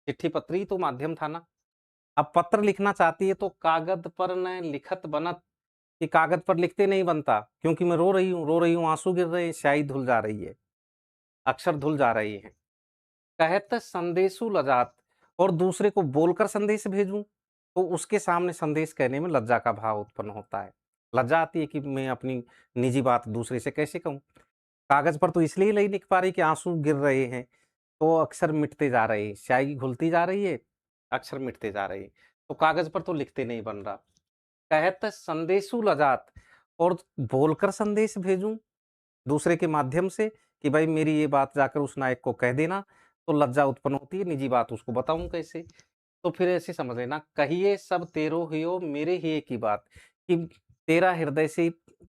चिट्ठी पत्री तो माध्यम था ना। अब पत्र लिखना चाहती है तो कागज पर न लिखत बनत, कि कागज पर लिखते नहीं बनता, क्योंकि मैं रो रही हूँ, आंसू गिर रहे हैं, स्याही धुल जा रही है, अक्षर धुल जा रही हैं। कहत संदेशु लजात, और दूसरे को बोलकर संदेश भेजूं तो उसके सामने संदेश कहने में लज्जा का भाव उत्पन्न होता है। लज्जा आती है कि मैं अपनी निजी बात दूसरे से कैसे कहूं। कागज पर तो इसलिए नहीं लिख पा रही कि आंसू गिर रहे हैं, तो अक्षर मिटते जा रहे हैं, स्याही घुलती जा रही है, अक्षर मिटते जा रहे हैं, तो कागज पर तो लिखते नहीं बन रहा। कहत संदेशु लजात, और बोलकर संदेश भेजूं दूसरे के माध्यम से कि भाई मेरी ये बात जाकर उस नायक को कह देना, तो लज्जा उत्पन्न होती है, निजी बात उसको बताऊं कैसे। तो फिर ऐसे समझ लेना, कहिए सब तेरो हियो मेरे ही की बात, कि तेरा हृदय से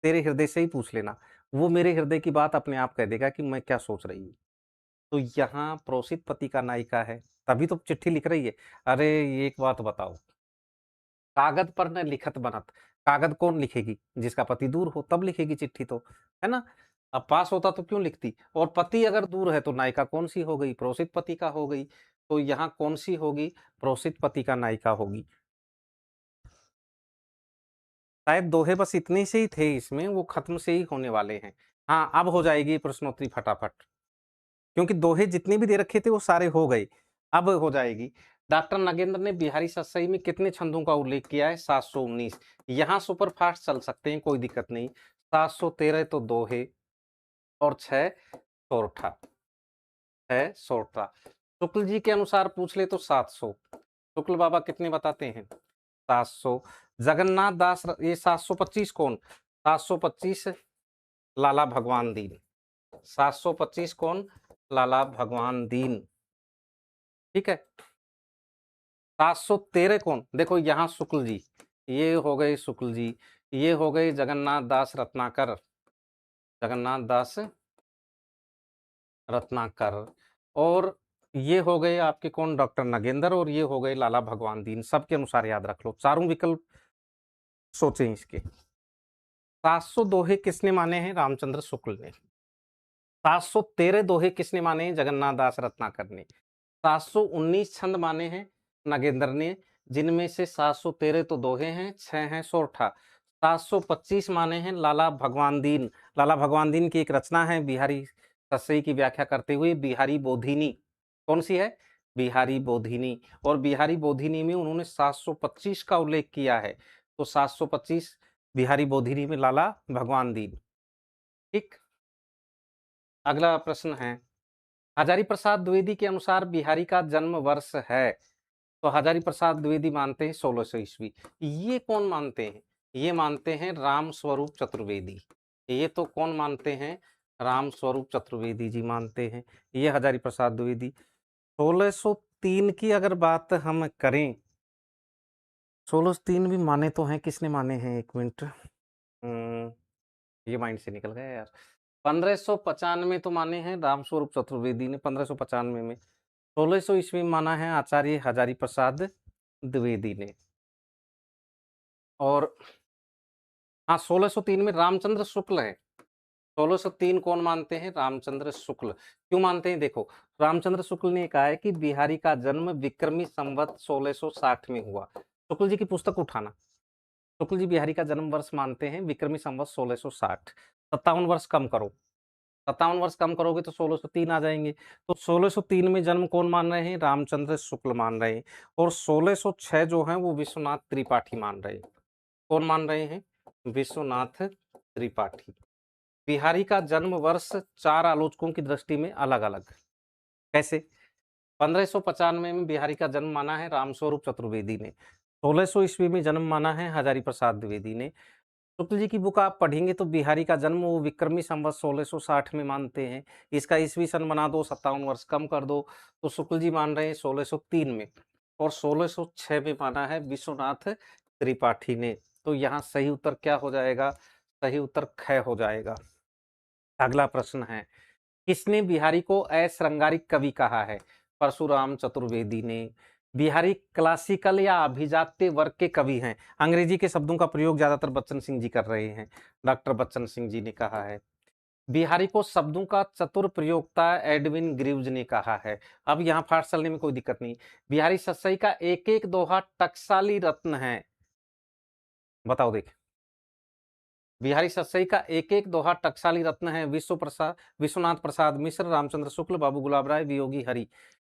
तेरे हृदय से ही पूछ लेना, वो मेरे हृदय की बात अपने आप कह देगा कि मैं क्या सोच रही हूँ। तो यहाँ प्रोसित पति का नायिका है, तभी तो चिट्ठी लिख रही है। अरे ये एक बात बताओ, कागज पर न लिखत बनत, कागज कौन लिखेगी, जिसका पति दूर हो तब लिखेगी चिट्ठी तो, है ना। अब पास होता तो क्यों लिखती, और पति अगर दूर है तो नायिका कौन सी हो गई, प्रोसित पति का हो गई। तो यहाँ कौन सी होगी, प्रोसित पति का नायिका होगी। शायद दोहे बस इतने से ही थे इसमें, वो खत्म से ही होने वाले हैं। हाँ, अब हो जाएगी प्रश्नोत्तरी फटाफट, क्योंकि दोहे जितने भी दे रखे थे वो सारे हो गए, अब हो जाएगी। डॉक्टर नागेंद्र ने बिहारी सतसई में कितने छंदों का उल्लेख किया है, 719। यहाँ सुपर फास्ट चल सकते हैं, कोई दिक्कत नहीं। 713 तो दोहे, और 6 सोरठा, 6 सोरठा। शुक्ल जी के अनुसार पूछ ले तो 700। शुक्ल बाबा कितने बताते हैं, 700। जगन्नाथ दास, ये 725 कौन, 725 लाला भगवान दीन, 725 कौन, लाला भगवान दीन, ठीक है। 713 कौन, देखो यहाँ शुक्ल जी, ये हो गए शुक्ल जी, ये हो गए जगन्नाथ दास रत्नाकर, जगन्नाथ दास रत्नाकर, और ये हो गए आपके कौन, डॉक्टर नागेंद्र, और ये हो गए लाला भगवान दीन। सबके अनुसार याद रख लो, चारों विकल्प सोचें इसके। 700 दोहे किसने माने हैं, रामचंद्र शुक्ल ने। 713 दोहे किसने माने हैं, जगन्नाथ दास रत्नाकर ने। 719 छंद माने हैं नागेंद्र ने, जिनमें से 713 तो दोहे हैं, 6 हैं सोरठा। 725 माने हैं लाला भगवान दीन। लाला भगवान दीन की एक रचना है बिहारी सतसई की व्याख्या करते हुए, बिहारी बोधिनी। कौन सी है, बिहारी बोधिनी। और बिहारी बोधिनी में उन्होंने 725 का उल्लेख किया है, तो 725 बिहारी बोधिनी में लाला भगवान दीन, ठीक। अगला प्रश्न है, हजारी प्रसाद द्विवेदी के अनुसार बिहारी का जन्म वर्ष है, तो हजारी प्रसाद द्विवेदी मानते हैं 1600 ईस्वी। ये कौन मानते हैं, ये मानते हैं राम स्वरूप चतुर्वेदी। ये तो कौन मानते हैं, राम स्वरूप चतुर्वेदी जी मानते हैं, ये हजारी प्रसाद द्विवेदी। 1603 की अगर बात हम करें, 1603 भी माने तो हैं, किसने माने हैं, एक मिनट, ये माइंड से निकल गया यार। 1595 तो माने हैं रामस्वरूप चतुर्वेदी ने, 1595 में। 1600 ईस्वी में माना है आचार्य हजारी प्रसाद द्विवेदी ने। और हाँ, 1603 में रामचंद्र शुक्ल है। 1603 कौन मानते हैं, रामचंद्र शुक्ल। क्यों मानते हैं, देखो, रामचंद्र शुक्ल ने कहा है कि बिहारी का जन्म विक्रमी संवत 1660 में हुआ। शुक्ल जी की पुस्तक उठाना, शुक्ल जी बिहारी का जन्म वर्ष मानते हैं विक्रमी संवत 1660। 57 वर्ष कम करो, 57 वर्ष कम करोगे तो 1603 आ जाएंगे। तो 1603 में जन्म कौन मान रहे हैं, रामचंद्र शुक्ल मान रहे हैं। और 1606 जो है वो विश्वनाथ त्रिपाठी मान रहे हैं। कौन मान रहे हैं, विश्वनाथ त्रिपाठी। बिहारी का जन्म वर्ष 4 आलोचकों की दृष्टि में अलग अलग, कैसे। 1595 में बिहारी का जन्म माना है रामस्वरूप चतुर्वेदी ने। 1600 ईस्वी में जन्म माना है हजारी प्रसाद द्विवेदी ने। शुक्ल जी की बुक आप पढ़ेंगे तो बिहारी का जन्म वो विक्रमी संवत 1660 में मानते हैं। इसका ईस्वी सन बना दो, 57 वर्ष कम कर दो, तो शुक्ल जी मान रहे हैं 1603 में। और 1606 में माना है विश्वनाथ त्रिपाठी ने। तो यहाँ सही उत्तर क्या हो जाएगा, सही उत्तर ख हो जाएगा। अगला प्रश्न है, किसने बिहारी को अश्रृंगारिक कवि कहा है, परशुराम चतुर्वेदी ने। बिहारी क्लासिकल या अभिजात्य वर्ग के कवि हैं। अंग्रेजी के शब्दों का प्रयोग ज्यादातर बच्चन सिंह जी कर रहे हैं, डॉक्टर बच्चन सिंह जी ने कहा है। बिहारी को शब्दों का चतुर प्रयोक्ता एडविन ग्रीव्स ने कहा है। अब यहाँ फास्ट चलने में कोई दिक्कत नहीं। बिहारी सतसई का एक एक दोहा टकसाली रत्न है, बताओ देख, बिहारी सतसई का एक-एक दोहा टकसाली रत्न है। विश्वनाथ प्रसाद मिश्र, रामचंद्र शुक्ल, बाबू गुलाब राय, वियोगी हरि।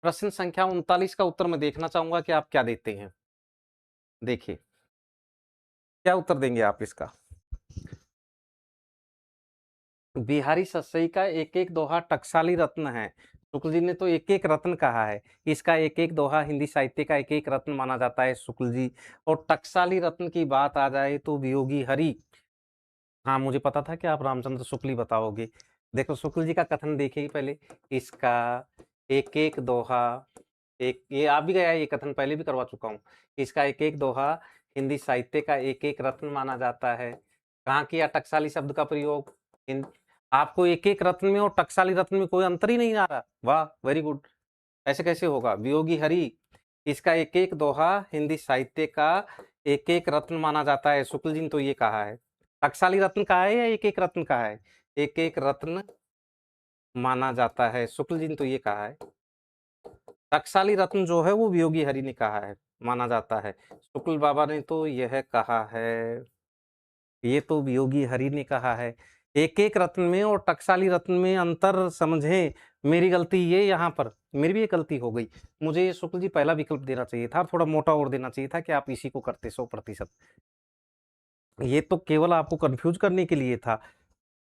प्रश्न संख्या 39 का उत्तर मैं देखना चाहूंगा कि आप क्या देते हैं। देखिए, क्या उत्तर देंगे आप इसका। बिहारी सतसई का एक-एक दोहा टकसाली रत्न है। शुक्ल जी ने तो एक-एक रत्न कहा है। इसका एक-एक दोहा हिंदी साहित्य का एक-एक रत्न माना जाता है शुक्ल जी। और टकसाली रत्न की बात आ जाए तो वियोगी हरि। हाँ, मुझे पता था कि आप रामचंद्र शुक्ल ही बताओगे। देखो शुक्ल जी का कथन देखिए पहले। इसका एक-एक दोहा, एक ये आ भी गया है, ये कथन पहले भी करवा चुका हूँ। इसका एक-एक दोहा हिंदी साहित्य का एक-एक रत्न माना जाता है। कहाँ किया टकसाली शब्द का प्रयोग? आपको एक-एक रत्न में और टकसाली रत्न में कोई अंतर ही नहीं आ रहा। वाह, वेरी गुड। ऐसे कैसे होगा? वियोगी हरि, इसका एक-एक दोहा हिंदी साहित्य का एक-एक रत्न माना जाता है। शुक्ल जी ने तो ये कहा है। टकसाली रत्न कहा है या एक-एक रत्न कहा है? एक-एक रत्न माना जाता है। शुक्ल जी ने तो ये कहा है। टकसाली रत्न जो है वो वियोगी हरि ने कहा है, माना जाता है। शुक्ल बाबा ने तो यह कहा है, ये तो वियोगी हरि ने कहा है। एक-एक रत्न में और टकसाली रत्न में अंतर समझें। मेरी गलती ये यहाँ पर, मेरी भी ये गलती हो गई। मुझे ये शुक्ल जी पहला विकल्प देना चाहिए था, थोड़ा मोटा और देना चाहिए था कि आप इसी को करते 100%। ये तो केवल आपको कंफ्यूज करने के लिए था।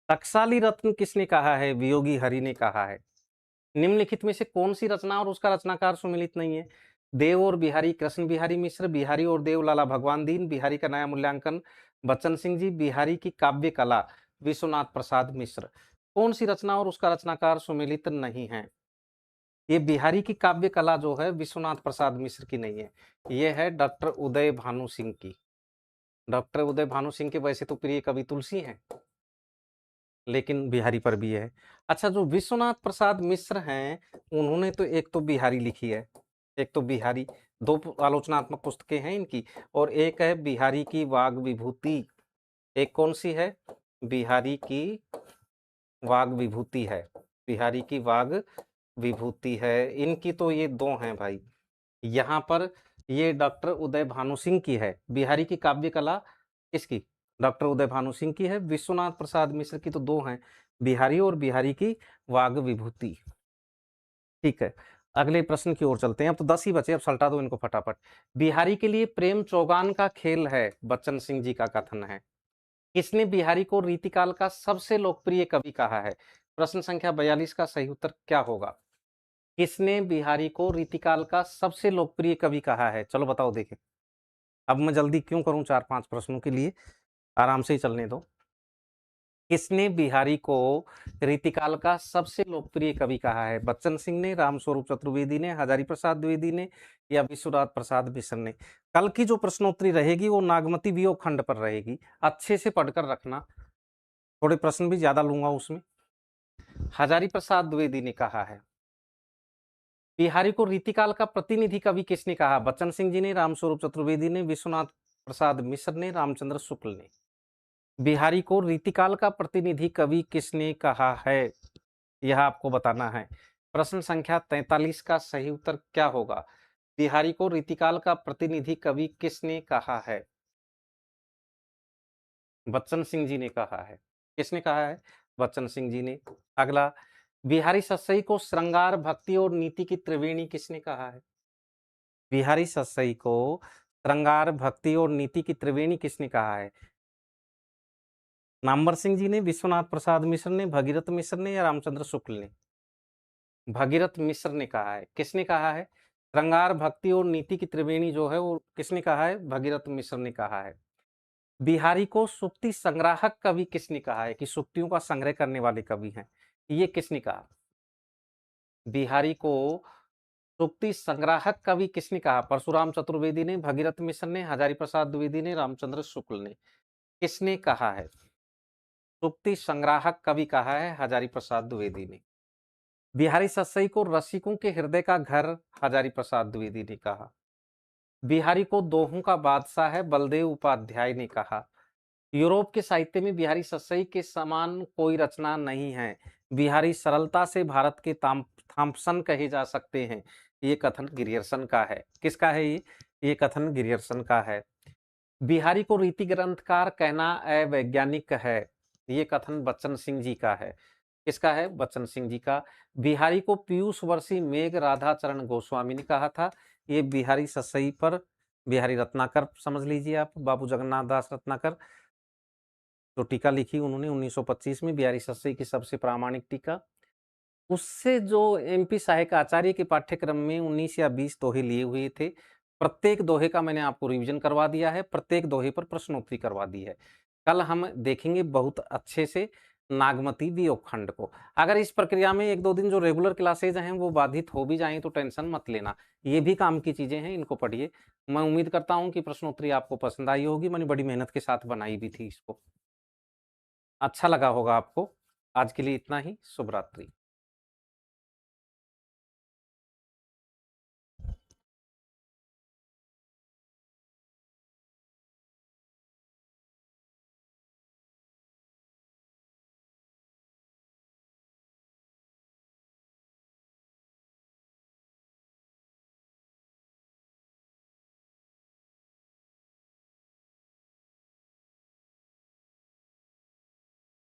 टकसाली रत्न किसने कहा है? वियोगी हरि ने कहा है। निम्नलिखित में से कौन सी रचना और उसका रचनाकार सुमिलित नहीं है? देव और बिहारी कृष्ण बिहारी मिश्र, बिहारी और देव लाला भगवान दीन, बिहारी का नया मूल्यांकन बच्चन सिंह जी, बिहारी की काव्य कला विश्वनाथ प्रसाद मिश्र। कौन सी रचना और उसका रचनाकार सुमिलित नहीं है? ये बिहारी की काव्य कला जो है विश्वनाथ प्रसाद मिश्र की नहीं है, ये है डॉक्टर उदय भानु सिंह की। डॉक्टर उदय भानु सिंह के वैसे तो प्रिय कवि तुलसी हैं, लेकिन बिहारी पर भी है। अच्छा, जो विश्वनाथ प्रसाद मिश्र हैं, उन्होंने तो एक तो बिहारी लिखी है, एक तो बिहारी, 2 आलोचनात्मक पुस्तकें हैं इनकी, और एक है बिहारी की वाग विभूति। एक कौन-सी है? बिहारी की वाग विभूति है। बिहारी की वाग विभूति है। इनकी तो ये 2 हैं भाई। यहाँ पर ये डॉक्टर उदय भानु सिंह की है। बिहारी की काव्य कला किसकी? डॉक्टर उदय भानु सिंह की है। विश्वनाथ प्रसाद मिश्र की तो 2 हैं, बिहारी और बिहारी की वाग विभूति। ठीक है, अगले प्रश्न की ओर चलते हैं। अब तो 10 ही बचे, अब सल्टा दो इनको फटाफट। बिहारी के लिए प्रेम चौगान का खेल है, बच्चन सिंह जी का कथन है। किसने बिहारी को रीतिकाल का सबसे लोकप्रिय कवि कहा है? प्रश्न संख्या 42 का सही उत्तर क्या होगा? किसने बिहारी को रीतिकाल का सबसे लोकप्रिय कवि कहा है? चलो बताओ देखें। अब मैं जल्दी क्यों करूं 4-5 प्रश्नों के लिए, आराम से ही चलने दो। किसने बिहारी को रीतिकाल का सबसे लोकप्रिय कवि कहा है? बच्चन सिंह ने, रामस्वरूप चतुर्वेदी ने, हजारी प्रसाद द्विवेदी ने, या विश्वनाथ प्रसाद मिश्र ने? कल की जो प्रश्नोत्तरी रहेगी वो नागमती वियोग खंड पर रहेगी, अच्छे से पढ़कर रखना, थोड़े प्रश्न भी ज्यादा लूंगा उसमें। हजारी प्रसाद द्विवेदी ने कहा है। बिहारी को रीतिकाल का प्रतिनिधि कवि किसने कहा? बच्चन सिंह जी ने, रामस्वरूप चतुर्वेदी ने, विश्वनाथ प्रसाद मिश्र ने, रामचंद्र शुक्ल ने? बिहारी को रीतिकाल का प्रतिनिधि कवि किसने कहा है, यह आपको बताना है। प्रश्न संख्या 43 का सही उत्तर क्या होगा? बिहारी को रीतिकाल का प्रतिनिधि कवि किसने कहा है? बच्चन सिंह जी ने कहा है। किसने कहा है? बच्चन सिंह जी ने। अगला, बिहारी सतसई को श्रृंगार भक्ति और नीति की त्रिवेणी किसने कहा है? बिहारी सतसई को श्रृंगार भक्ति और नीति की त्रिवेणी किसने कहा है? नामवर सिंह जी ने, विश्वनाथ प्रसाद मिश्र ने, भगीरथ मिश्र ने, या रामचंद्र शुक्ल ने? भगीरथ मिश्र ने कहा है। किसने कहा है? श्रृंगार भक्ति और नीति की त्रिवेणी जो है वो किसने कहा है? भगीरथ मिश्र ने कहा है। बिहारी को सुक्ति संग्राहक कवि किसने कहा है, कि सुक्तियों का संग्रह करने वाले कवि हैं, ये किसने कहा? बिहारी को सुक्ति संग्राहक कवि किसने कहा? परशुराम चतुर्वेदी ने, भगीरथ मिश्र ने, हजारी प्रसाद द्विवेदी ने, रामचंद्र शुक्ल ने? किसने कहा है? सुक्ति संग्राहक कवि कहा है हजारी प्रसाद द्विवेदी ने। बिहारी सतसई को रसिकों के हृदय का घर हजारी प्रसाद द्विवेदी ने कहा। बिहारी को दोहों का बादशाह है बलदेव उपाध्याय ने कहा। यूरोप के साहित्य में बिहारी सतसई के समान कोई रचना नहीं है। बिहारी सरलता से भारत के थॉम्पसन कहे जा सकते हैं। ये कथन गिरियर्सन का है। किसका है ये? ये कथन गिरियर्सन का है। बिहारी को रीति ग्रंथकार कहना अवैज्ञानिक है। ये कथन बच्चन सिंह जी का है। किसका है? बच्चन सिंह जी का। बिहारी को पीयूषवर्षी मेघ राधाचरण गोस्वामी ने कहा था। ये बिहारी ससई पर बिहारी रत्नाकर समझ लीजिए आप, बाबू जगन्नाथ दास रत्नाकर, जो टीका लिखी उन्होंने 1925 में, बिहारी ससई की सबसे प्रामाणिक टीका। उससे जो एमपी सहायक आचार्य के पाठ्यक्रम में 19 या 20 दोहे लिए हुए थे, प्रत्येक दोहे का मैंने आपको रिवीजन करवा दिया है, प्रत्येक दोहे पर प्रश्नोत्तरी करवा दी है। कल हम देखेंगे बहुत अच्छे से नागमती वियोग को। अगर इस प्रक्रिया में 1-2 दिन जो रेगुलर क्लासेज हैं वो बाधित हो भी जाएँ तो टेंशन मत लेना। ये भी काम की चीज़ें हैं, इनको पढ़िए। मैं उम्मीद करता हूँ कि प्रश्नोत्तरी आपको पसंद आई होगी, मैंने बड़ी मेहनत के साथ बनाई भी थी इसको। अच्छा लगा होगा आपको। आज के लिए इतना ही, शुभ रात्रि।